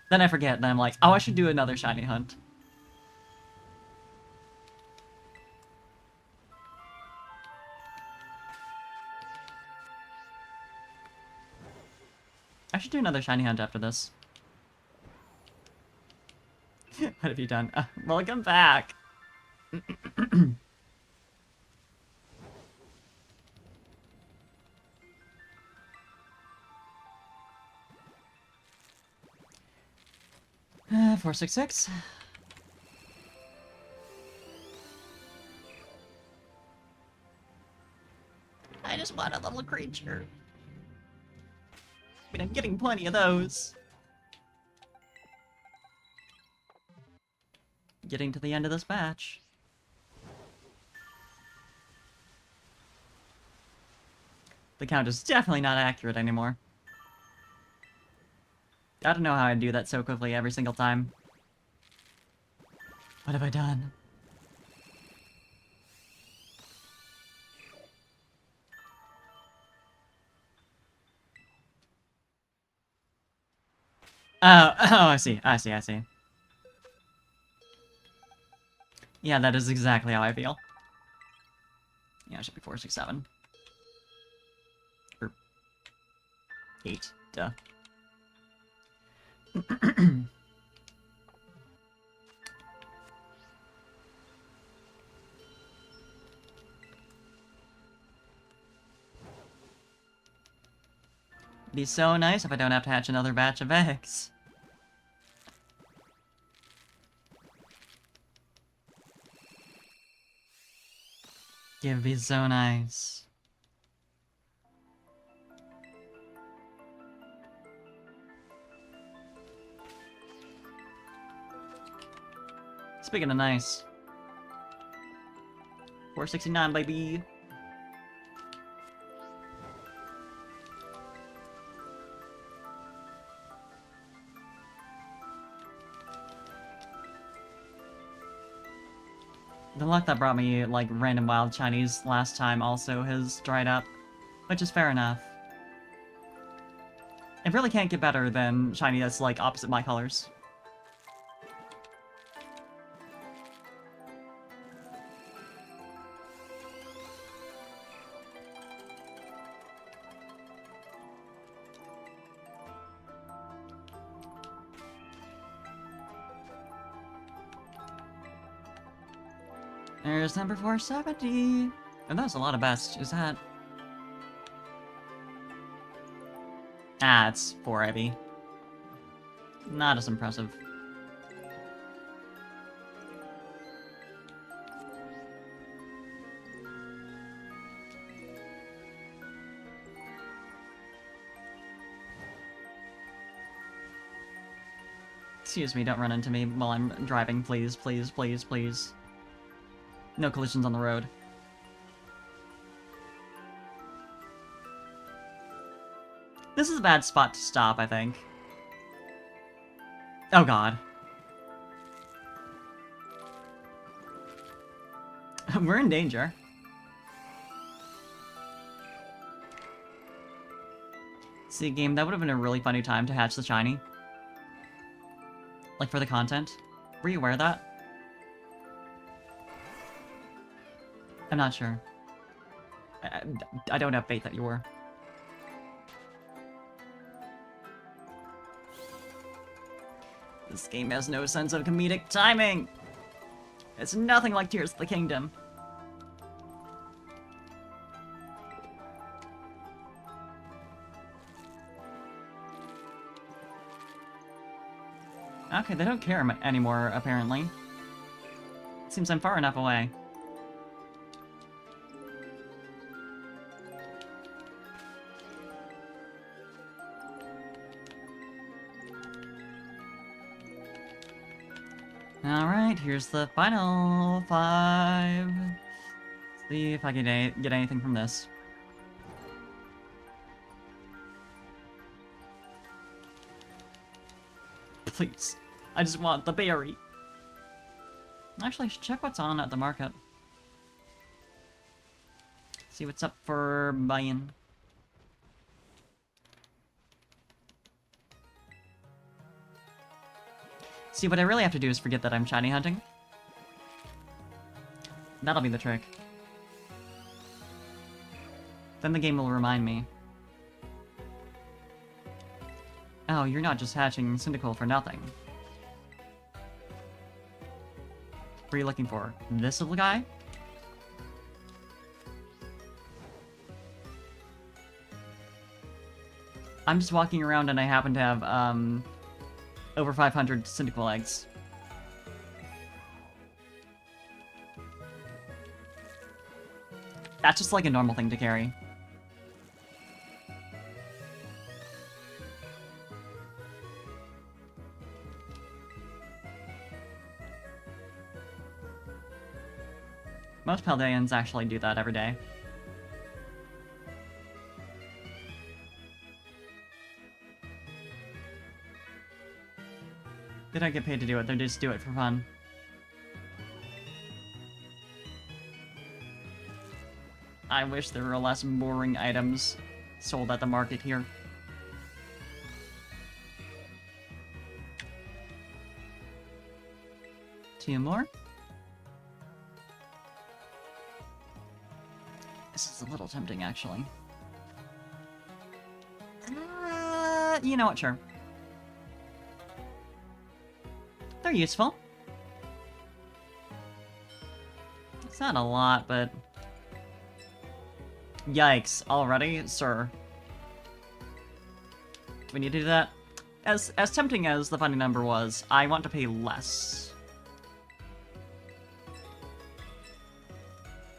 Then I forget, and I'm like, oh, I should do another shiny hunt. I should do another shiny hunt after this. What have you done? Welcome back! 466. I just want a little creature. I mean, I'm getting plenty of those. Getting to the end of this batch. The count is definitely not accurate anymore. I don't know how I do that so quickly every single time. What have I done? Oh, I see. Yeah, that is exactly how I feel. Yeah, it should be 467. Or 8, duh. Be so nice if I don't have to hatch another batch of eggs. It'd be so nice. Speaking of nice. 469, baby. The luck that brought me, like, random wild Chinese last time also has dried up, which is fair enough. It really can't get better than shiny that's, like, opposite my colors. There's number 470. And that's a lot of best. Is that... Ah, it's 4 heavy. Not as impressive. Excuse me, don't run into me while I'm driving, please, please, please, please. No collisions on the road. This is a bad spot to stop, I think. Oh god. We're in danger. See, game, that would have been a really funny time to hatch the shiny. Like, for the content. Were you aware of that? I'm not sure. I don't have faith that you were. This game has no sense of comedic timing! It's nothing like Tears of the Kingdom. Okay, they don't care anymore, apparently. Seems I'm far enough away. Alright, here's the final 5. Let's see if I can get anything from this. Please. I just want the berry. Actually, I should check what's on at the market. See what's up for buying. See, what I really have to do is forget that I'm shiny hunting. That'll be the trick. Then the game will remind me. Oh, you're not just hatching cyndaquil for nothing. What are you looking for? This little guy? I'm just walking around and I happen to have, over 500 cyndaquil eggs. That's just like a normal thing to carry. Most Paldeans actually do that every day. They don't get paid to do it, they just do it for fun. I wish there were less boring items sold at the market here. Two more. This is a little tempting, actually. You know what, sure. They're useful. It's not a lot, but... Yikes, already? Sir. Do we need to do that? As tempting as the funny number was, I want to pay less.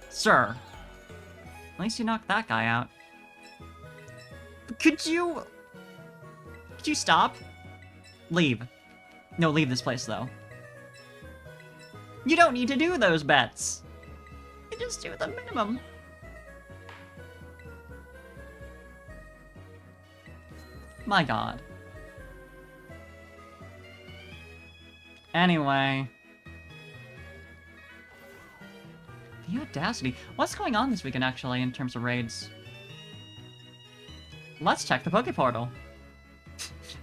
Sir. At least you knocked that guy out. Could you stop? Leave. No, leave this place, though. You don't need to do those bets. You just do the minimum. My god. Anyway. The audacity. What's going on this weekend, actually, in terms of raids? Let's check the Poke Portal.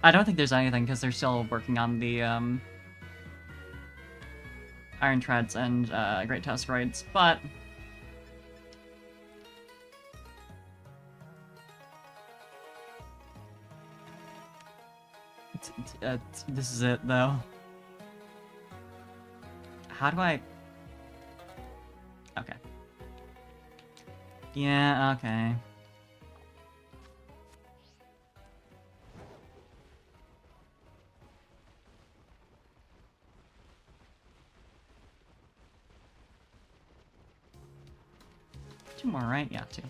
I don't think there's anything, because they're still working on the, Iron Treads and, Great Tusk raids, but... this is it, though. How do I... Yeah, okay. Two more, right? Yeah, two.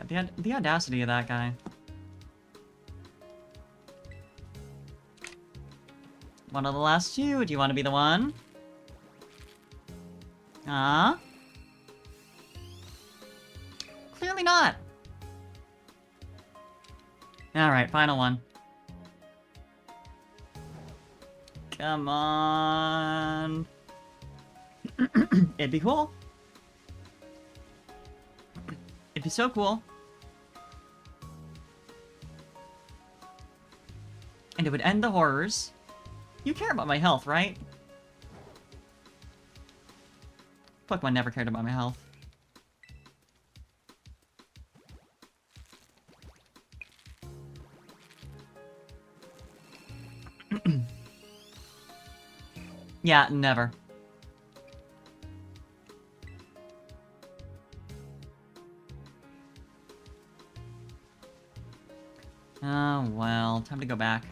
Yeah, the audacity of that guy. One of the last two. Do you want to be the one? Huh? Clearly not. Alright, final one. Come on. It'd be cool. It'd be so cool. And it would end the horrors. You care about my health, right? Pokemon never cared about my health. Yeah, never. Oh, well, time to go back.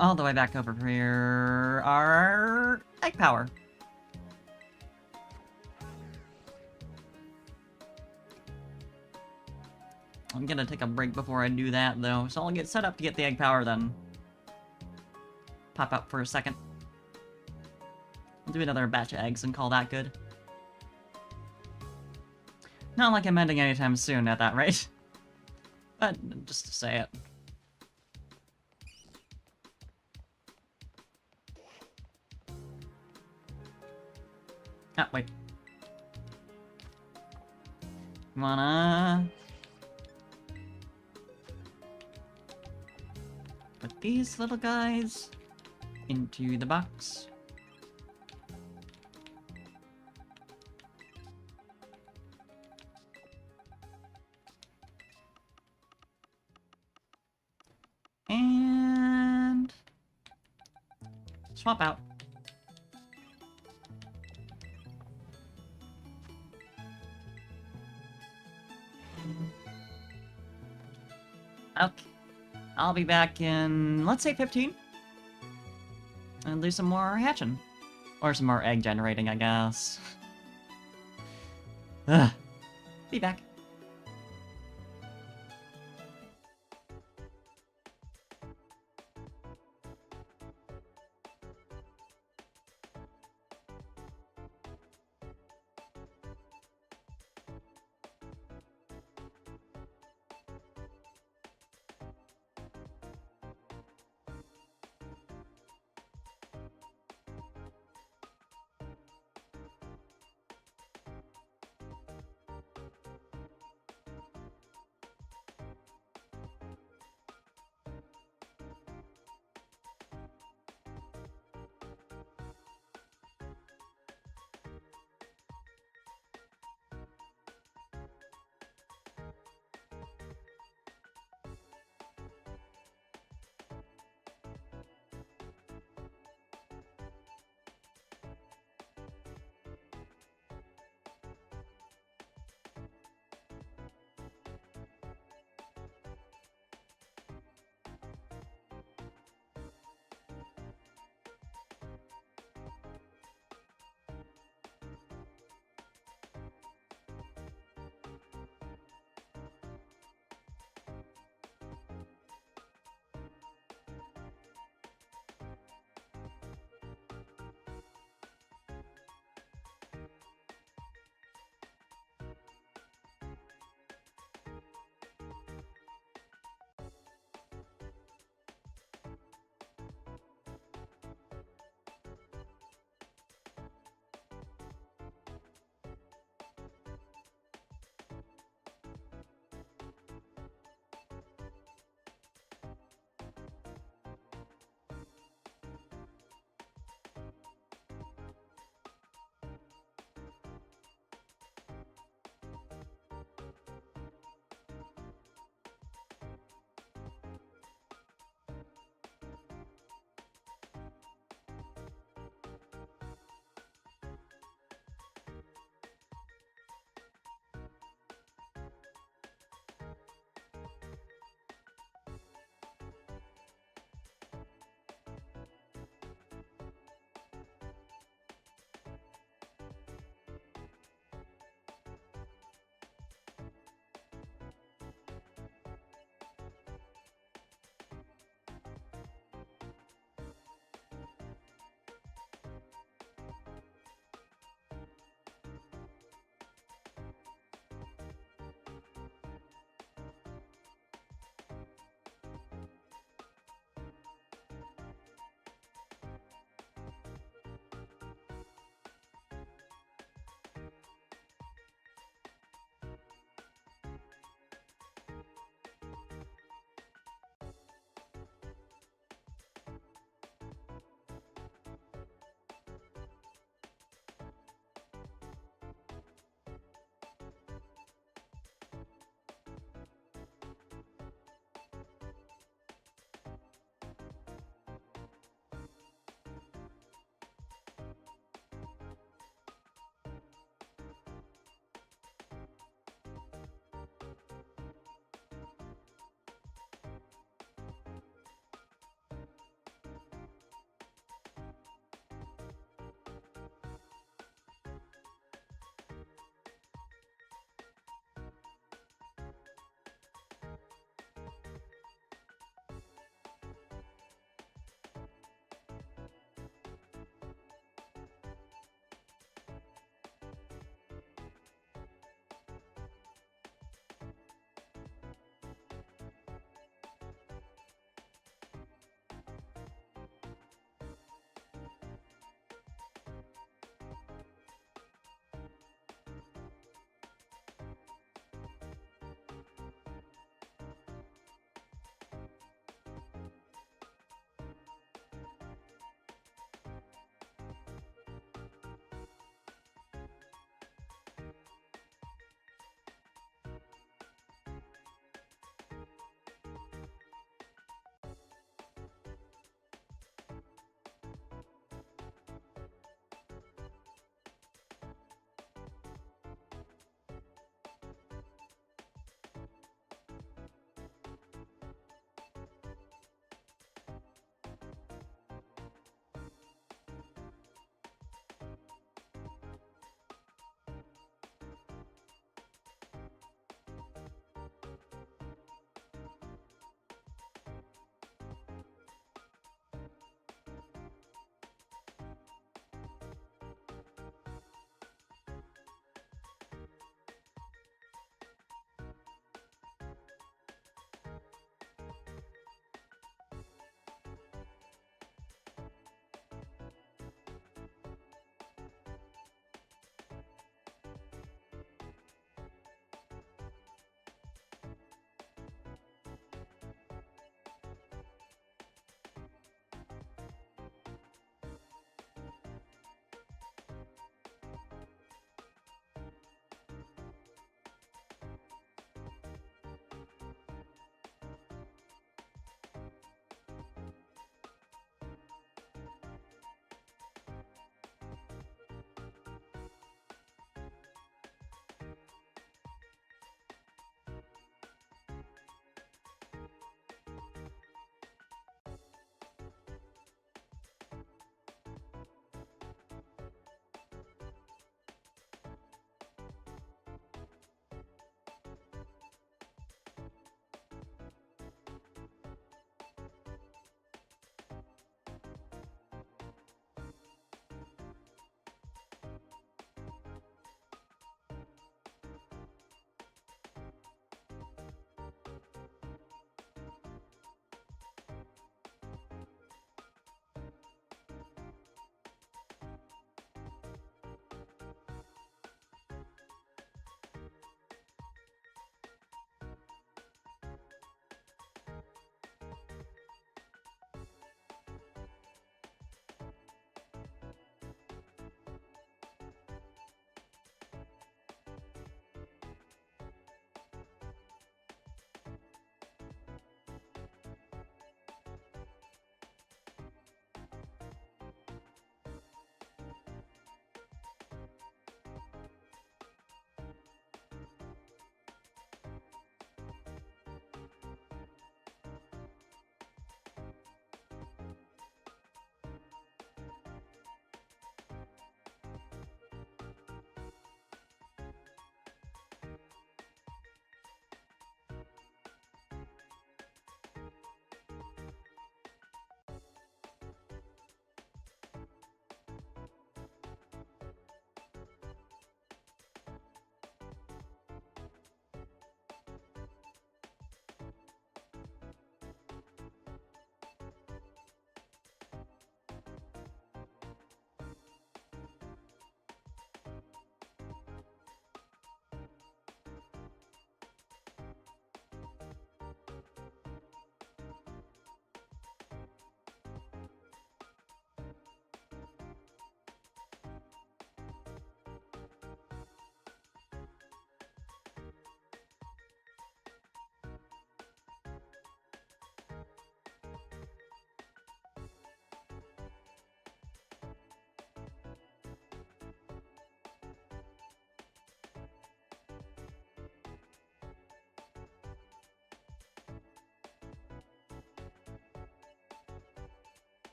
All the way back over here. Our egg power. I'm gonna take a break before I do that, though, so I'll get set up to get the egg power, then pop out for a second. I'll do another batch of eggs and call that good. Not like I'm ending anytime soon at that rate. But, just to say it. Ah, wait. Wanna... put these little guys into the box. And... swap out. Okay. I'll be back in, let's say 15. And do some more hatching. Or some more egg generating, I guess. Ugh. Be back.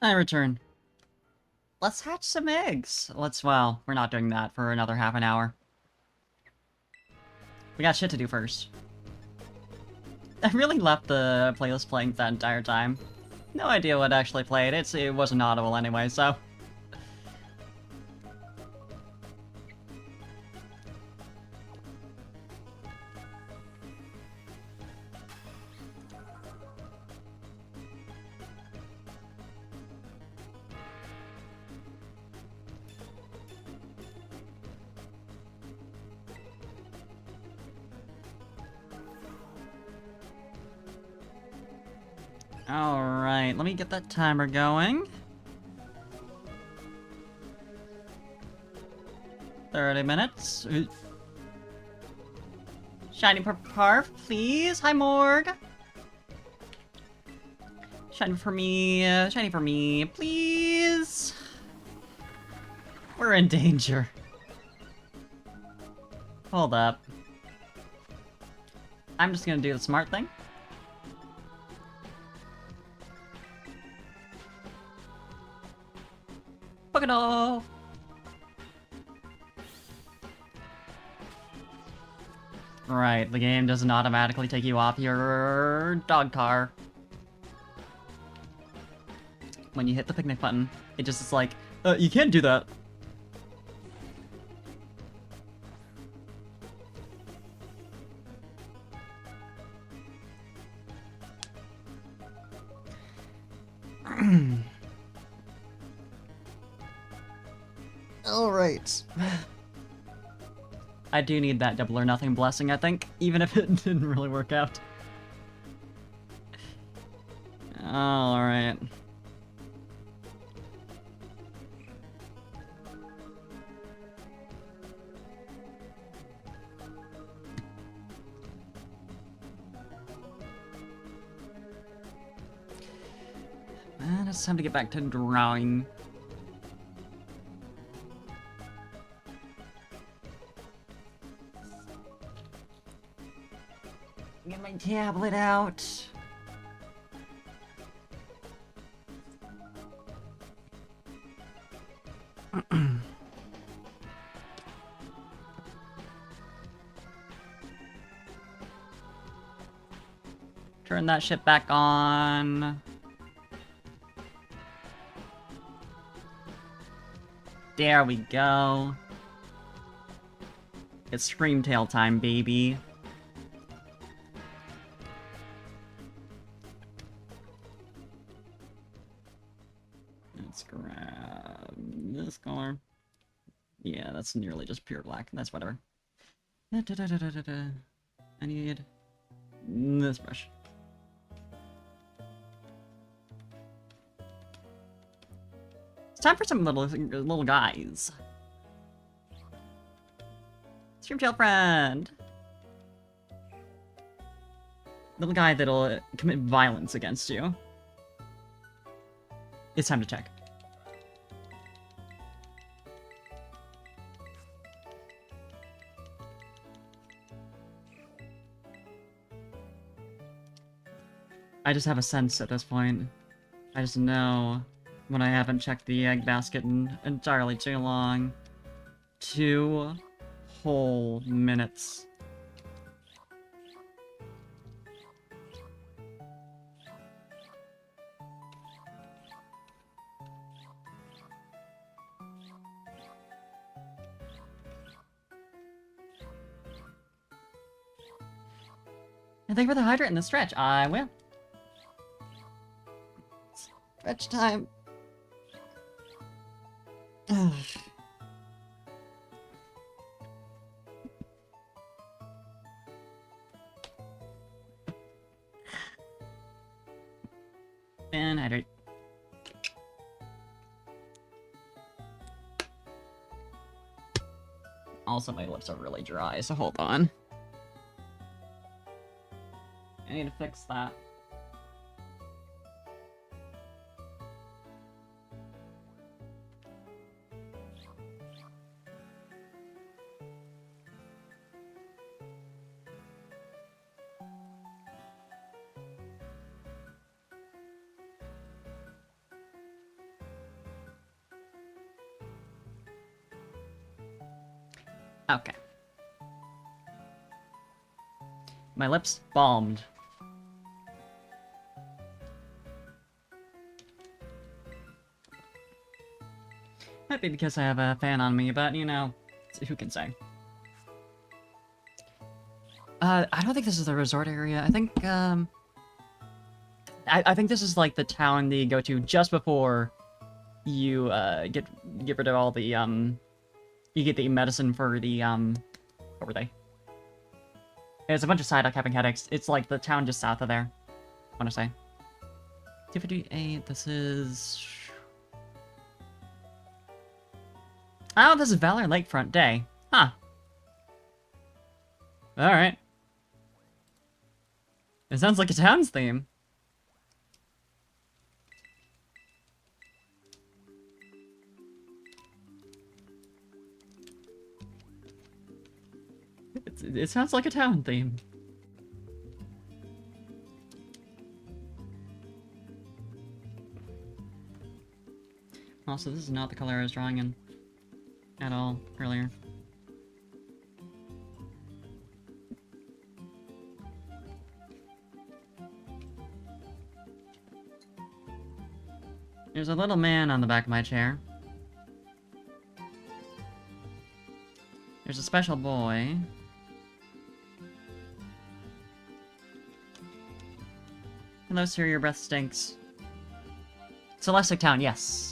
I return. Let's hatch some eggs. Well, we're not doing that for another half an hour. We got shit to do first. I really left the playlist playing that entire time. No idea what actually played. It wasn't audible anyway, so... Alright, let me get that timer going. 30 minutes. Shiny Parf, please. Hi, Morg. Shiny for me, please. We're in danger. Hold up. I'm just gonna do the smart thing. Pokeball! Right, the game doesn't automatically take you off your dog car. When you hit the picnic button, it just is like, you can't do that. Alright. I do need that double or nothing blessing, I think, even if it didn't really work out. Alright. And it's time to get back to drawing. Get my tablet out. Turn that shit back on. There we go. It's Screamtail time, baby. Let's grab this color. Yeah, that's nearly just pure black. That's whatever. I need this brush. It's time for some little guys. Screamtail friend. Little guy that'll commit violence against you. It's time to check. I just have a sense at this point. I just know when I haven't checked the egg basket in entirely too long. 2 whole minutes. And thank you for the hydrant in the stretch. I will. Stretch time. And hydrate. Also, my lips are really dry, so hold on. I need to fix that. Okay. My lips balmed. Might be because I have a fan on me, but you know, who can say? I don't think this is the resort area. I think, I think this is like the town that you go to just before you, get rid of all the, you get the medicine for the, what were they? There's a bunch of side having headaches. It's like the town just south of there, I wanna say. 258, this is... Oh, this is Valor Lakefront Day. Huh. Alright. It sounds like a town's theme. It sounds like a town theme. Also, this is not the color I was drawing in at all earlier. There's a little man on the back of my chair. There's a special boy. Hello, sir, your breath stinks. Celestic Town, yes.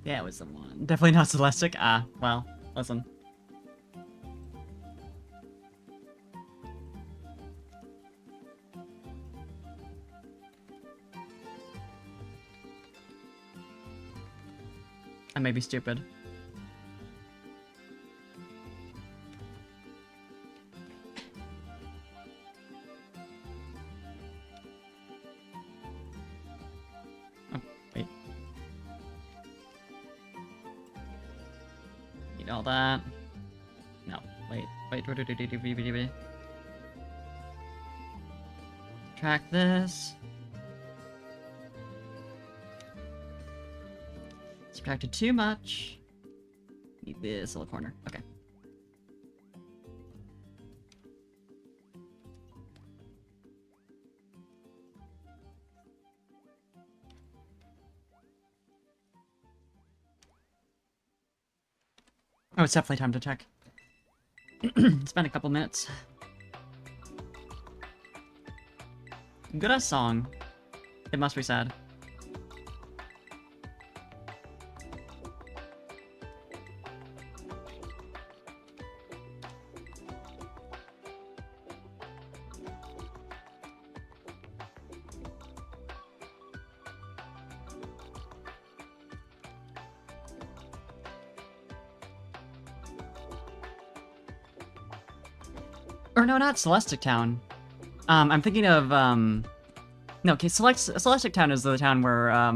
Yeah, it was the one. Definitely not Celestic. Ah, well, listen. I may be stupid. Oh, wait. Need all that. No, wait. Track this. Subtracted too much. Need this little corner. Okay. Oh, it's definitely time to check. It's been a couple minutes. Good ass song. It must be sad. Or no, not Celestic Town. I'm thinking of, no, okay, Celestic Town is the town where,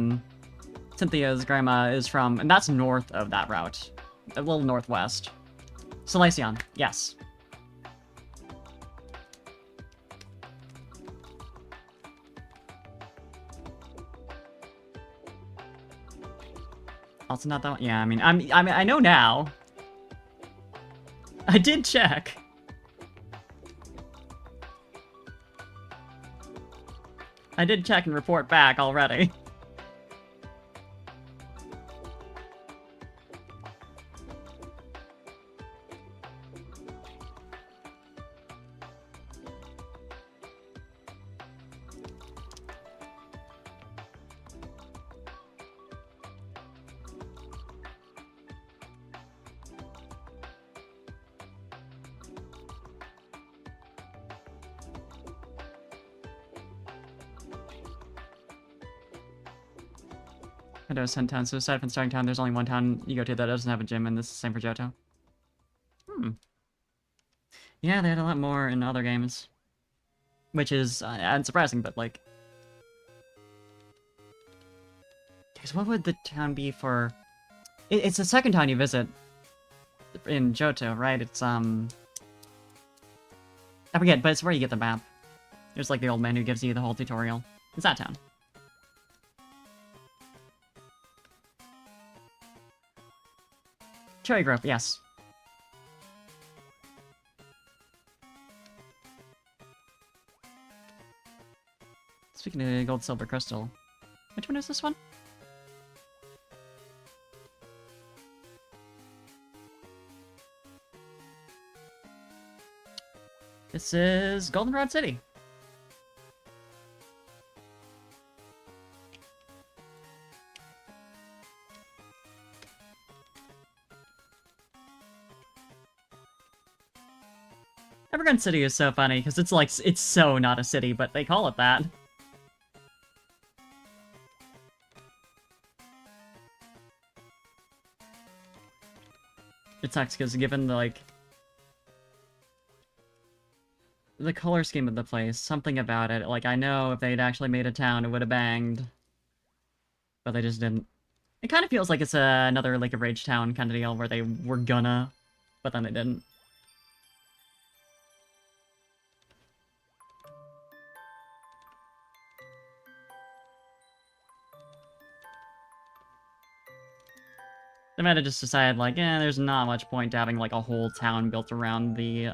Cynthia's grandma is from, and that's north of that route. A little northwest. Celestion, yes. Also not that one? Yeah, I mean, I know now. I did check. I did check and report back already. I know Town, so aside from starting town, there's only one town you go to that doesn't have a gym, and this is the same for Johto. Hmm. Yeah, they had a lot more in other games. Which is unsurprising, but like... Because what would the town be for... It's the second town you visit in Johto, right? It's, I forget, but it's where you get the map. There's like the old man who gives you the whole tutorial. It's that town. Cherry Grove, yes. Speaking of gold, silver, crystal, which one is this one? This is Goldenrod City. Evergreen City is so funny, because it's like, it's so not a city, but they call it that. It sucks, because given the, like... the color scheme of the place, something about it, like, I know if they'd actually made a town, it would have banged. But they just didn't. It kind of feels like it's another Lake of Rage town kind of deal, where they were gonna, but then they didn't. They might have just decided, like, there's not much point to having, like, a whole town built around the,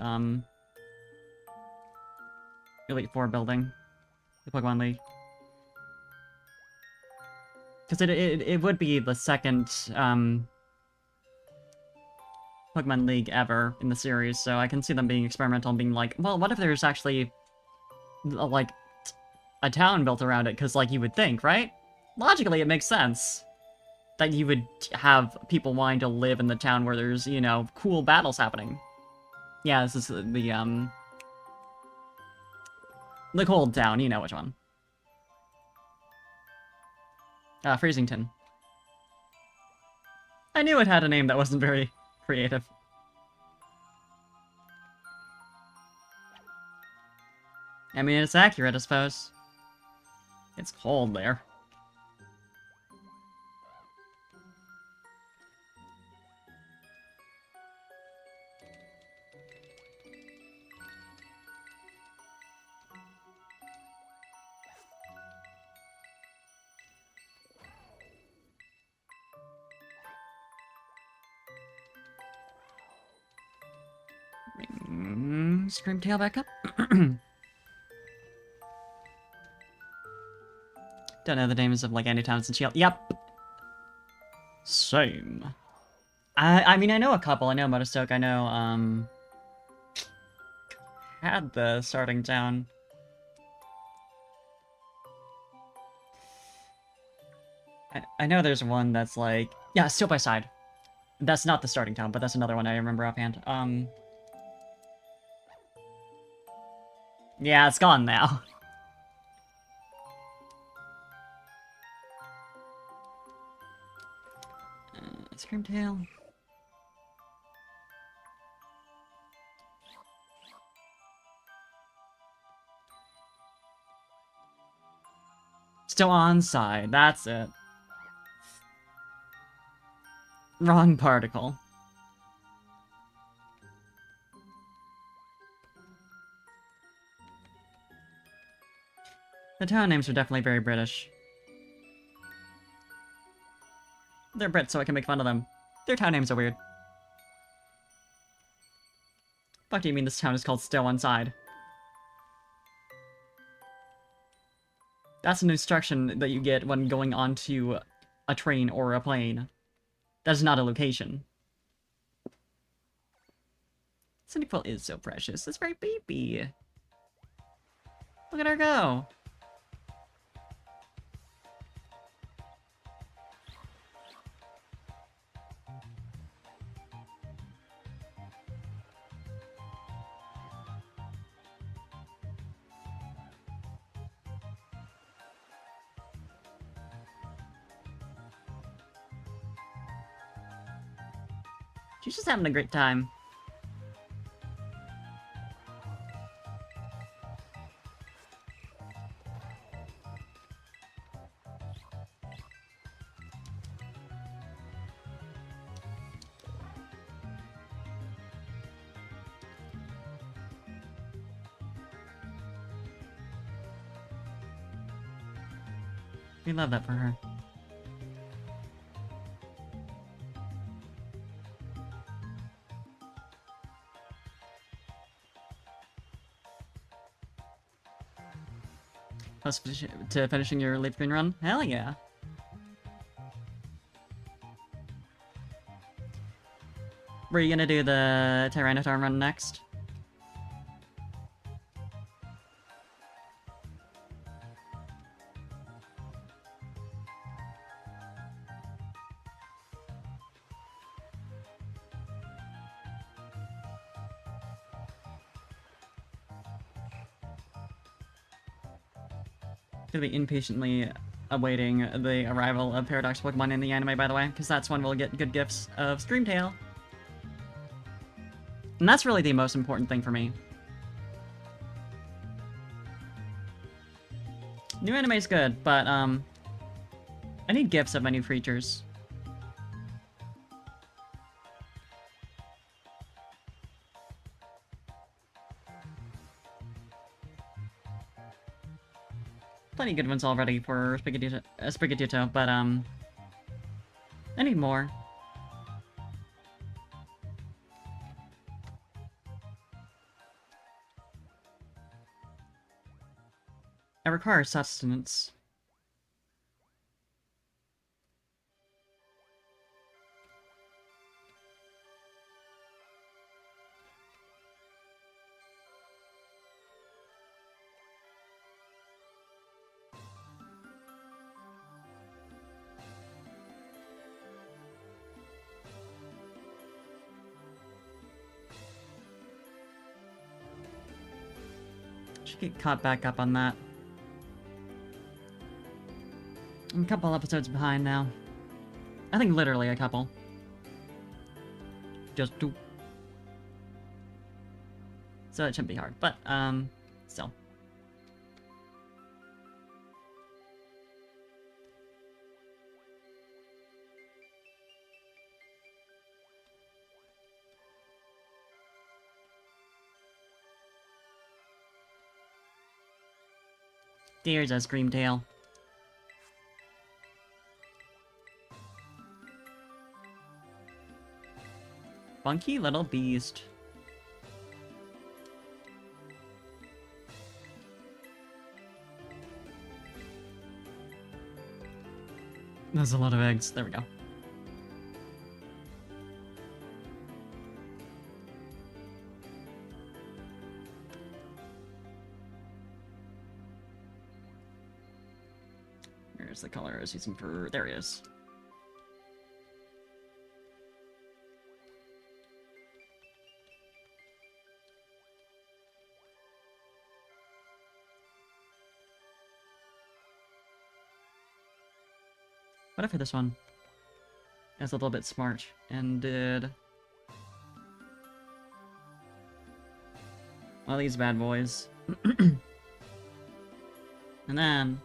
Elite Four building. The Pokemon League. Because it would be the second, Pokemon League ever in the series, so I can see them being experimental and being like, well, what if there's actually, like, a town built around it? Because, like, you would think, right? Logically, it makes sense that you would have people wanting to live in the town where there's, you know, cool battles happening. Yeah, this is the cold town, you know which one. Freezington. I knew it had a name that wasn't very creative. I mean, it's accurate, I suppose. It's cold there. Screamtail back up. Don't know the names of, like, any towns in Shield. Yep. Same. I mean, I know a couple. I know Motostoke. I know, had the starting town. I know there's one that's like... yeah, Still by Side. That's not the starting town, but that's another one I remember offhand. Yeah, it's gone now. Screamtail. Still on side, that's it. Wrong particle. The town names are definitely very British. They're Brits, so I can make fun of them. Their town names are weird. Fuck do you mean this town is called Still on Side? That's an instruction that you get when going onto a train or a plane. That is not a location. Cyndaquil is so precious. It's very baby. Look at her go. She's just having a great time. We love that for her. Close to finishing your leaf green run? Hell yeah. Were you gonna do the Tyranitar run next? Gonna be impatiently awaiting the arrival of Paradox Pokemon in the anime, by the way, because that's when we'll get good gifts of Screamtail. And that's really the most important thing for me. New anime's good, but, I need gifts of my new creatures. Plenty good ones already for Sprigatito, but, I need more. I require sustenance. Should get caught back up on that. I'm a couple episodes behind now. I think literally a couple. Just two. So it shouldn't be hard, but, still. There's a Screamtail. Funky little beast. There's a lot of eggs. There we go. Where's the color I was using for... There he is. What if for this one? I was a little bit smart and did... all these bad boys. And then...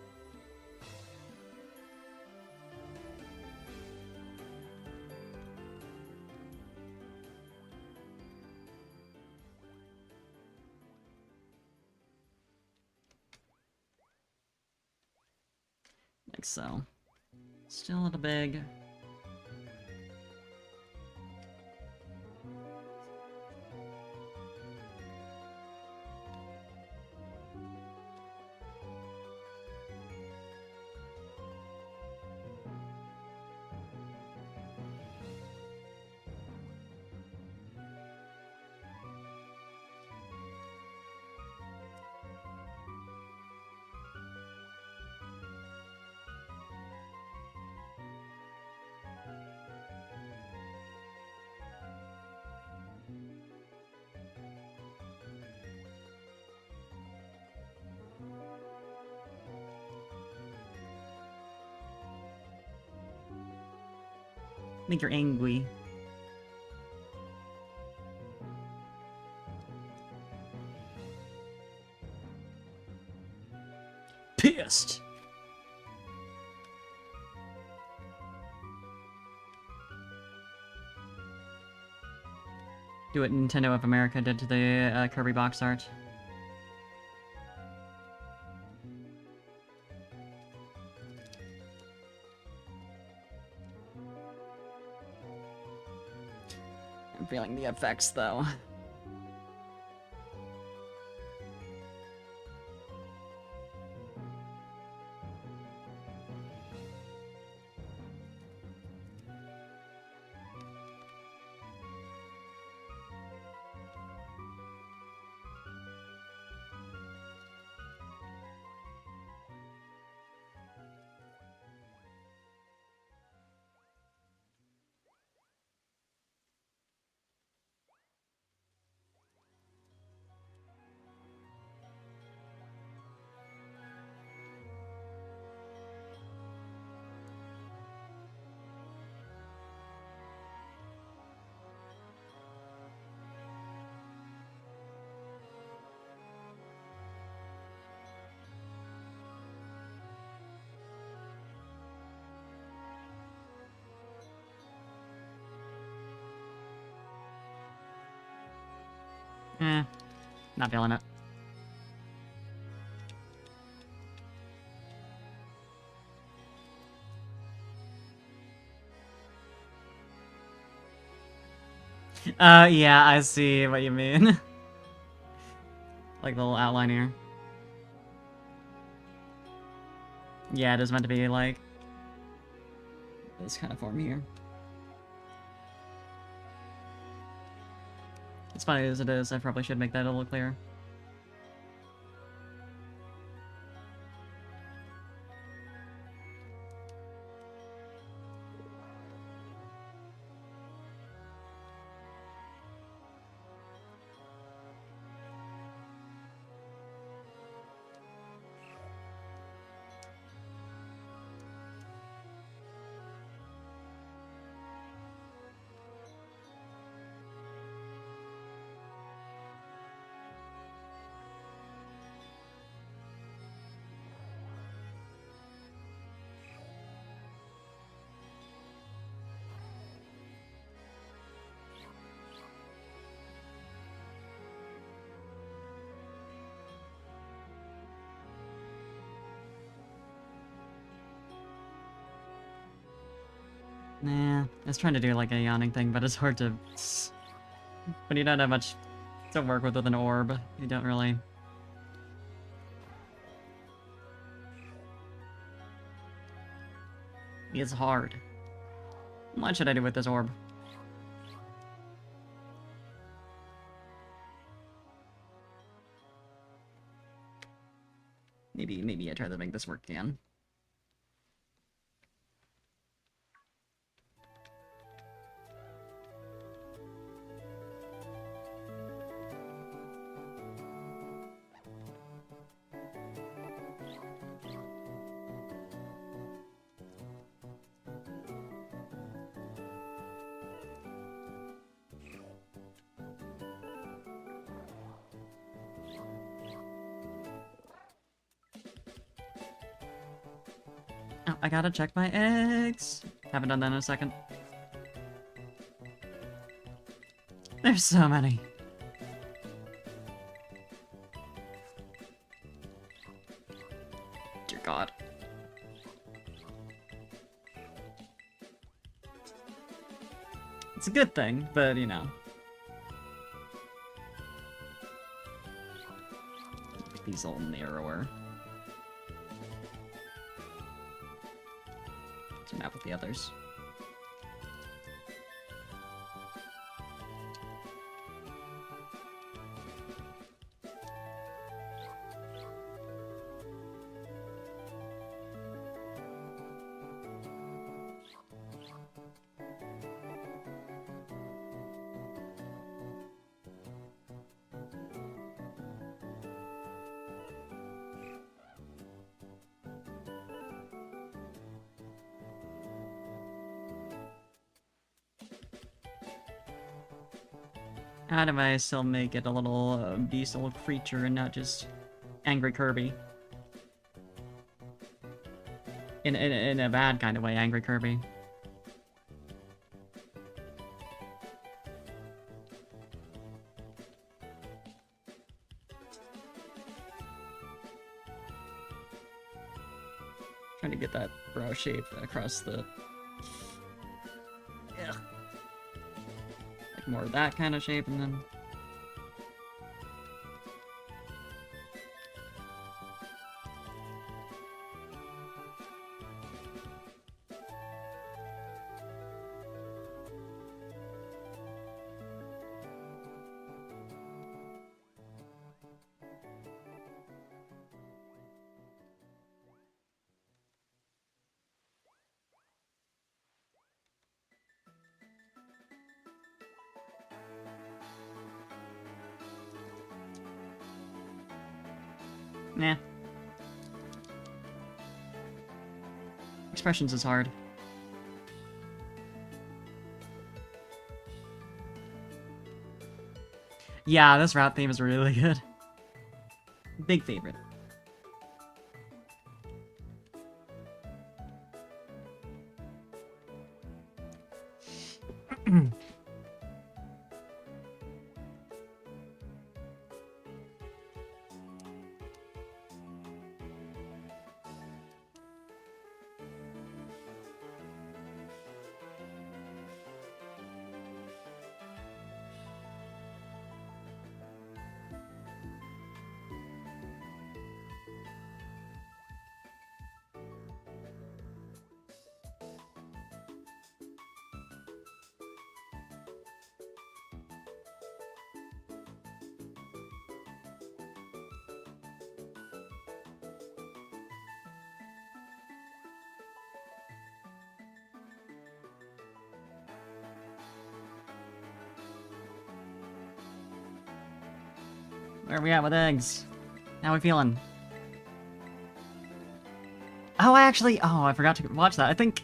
like so. Still a little big. I think you're angry. Pissed! Do what Nintendo of America did to the Kirby box art. I'm feeling the effects, though. Not feeling it. Yeah, I see what you mean. Like the little outline here. Yeah, it is meant to be like this kind of form here. As funny as it is, I probably should make that a little clearer. Nah, I was trying to do like a yawning thing, but it's hard to... When you don't have much to work with an orb, you don't really... It's hard. What should I do with this orb? Maybe I try to make this work again. Oh, I gotta check my eggs. Haven't done that in a second. There's so many. Dear God. It's a good thing, but you know. Make these a little narrower. To map with the others. How do I still make it a little beast, a little creature, and not just angry Kirby? In a bad kind of way, angry Kirby. Trying to get that brow shape across the... Yeah. Like more of that kind of shape, and then... Nah. Expressions is hard. Yeah, this rat theme is really good. Big favorite. Where are we at with eggs? How we feeling? Oh, I forgot to watch that. I think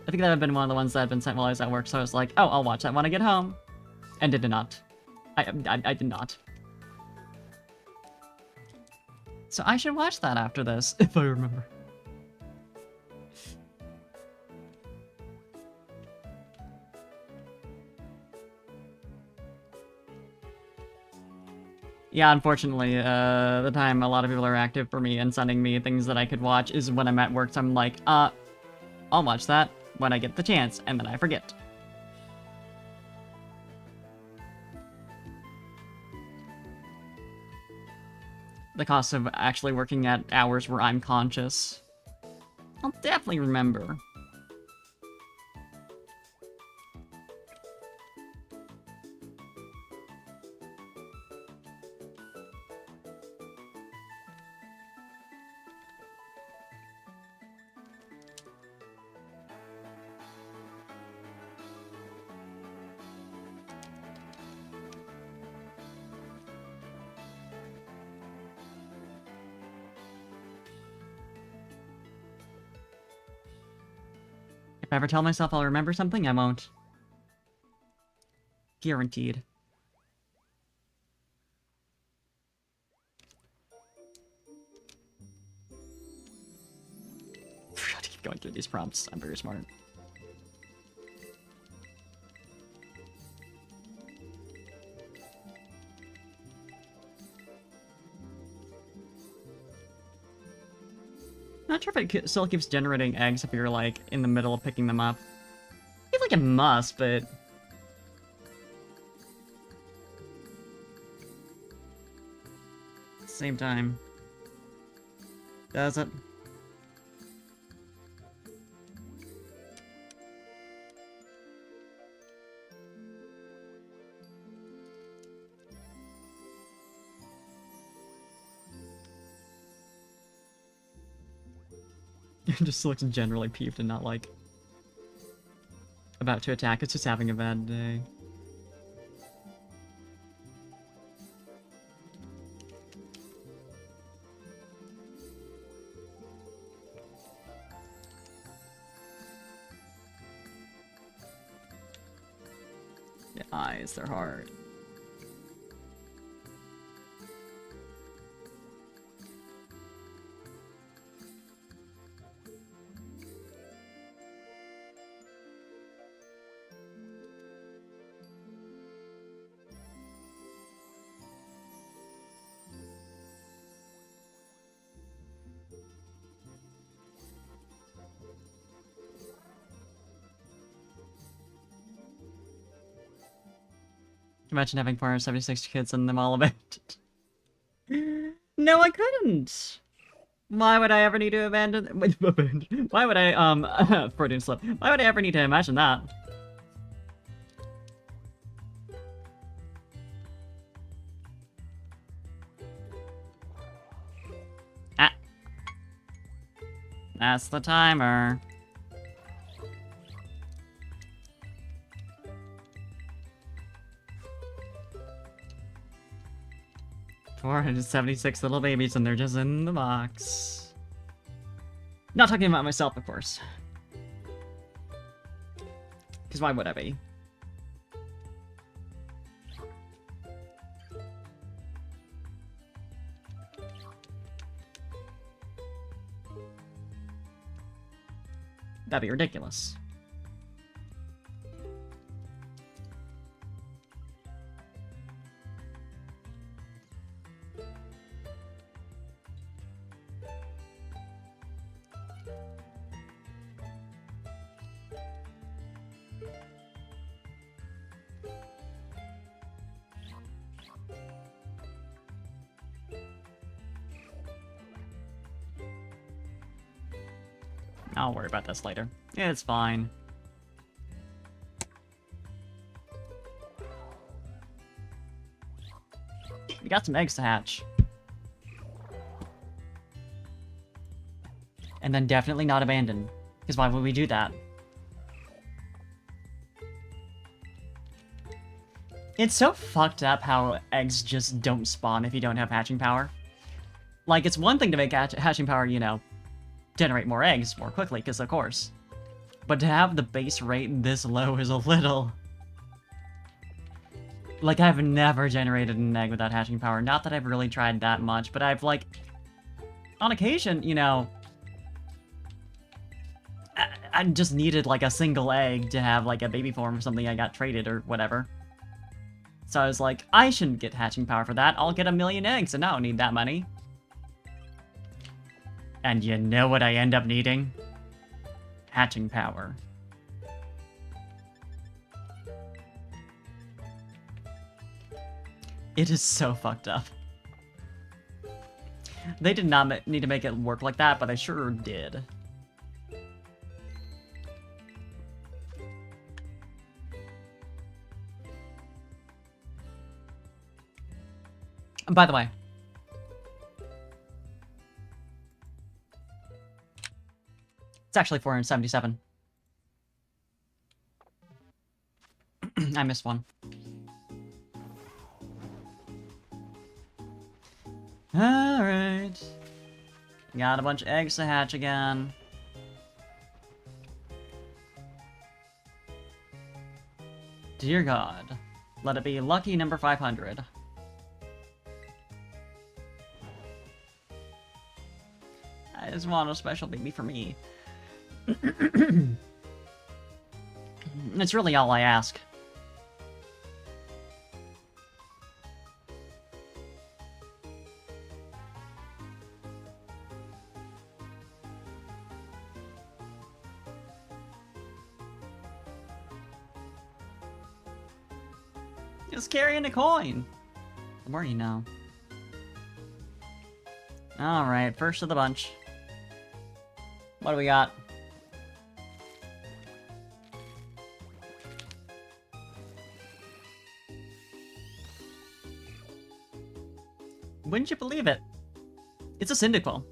that would have been one of the ones that had been sent while I was at work, so I was like, oh, I'll watch that when I get home. And did not. I did not. So I should watch that after this, if I remember. Yeah, unfortunately, the time a lot of people are active for me and sending me things that I could watch is when I'm at work, so I'm like, I'll watch that when I get the chance, and then I forget. The cost of actually working at hours where I'm conscious. I'll definitely remember. If I ever tell myself I'll remember something, I won't. Guaranteed. Forgot to keep going through these prompts. I'm very smart. Not sure if it still keeps generating eggs if you're, like, in the middle of picking them up. I feel like it must, but... at the same time... does it? It just looks generally peeved and not, like, about to attack. It's just having a bad day. The eyes, they're hard. Imagine having 476 kids and them all abandoned. No, I couldn't! Why would I ever need to abandon... Why would I, Freudian slip. Why would I ever need to imagine that? Ah. That's the timer. $476 little babies and they're just in the box. Not talking about myself, of course. Because why would I be? That'd be ridiculous. I'll worry about this later. It's fine. We got some eggs to hatch. And then definitely not abandon. Because why would we do that? It's so fucked up how eggs just don't spawn if you don't have hatching power. Like, it's one thing to make hatching power, you know, generate more eggs more quickly, because of course. But to have the base rate this low is a little... Like, I've never generated an egg without hatching power. Not that I've really tried that much, but I've, like... On occasion, you know... I just needed, like, a single egg to have, like, a baby form or something I got traded or whatever. So I was like, I shouldn't get hatching power for that. I'll get 1,000,000 eggs, and I don't need that money. And you know what I end up needing? Hatching power. It is so fucked up. They did not need to make it work like that, but they sure did. By the way, it's actually 477. I missed one. Alright. Got a bunch of eggs to hatch again. Dear God. Let it be lucky number 500. I just want a special baby for me. It's really all I ask. Just carrying a coin. The more you know. Alright, first of the bunch. What do we got? Wouldn't you believe it? It's a cyndaquil.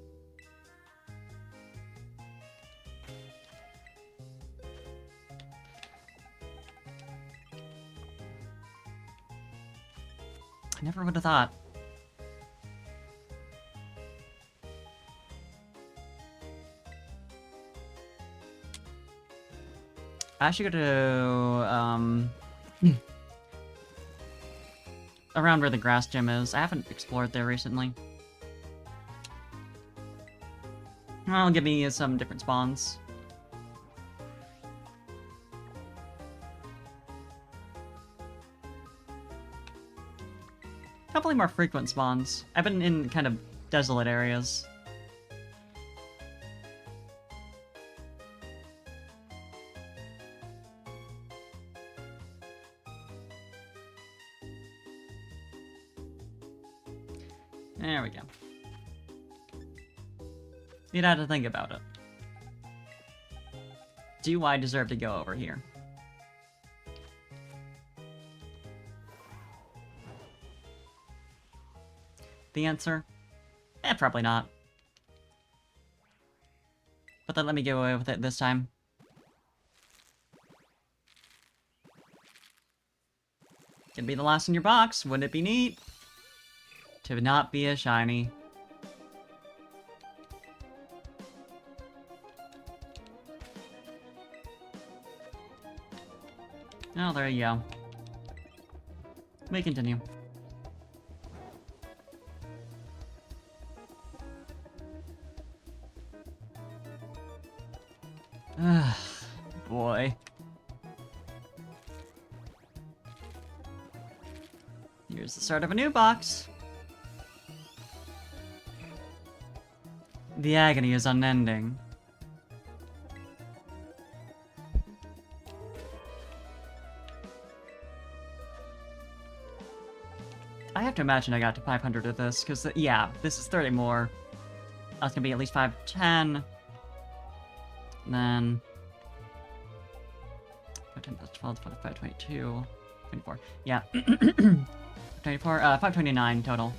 I never would have thought. I should go to, around where the grass gym is. I haven't explored there recently. Well, give me some different spawns. Hopefully more frequent spawns. I've been in kind of desolate areas. There we go. You'd have to think about it. Do I deserve to go over here? The answer? Probably not. But then let me get away with it this time. Gonna be the last in your box. Wouldn't it be neat? To not be a shiny. Oh, there you go. We continue. Ugh, boy. Here's the start of a new box. The agony is unending. I have to imagine I got to 500 of this, because, yeah, this is 30 more. That's gonna be at least 510. Then... 510 plus 12, 522, 24. Yeah. 24, 529 total.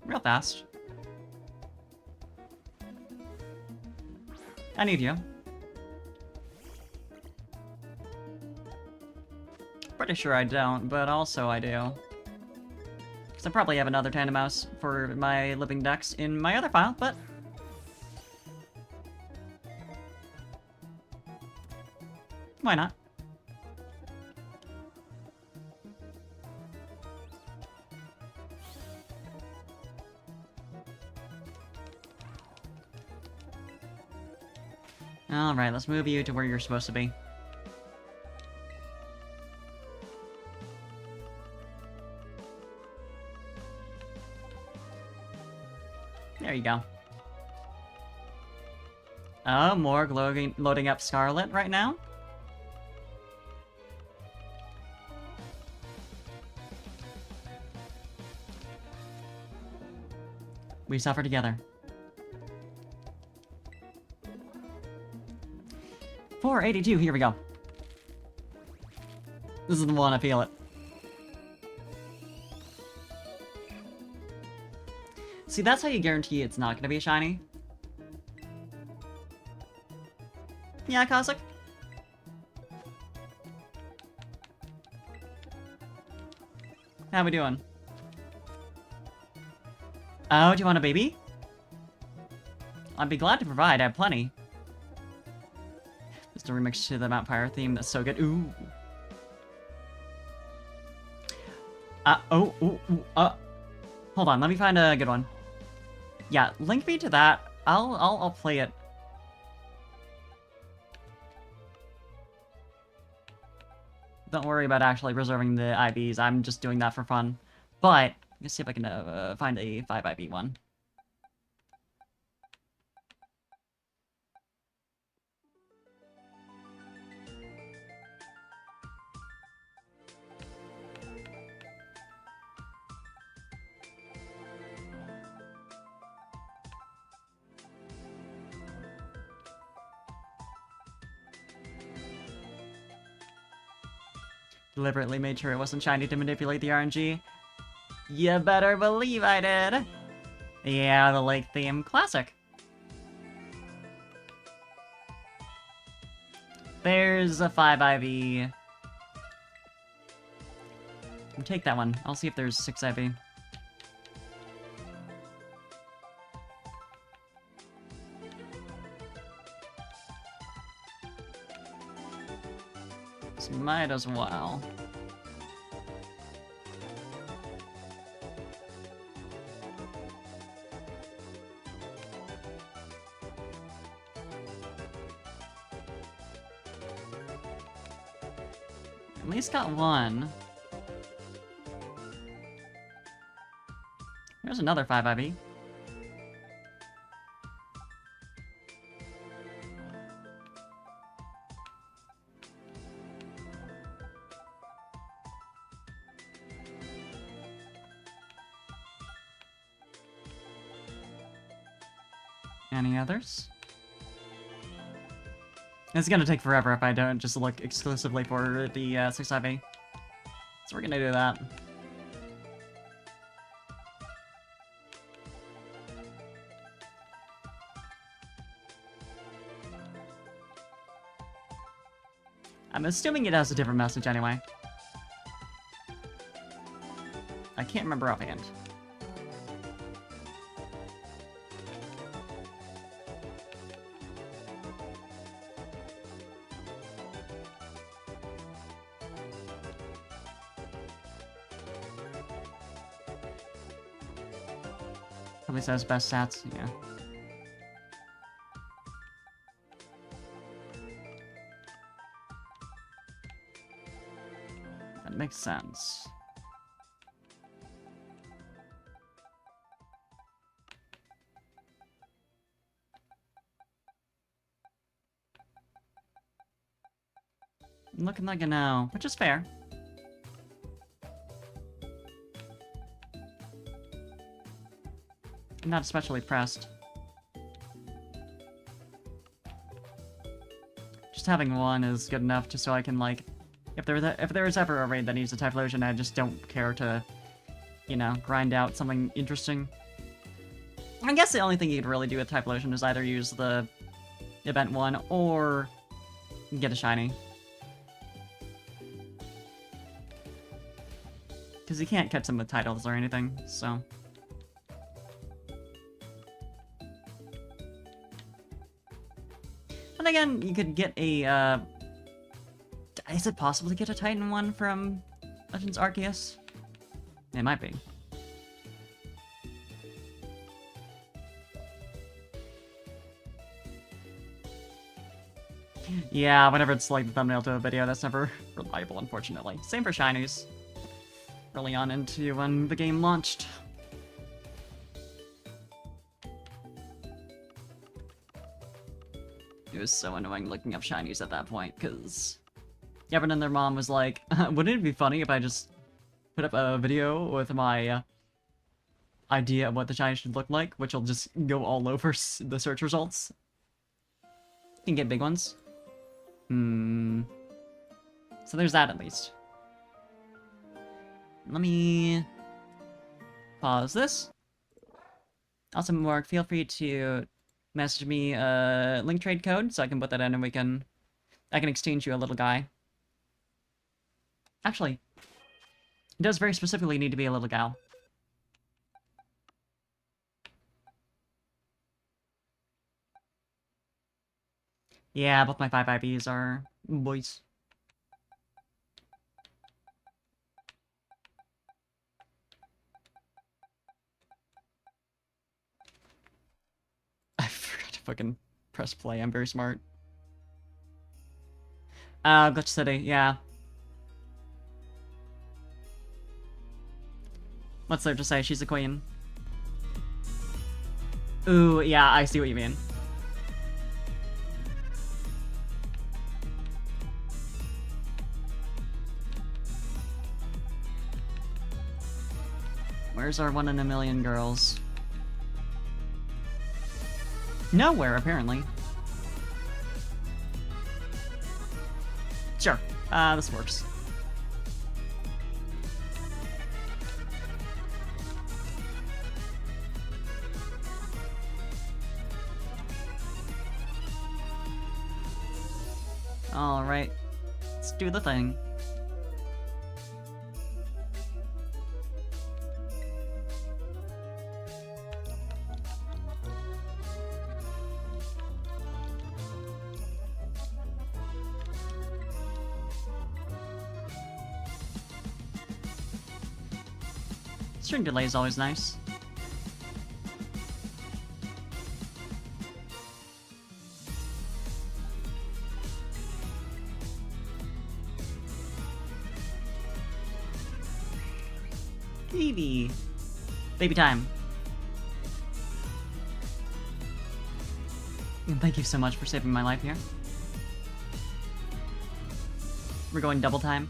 Real fast. I need you. Pretty sure I don't, but also I do. Because I probably have another Tandem Mouse for my living dex in my other file, but... why not? Alright, let's move you to where you're supposed to be. There you go. Oh, more loading up Scarlet right now. We suffer together. 482, here we go. This is the one, I feel it. See, that's how you guarantee it's not gonna be a shiny. Yeah, Cossack? How we doing? Oh, do you want a baby? I'd be glad to provide, I have plenty. Just a remix to the Mount Pyre theme, that's so good. Ooh. Hold on, let me find a good one. Yeah, link me to that. I'll play it. Don't worry about actually reserving the IVs. I'm just doing that for fun. But let's see if I can find a 5 IV one. Deliberately made sure it wasn't shiny to manipulate the RNG. You better believe I did. Yeah, the lake theme. Classic. There's a 5 IV. Take that one. I'll see if there's 6 IV. So might as well. At least got one. There's another 5 IV. Any others? It's gonna take forever if I don't just look exclusively for the 6IV. So we're gonna do that. I'm assuming it has a different message anyway. I can't remember offhand. Probably says best stats, yeah. That makes sense. Looking like a no, which is fair. I'm not especially pressed. Just having one is good enough just so I can, like, if there is ever a raid that needs a Typhlosion, I just don't care to, you know, grind out something interesting. I guess the only thing you could really do with Typhlosion is either use the event one or get a shiny. Because you can't catch them with titles or anything, so... But again, you could get a, is it possible to get a Titan one from Legends Arceus? It might be. Yeah, whenever it's like the thumbnail to a video, that's never reliable, unfortunately. Same for shinies. Early on into when the game launched. It was so annoying looking up shinies at that point, because everyone and their mom was like, wouldn't it be funny if I just put up a video with my idea of what the shiny should look like, which will just go all over the search results? You can get big ones. So there's that at least. Let me pause this. Also, Mark, feel free to message me a link trade code so I can put that in and I can exchange you a little guy. Actually, it does very specifically need to be a little gal. Yeah, both my 5 IVs are boys. I forgot to fucking press play. I'm very smart. Glitch City, yeah. What's there to say? She's a queen. Ooh, yeah, I see what you mean. Where's our 1 in a million girls? Nowhere, apparently. Sure, this works. Alright, let's do the thing. String delay is always nice. Baby. Baby time. And thank you so much for saving my life here. We're going double time.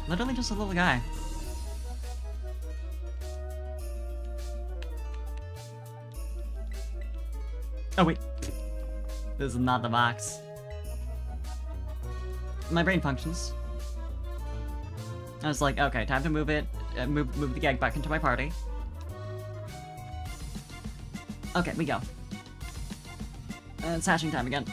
Literally just a little guy. Oh wait. This is not the box. My brain functions. I was like, okay, time to move it, move the egg back into my party. Okay, we go. It's hatching time again.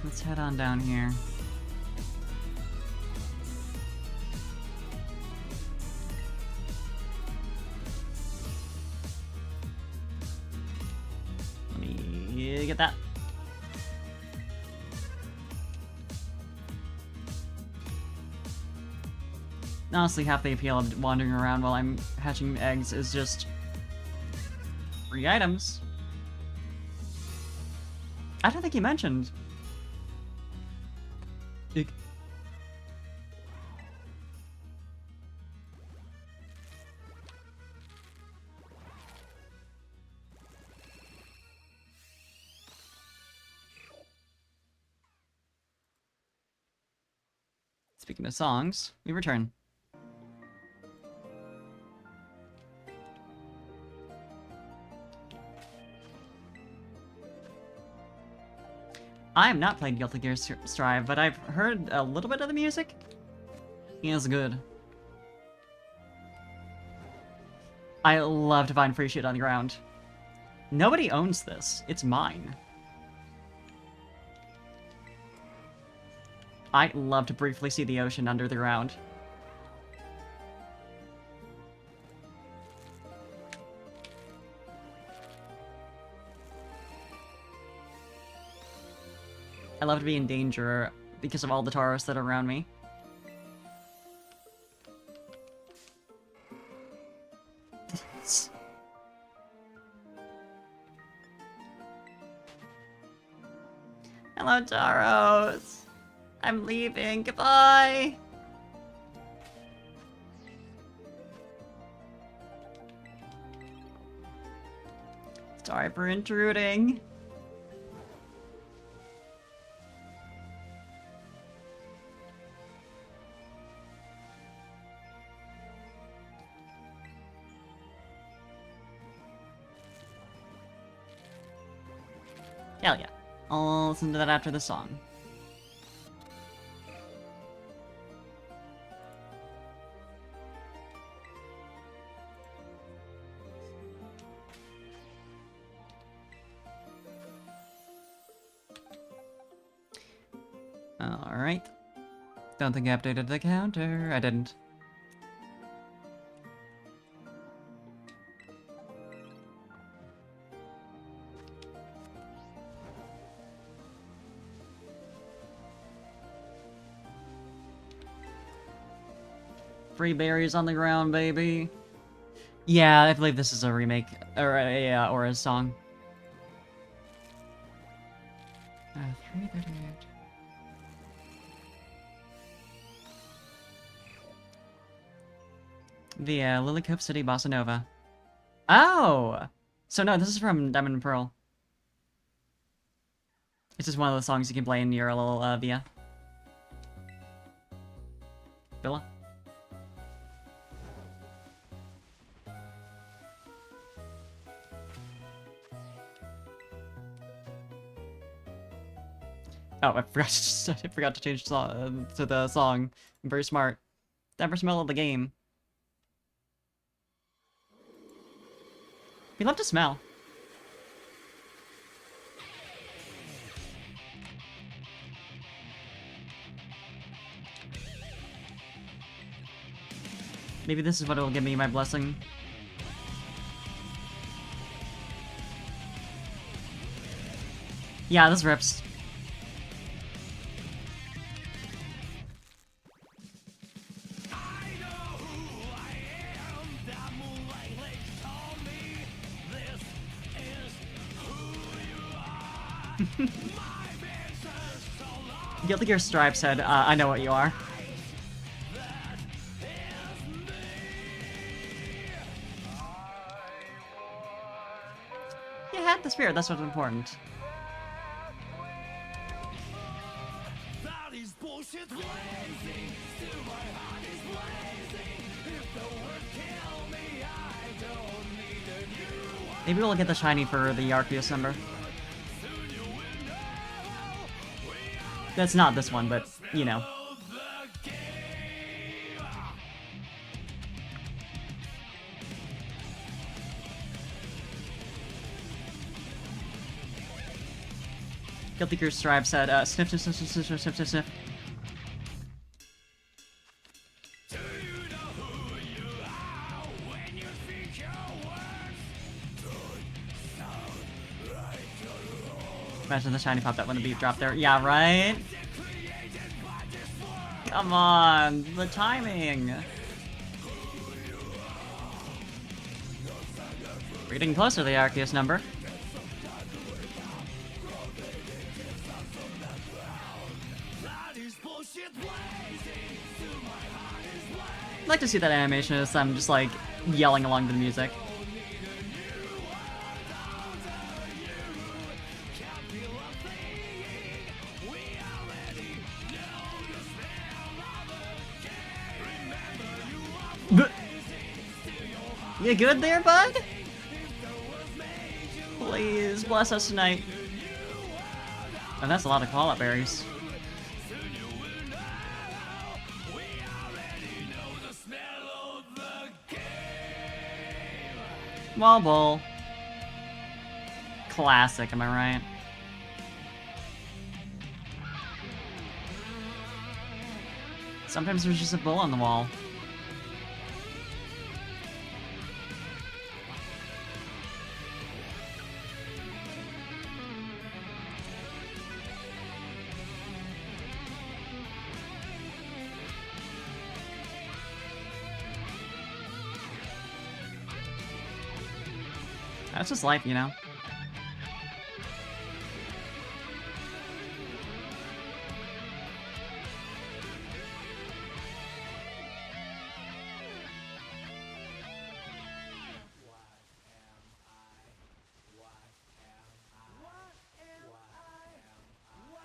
Let's head on down here. Let me get that. Honestly, half the appeal of wandering around while I'm hatching eggs is just free items. I don't think he mentioned. Eek. Speaking of songs, we return. I have not played Guilty Gear Strive, but I've heard a little bit of the music. It is good. I love to find free shit on the ground. Nobody owns this. It's mine. I love to briefly see the ocean under the ground. I love to be in danger because of all the Tauros that are around me. Hello, Tauros! I'm leaving. Goodbye! Sorry for intruding. Hell yeah. I'll listen to that after the song. Alright. Don't think I updated the counter. I didn't. Free berries on the ground, baby. Yeah, I believe this is a remake, or a song. 338. The Lillicope City Bossa Nova. Oh! So no, this is from Diamond and Pearl. It's just one of the songs you can play in your little villa. Villa? Oh, I forgot to change to the song. I'm very smart. Never smell of the game. We love to smell. Maybe this is what will give me my blessing. Yeah, this rips. Guilty Gear Stripe said, I know what you are. spirit, that's what's important. Maybe we'll get the shiny for the Arceus number. That's not this one, but, you know. Guilty Gear Strive said, sniff, sniff, sniff, sniff, sniff, sniff, sniff, sniff. Imagine the shiny popped up when the beat dropped there. Yeah, right? Come on, the timing. We're getting closer to the Arceus number. I'd like to see that animation as I'm just like yelling along to the music. You good there, bud? Please bless us tonight. And that's a lot of call-up berries. Wobble. Classic, am I right? Sometimes there's just a bull on the wall. That's just life, you know?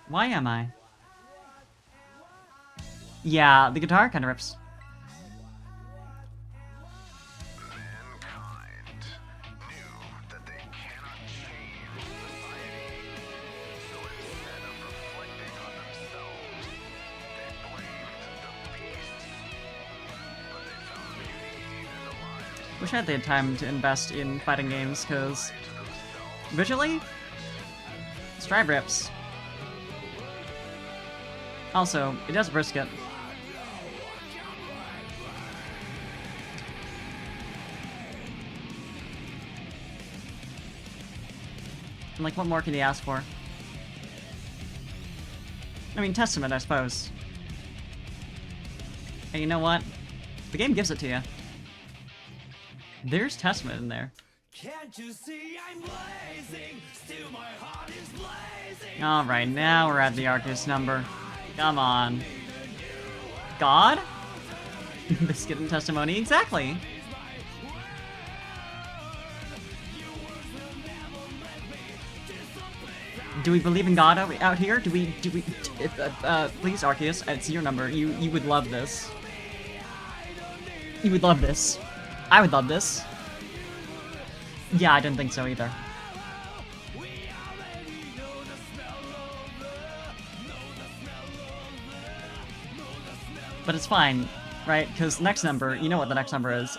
Why am I? Yeah, the guitar kind of rips. Wish I had the time to invest in fighting games, because visually, Strive rips. Also, it does brisket. And like, what more can you ask for? I mean, Testament, I suppose. And you know what? The game gives it to you. There's Testament in there. Can't you see I'm blazing? Still my heart is blazing. All right, now we're at the Arceus number. Come on. God? Biscuit and testimony, exactly. Do we believe in God out here? Do we, please, Arceus, it's your number. You would love this. You would love this. I would love this. Yeah, I didn't think so either. But it's fine, right? Because next number, you know what the next number is.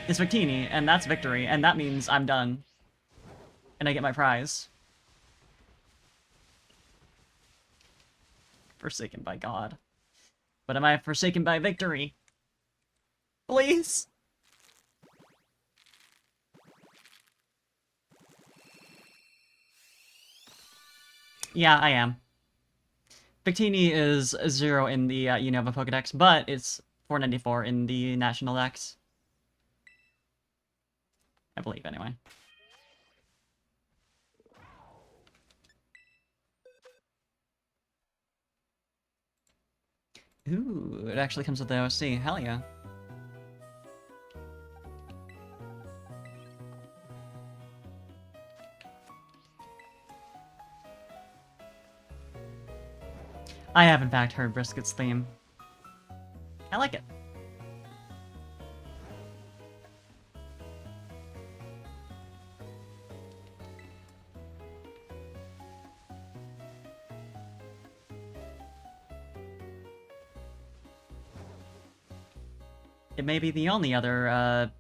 It's Victini, and that's victory, and that means I'm done. And I get my prize. Forsaken by God. But am I forsaken by victory? Please? Yeah, I am. Victini is 0 in the Unova Pokedex, but it's 494 in the National Dex. I believe, anyway. Ooh, it actually comes with the OC. Hell yeah. I have in fact heard Brisket's theme. I like it. It may be the only other,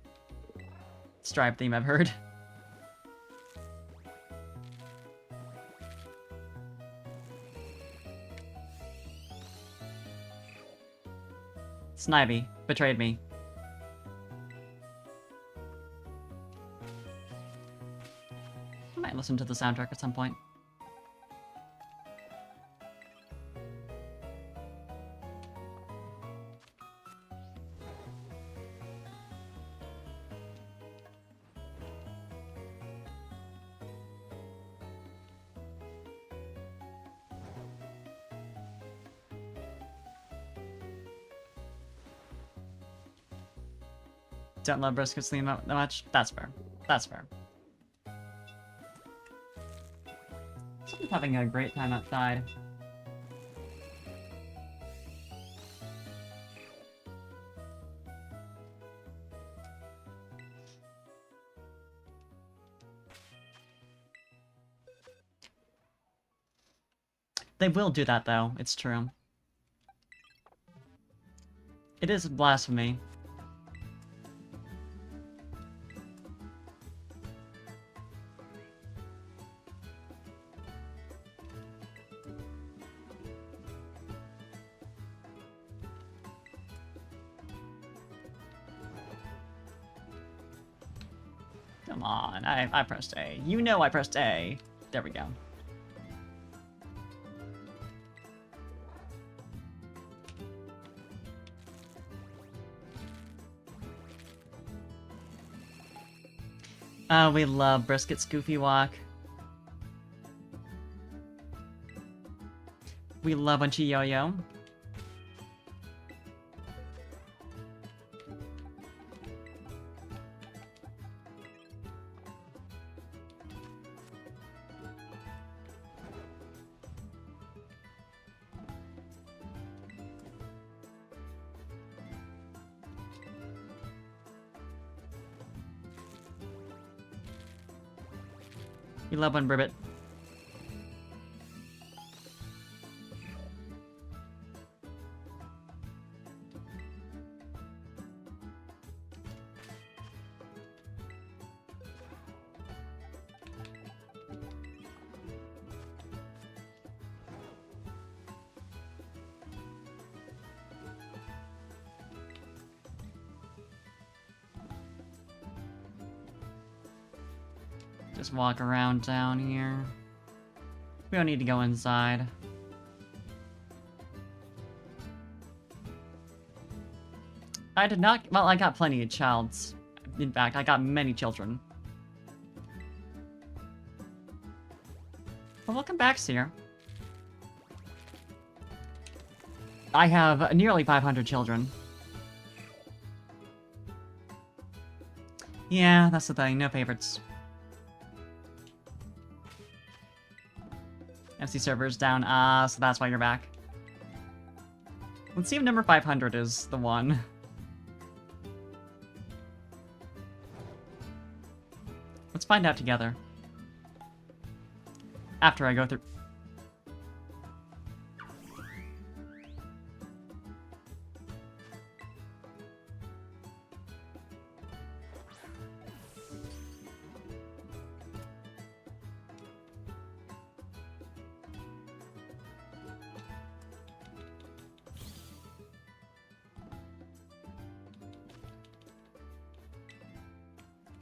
Stripe theme I've heard. Snivy betrayed me. I might listen to the soundtrack at some point. Don't love Brisket's theme that much? That's fair. That's fair. Someone's having a great time outside. They will do that, though. It's true. It is blasphemy. Come on, I pressed A. You know I pressed A. There we go. We love Brisket's goofy walk. We love when she yo-yo. We love when Ribbit. Just walk around down here. We don't need to go inside. I did not... Well, I got plenty of childs. In fact, I got many children. Well, welcome back, Seer. I have nearly 500 children. Yeah, that's the thing. No favorites. FC server's down. So that's why you're back. Let's see if number 500 is the one. Let's find out together. After I go through...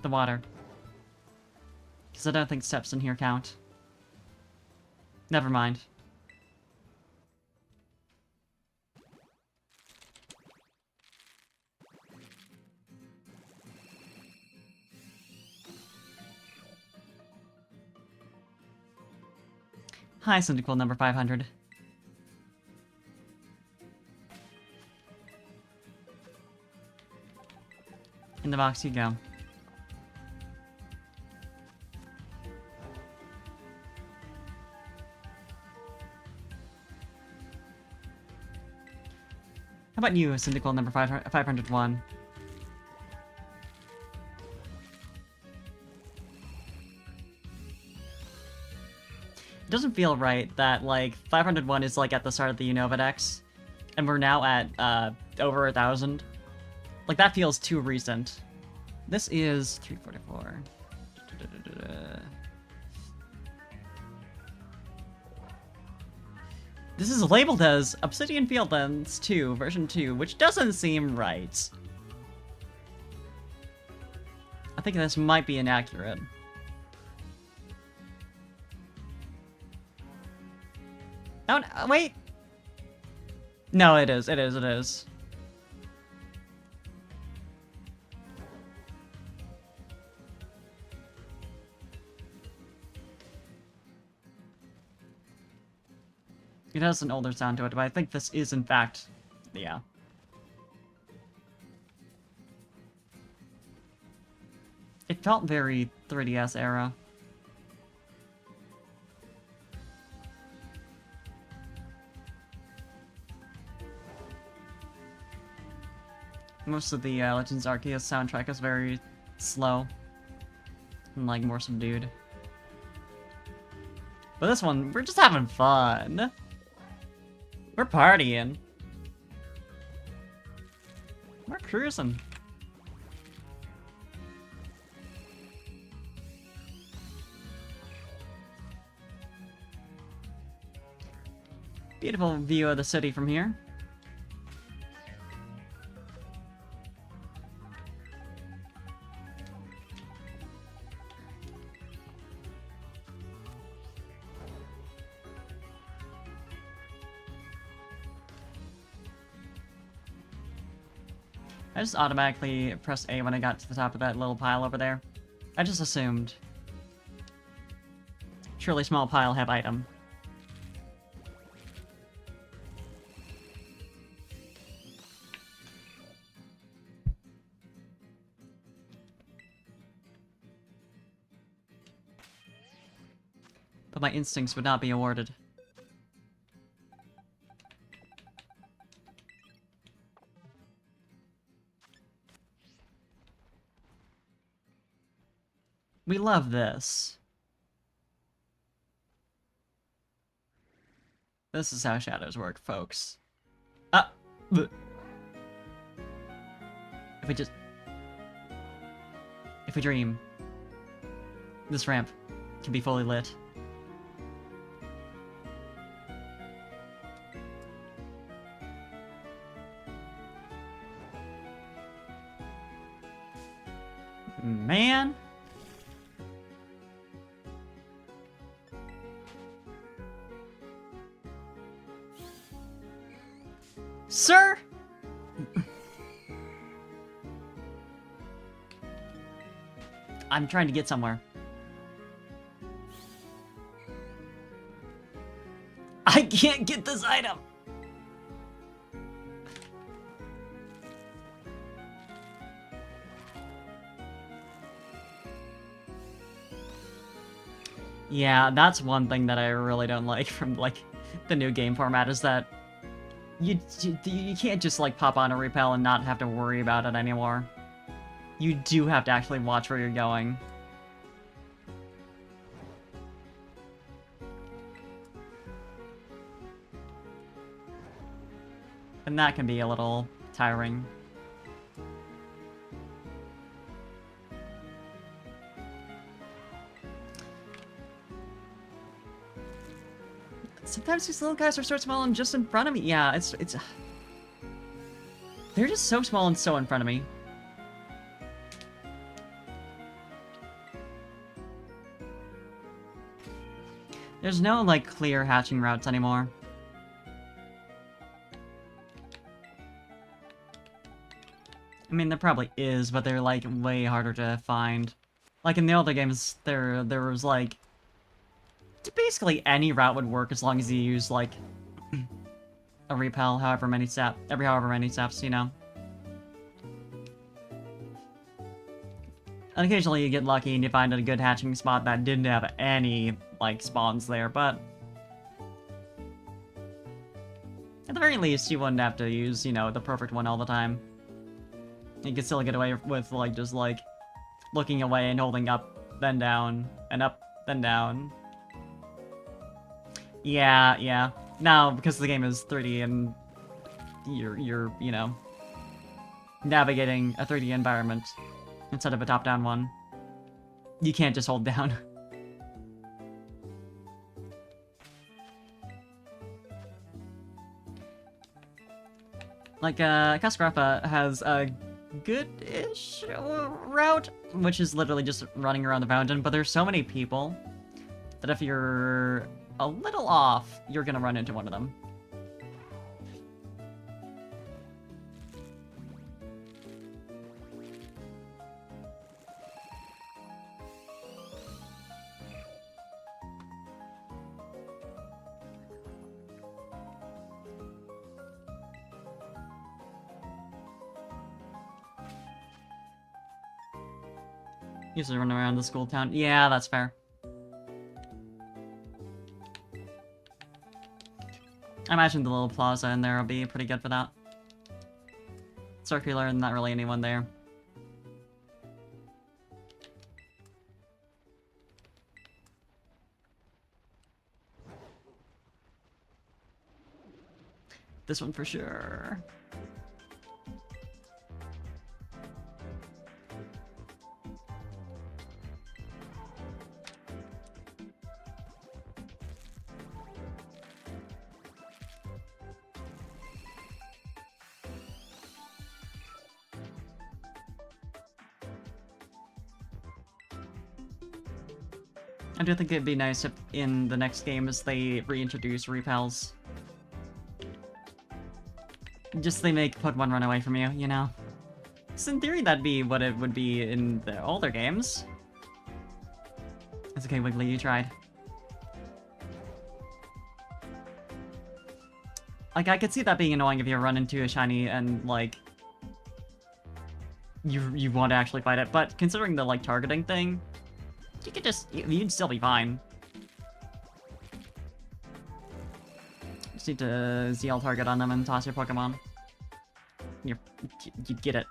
the water. Because I don't think steps in here count. Never mind. Hi, Cyndaquil number 500. In the box you go. How about you, cyndaquil number 501? It doesn't feel right that, like, 501 is, like, at the start of the Unova Dex, and we're now at, over 1,000. Like, that feels too recent. This is 344. This is labeled as Obsidian Fieldlands 2, version 2, which doesn't seem right. I think this might be inaccurate. Oh, no, wait! No, it is. It has an older sound to it, but I think this is, in fact, yeah. It felt very 3DS era. Most of the Legends Arceus soundtrack is very slow and, like, more subdued. But this one, we're just having fun. We're partying. We're cruising. Beautiful view of the city from here. I just automatically pressed A when I got to the top of that little pile over there. I just assumed. Surely small pile have item. But my instincts would not be awarded. We love this. This is how shadows work, folks. If we dream, this ramp can be fully lit. Man. Sir? I'm trying to get somewhere. I can't get this item! Yeah, that's one thing that I really don't like from, like, the new game format, is that you can't just, like, pop on a repel and not have to worry about it anymore. You do have to actually watch where you're going. And that can be a little tiring. Sometimes these little guys are so small and just in front of me. Yeah, it's... They're just so small and so in front of me. There's no, like, clear hatching routes anymore. I mean, there probably is, but they're, like, way harder to find. Like, in the older games, there was, like... Basically any route would work as long as you use, like, a repel however many steps, you know? And occasionally you get lucky and you find a good hatching spot that didn't have any, like, spawns there, but... At the very least, you wouldn't have to use, you know, the perfect one all the time. You could still get away with, like, just, like, looking away and holding up, then down, and up, then down. Yeah, yeah. Now, because the game is 3D and you're, you know, navigating a 3D environment instead of a top-down one, you can't just hold down. Like, Cascarapa has a good-ish route, which is literally just running around the fountain, but there's so many people that if you're a little off, you're gonna run into one of them. Usually run around the school town. Yeah, that's fair. I imagine the little plaza in there will be pretty good for that. Circular, and not really anyone there. This one for sure. I do think it'd be nice if in the next game as they reintroduce repels. Just they make Pokemon run away from you, you know? So in theory that'd be what it would be in the older games. It's okay, Wiggly, you tried. Like, I could see that being annoying if you run into a shiny and, like, you want to actually fight it, but considering the, like, targeting thing, you could just, you'd still be fine. Just need to ZL target on them and toss your Pokemon. You get it.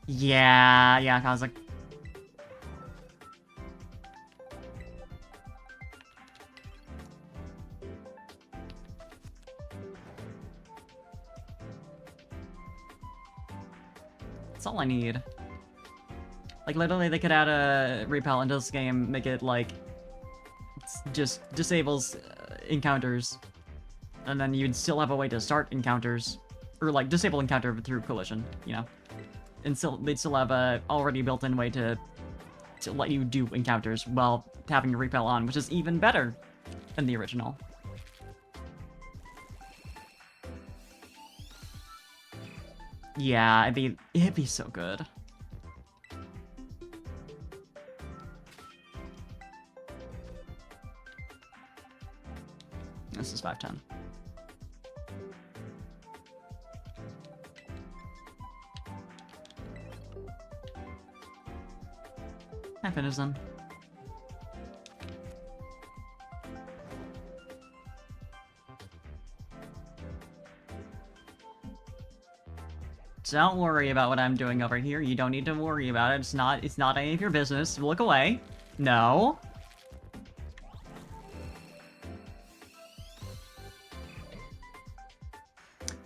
Yeah, Kazakh. That's all I need. Like, literally, they could add a repel into this game, make it, like, just disables encounters. And then you'd still have a way to start encounters. Or, like, disable encounter through collision, you know? And still, they'd still have a already built-in way to let you do encounters while having a repel on, which is even better than the original. Yeah, it'd be so good. This is 510. Hi, Finizen. Don't worry about what I'm doing over here. You don't need to worry about it. It's not any of your business. Look away. No.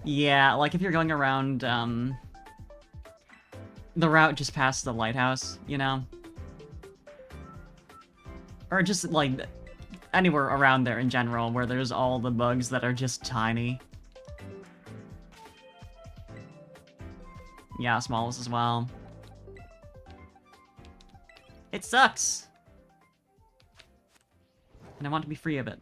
Yeah, like if you're going around, the route just past the lighthouse, you know? Or just, like, anywhere around there in general, where there's all the bugs that are just tiny. Yeah, Smalls as well. It sucks! And I want to be free of it.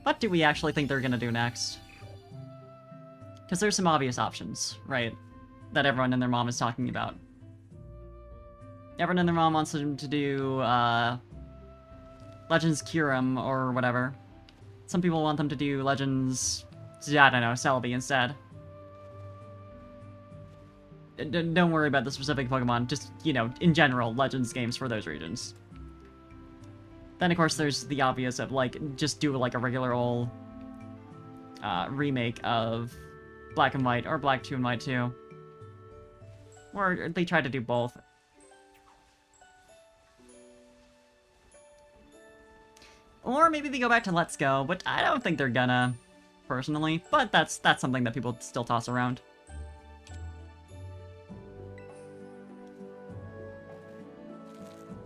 What do we actually think they're gonna do next? Because there's some obvious options, right? That everyone and their mom is talking about. Everyone and their mom wants them to do, Legends Kyurem or whatever. Some people want them to do Legends I don't know, Celebi instead. Don't worry about the specific Pokemon, just, you know, in general, Legends games for those regions. Then, of course, there's the obvious of, like, just do, like, a regular old remake of Black and White, or Black 2 and White 2. Or they try to do both. Or maybe they go back to Let's Go, but I don't think they're gonna, personally. But that's something that people still toss around.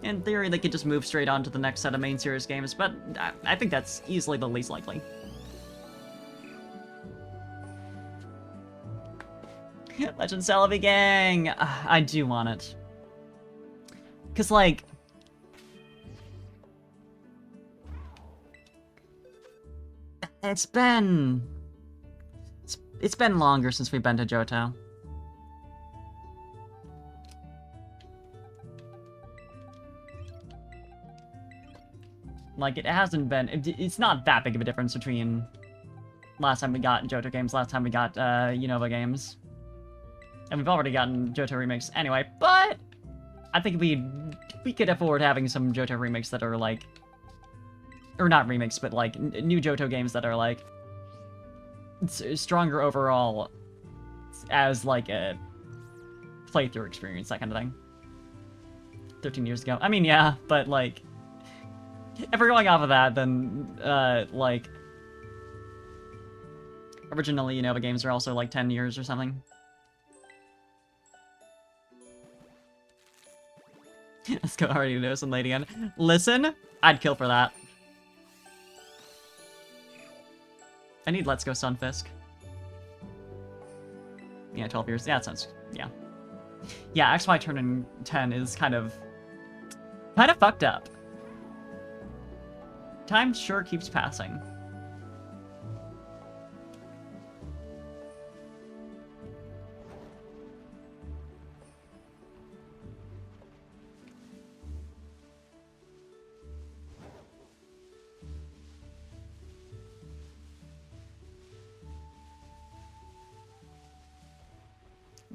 In theory, they could just move straight on to the next set of main series games, but I think that's easily the least likely. Legend Celebi Gang! I do want it. Because, like... It's been longer since we've been to Johto. Like, it hasn't been... It's not that big of a difference between last time we got Johto games, last time we got Unova games. And we've already gotten Johto remakes anyway, but I think we could afford having some Johto remakes that are, like... Or not remakes, but, like, new Johto games that are, like... stronger overall as, like, a playthrough experience, that kind of thing. 13 years ago. I mean, yeah, but, like... If we're going off of that, then, like... Originally, Unova games are also, like, 10 years or something. Let's go already know some lady again. Listen, I'd kill for that. I need Let's Go Sunfisk. Yeah, 12 years. Yeah, that sounds... Yeah. Yeah, XY turning 10 is kind of fucked up. Time sure keeps passing.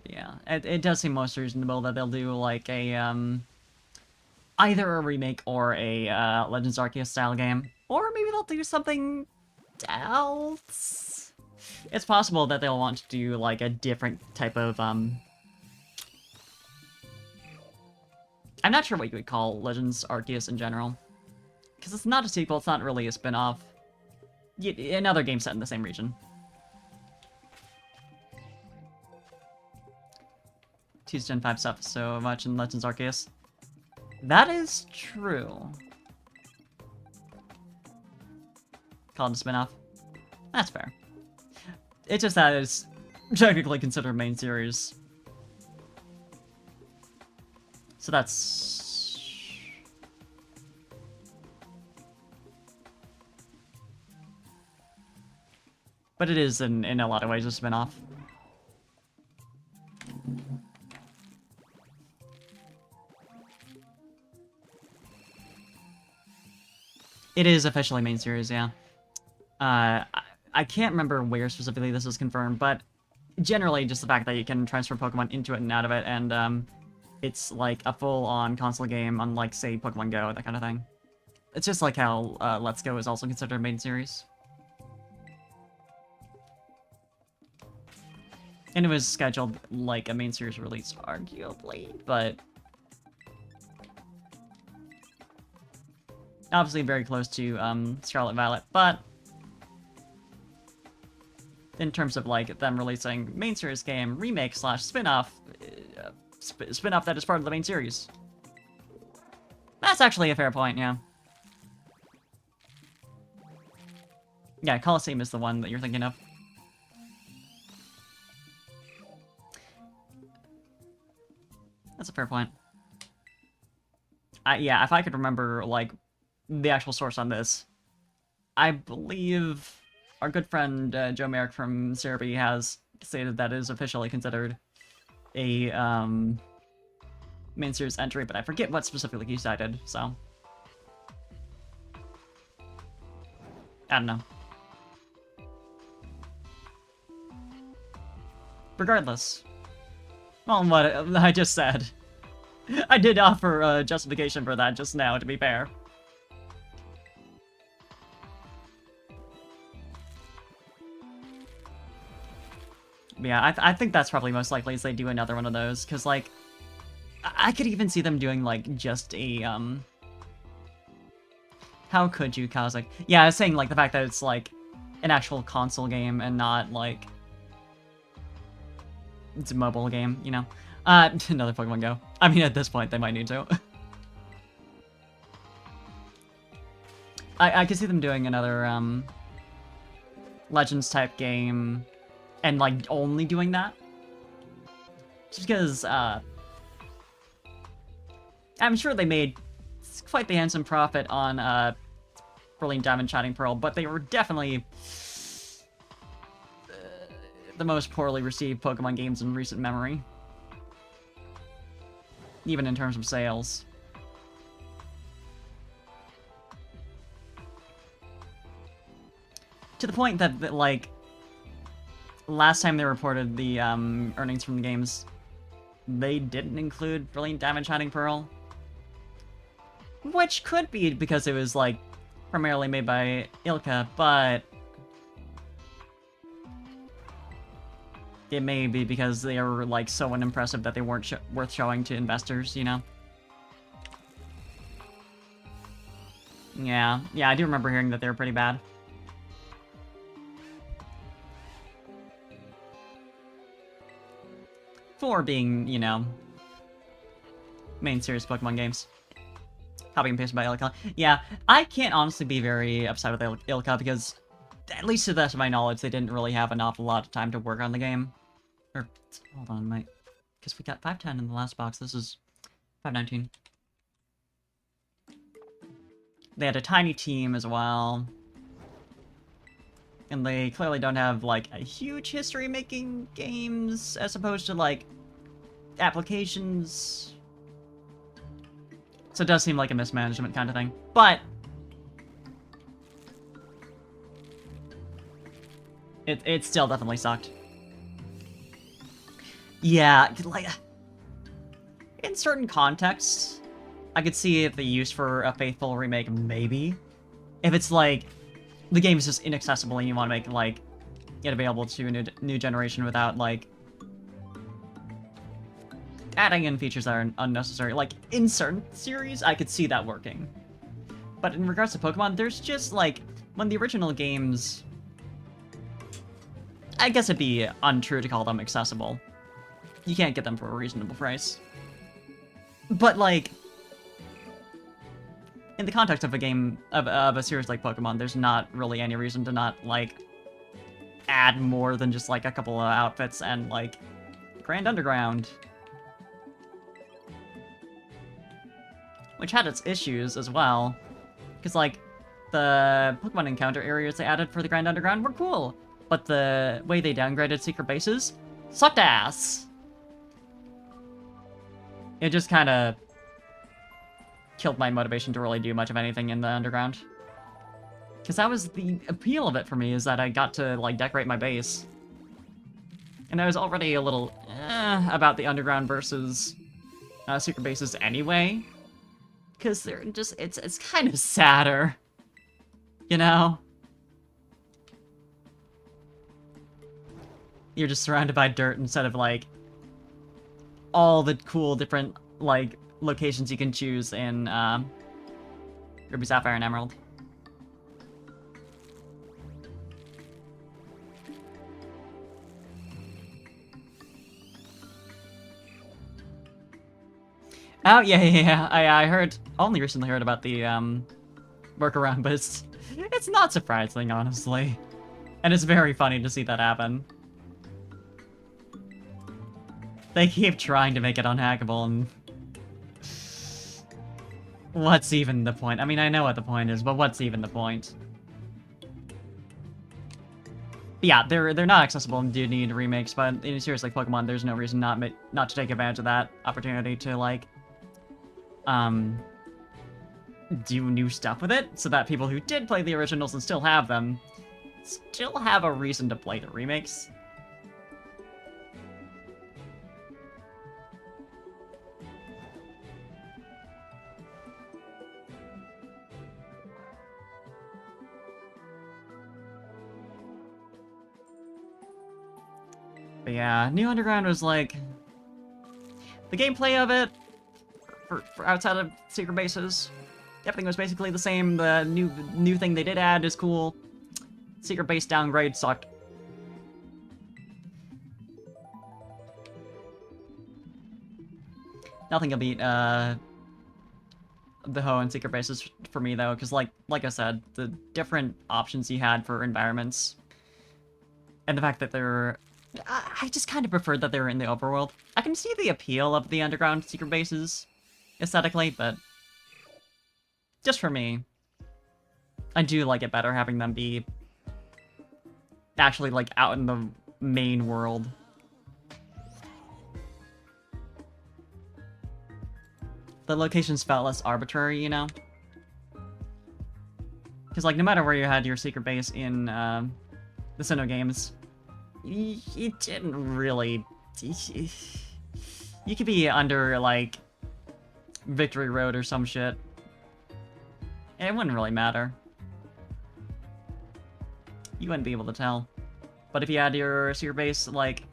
Yeah, it does seem most reasonable that they'll do, like, a, either a remake or a, Legends Arceus style game. Or maybe they'll do something else. It's possible that they'll want to do, like, a different type of, I'm not sure what you would call Legends Arceus in general. Because it's not a sequel, it's not really a spin-off. Another game set in the same region. Tease Gen 5 stuff so much in Legends Arceus. That is true. Call it a spin-off. That's fair. It's just that it's technically considered main series. So that's... But it is, in a lot of ways, a spin-off. It is officially main series, yeah. I can't remember where specifically this is confirmed, but generally just the fact that you can transfer Pokemon into it and out of it, and it's like a full-on console game, unlike, say, Pokemon Go, that kind of thing. It's just like how Let's Go is also considered a main series. And it was scheduled like a main series release, arguably, but... Obviously very close to Scarlet Violet, but... In terms of, like, them releasing main series game, remake / spin-off, spin-off that is part of the main series. That's actually a fair point, yeah. Yeah, Coliseum is the one that you're thinking of. That's a fair point. Yeah, if I could remember, like, the actual source on this, I believe our good friend Joe Merrick from Cerebi has stated that it is officially considered a main series entry, but I forget what specifically he cited, so... I don't know. regardless. Well, what I just said. I did offer justification for that just now, to be fair. But yeah, I think that's probably most likely as they do another one of those, because, like, I could even see them doing, like, just a, How could you, Kazik? Yeah, I was saying, like, the fact that it's, like, an actual console game and not, like, it's a mobile game, you know? Another Pokemon Go. I mean, at this point, they might need to. I could see them doing another, Legends-type game, and, like, only doing that. Just because, I'm sure they made quite the handsome profit on, Brilliant Diamond Shining Pearl, but they were definitely the most poorly received Pokemon games in recent memory. Even in terms of sales. To the point that like, last time they reported the earnings from the games, they didn't include Brilliant Diamond Shining Pearl. Which could be because it was, like, primarily made by Ilka, but it may be because they were, like, so unimpressive that they weren't worth showing to investors, you know? Yeah, I do remember hearing that they were pretty bad. For being, you know, main series Pokemon games. Copy and paste by Ilka. Yeah, I can't honestly be very upset with Ilka because, at least to the best of my knowledge, they didn't really have an awful lot of time to work on the game. Or, hold on, mate. Because we got 510 in the last box. This is 519. They had a tiny team as well. And they clearly don't have, like, a huge history making games as opposed to, like, applications. So it does seem like a mismanagement kind of thing. But it still definitely sucked. Yeah, like, in certain contexts, I could see if the use for a faithful remake, maybe. If it's like, the game is just inaccessible and you want to make, like, it available to a new generation without, like, adding in features that are unnecessary. Like, in certain series, I could see that working. But in regards to Pokemon, there's just, like, when the original games... I guess it'd be untrue to call them accessible. You can't get them for a reasonable price. But, like, in the context of a game, of a series like Pokemon, there's not really any reason to not, like, add more than just, like, a couple of outfits and, like, Grand Underground. Which had its issues as well. Because, like, the Pokemon encounter areas they added for the Grand Underground were cool. But the way they downgraded secret bases sucked ass. It just kind of killed my motivation to really do much of anything in the Underground. Because that was the appeal of it for me, is that I got to, like, decorate my base. And I was already a little about the Underground versus secret bases anyway. Because they're just, it's kind of sadder. You know? You're just surrounded by dirt instead of, like, all the cool different, like, locations you can choose in Ruby, Sapphire, and Emerald. Oh, yeah. I heard, only recently heard about the workaround, but it's not surprising, honestly. And it's very funny to see that happen. They keep trying to make it unhackable, and... what's even the point? I mean, I know what the point is, but what's even the point? Yeah, they're not accessible and do need remakes, but in a series like Pokemon, there's no reason not to take advantage of that opportunity to, like, do new stuff with it, so that people who did play the originals and still have them, still have a reason to play the remakes. But yeah, New Underground was like... The gameplay of it, for outside of secret bases, everything was basically the same. The new thing they did add is cool. Secret base downgrade sucked. Nothing will beat the Ho and secret bases for me though, because like I said, the different options you had for environments, and the fact that they're, I just kind of preferred that they were in the overworld. I can see the appeal of the underground secret bases aesthetically, but just for me, I do like it better having them be actually like out in the main world. The locations felt less arbitrary, you know? Because, like, no matter where you had your secret base in the Sinnoh games, you didn't really... You could be under, like, Victory Road or some shit. And it wouldn't really matter. You wouldn't be able to tell. But if you had your secret base, like,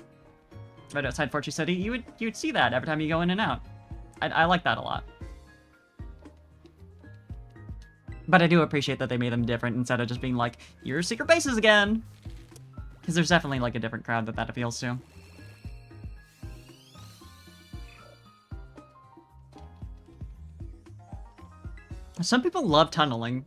right outside Fortree City, you would see that every time you go in and out. I like that a lot. But I do appreciate that they made them different instead of just being like, your secret bases again! Because there's definitely like a different crowd that appeals to. Some people love tunneling.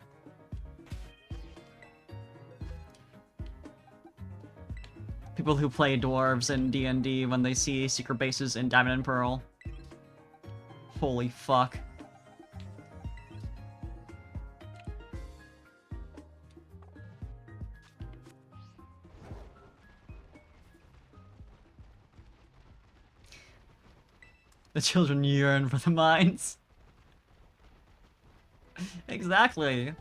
People who play dwarves in D&D when they see secret bases in Diamond and Pearl. Holy fuck. The children yearn for the mines. Exactly.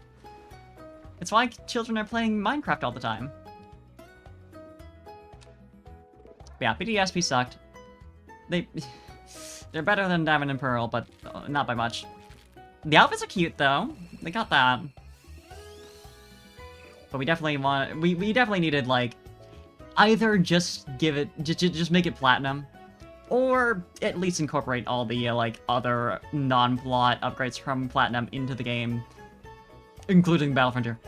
It's why children are playing Minecraft all the time. But yeah, PTSP sucked. They're better than Diamond and Pearl, but not by much. The outfits are cute, though. They got that. But we definitely we definitely needed, like, either just give it, just make it platinum, or at least incorporate all the, like, other non-plot upgrades from platinum into the game, including Battle Frontier.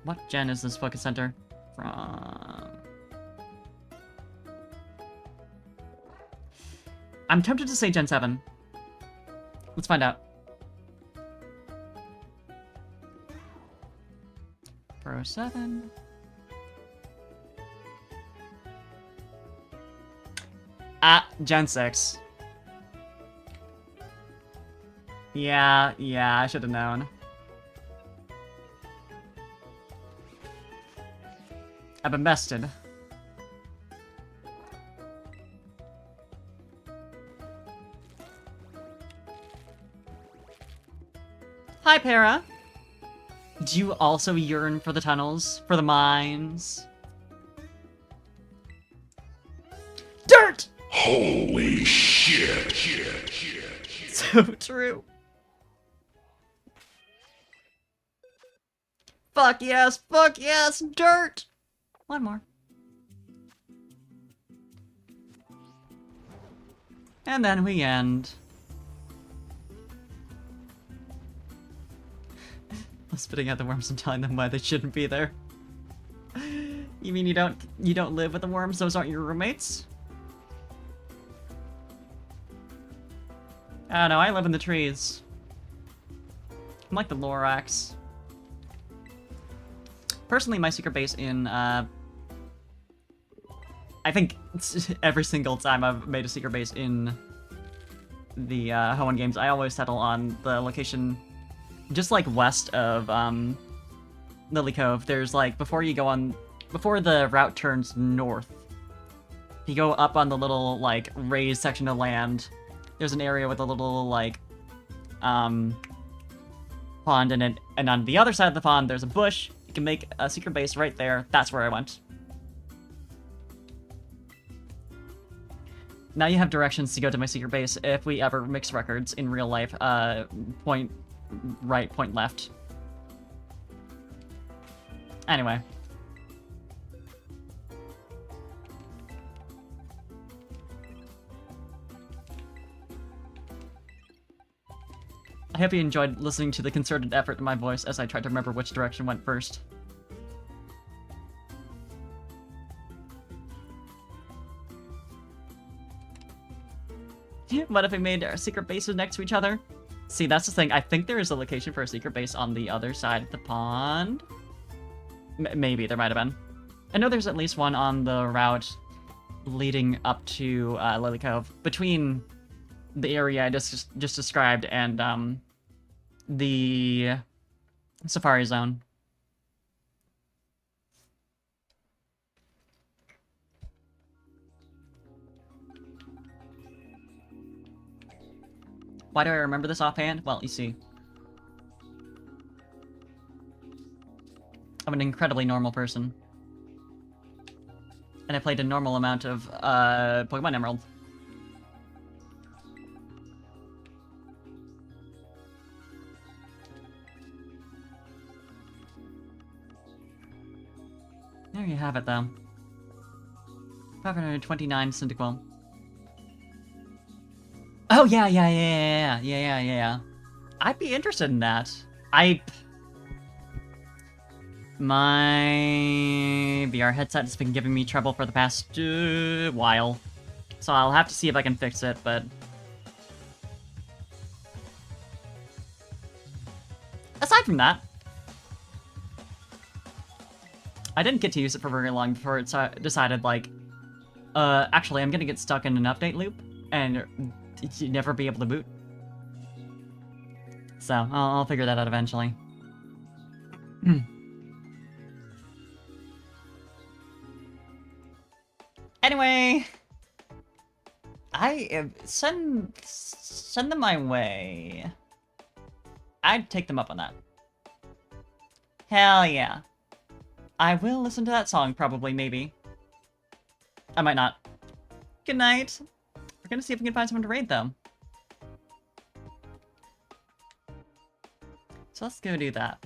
What gen is this focus center from? I'm tempted to say Gen 7. Let's find out. Pro 7. Gen 6. Yeah, I should have known. I've been bested. Hi, Para. Do you also yearn for the tunnels? For the mines? Dirt! Holy shit. So true. Fuck yes, dirt! One more. And then we end. Spitting out the worms and telling them why they shouldn't be there. You mean you don't live with the worms? Those aren't your roommates? I don't know, I live in the trees. I'm like the Lorax. Personally, my secret base in, I think every single time I've made a secret base in the Hoenn games, I always settle on the location just like west of Lily Cove. There's like, before the route turns north, you go up on the little like raised section of land. There's an area with a little like pond in it, and on the other side of the pond there's a bush. You can make a secret base right there. That's where I went. Now you have directions to go to my secret base if we ever mix records in real life. Point right, point left. Anyway. I hope you enjoyed listening to the concerted effort in my voice as I tried to remember which direction went first. What if we made our secret bases next to each other? See, that's the thing. I think there is a location for a secret base on the other side of the pond. Maybe, there might have been. I know there's at least one on the route leading up to Lily Cove. Between the area I just described and the Safari Zone. Why do I remember this offhand? Well, you see. I'm an incredibly normal person. And I played a normal amount of Pokemon Emerald. There you have it, though. 529 cyndaquil. Oh, yeah. I'd be interested in that. My VR headset has been giving me trouble for the past while. So I'll have to see if I can fix it, but... Aside from that, I didn't get to use it for very long before it decided, like, actually, I'm gonna get stuck in an update loop, and never be able to boot. So, I'll figure that out eventually. Anyway, send them my way. I'd take them up on that. Hell yeah. I will listen to that song, probably, maybe. I might not. Good night. We're gonna see if we can find someone to raid, though. So let's go do that.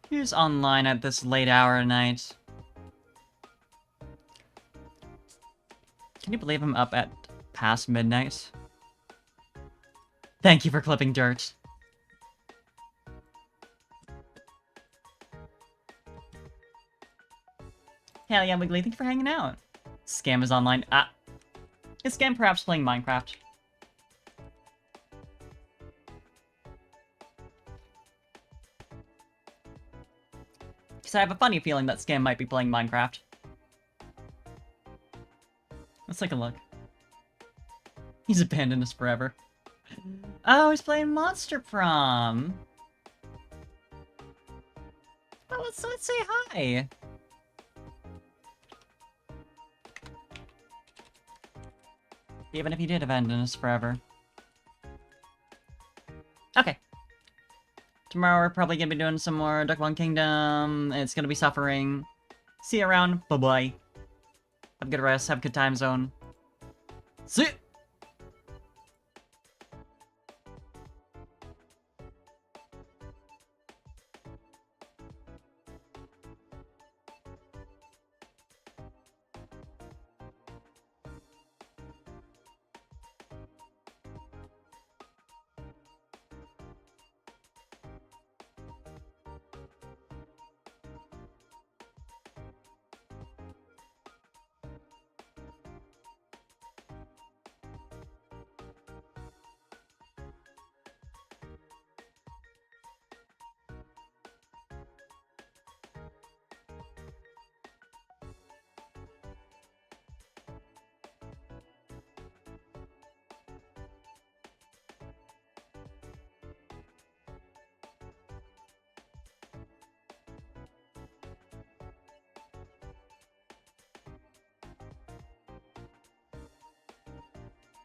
Who's online at this late hour of night? Can you believe I'm up at past midnight? Thank you for clipping dirt. Hell yeah, Wiggly, thank you for hanging out. Scam is online. Is Scam perhaps playing Minecraft? Because I have a funny feeling that Scam might be playing Minecraft. Let's take a look. He's abandoned us forever. Oh, he's playing Monster Prom. Well, let's say hi. Even if he did abandon us forever. Okay. Tomorrow we're probably gonna be doing some more Duck Kingdom. It's gonna be suffering. See you around. Bye-bye. Have a good rest. Have a good time zone. See ya!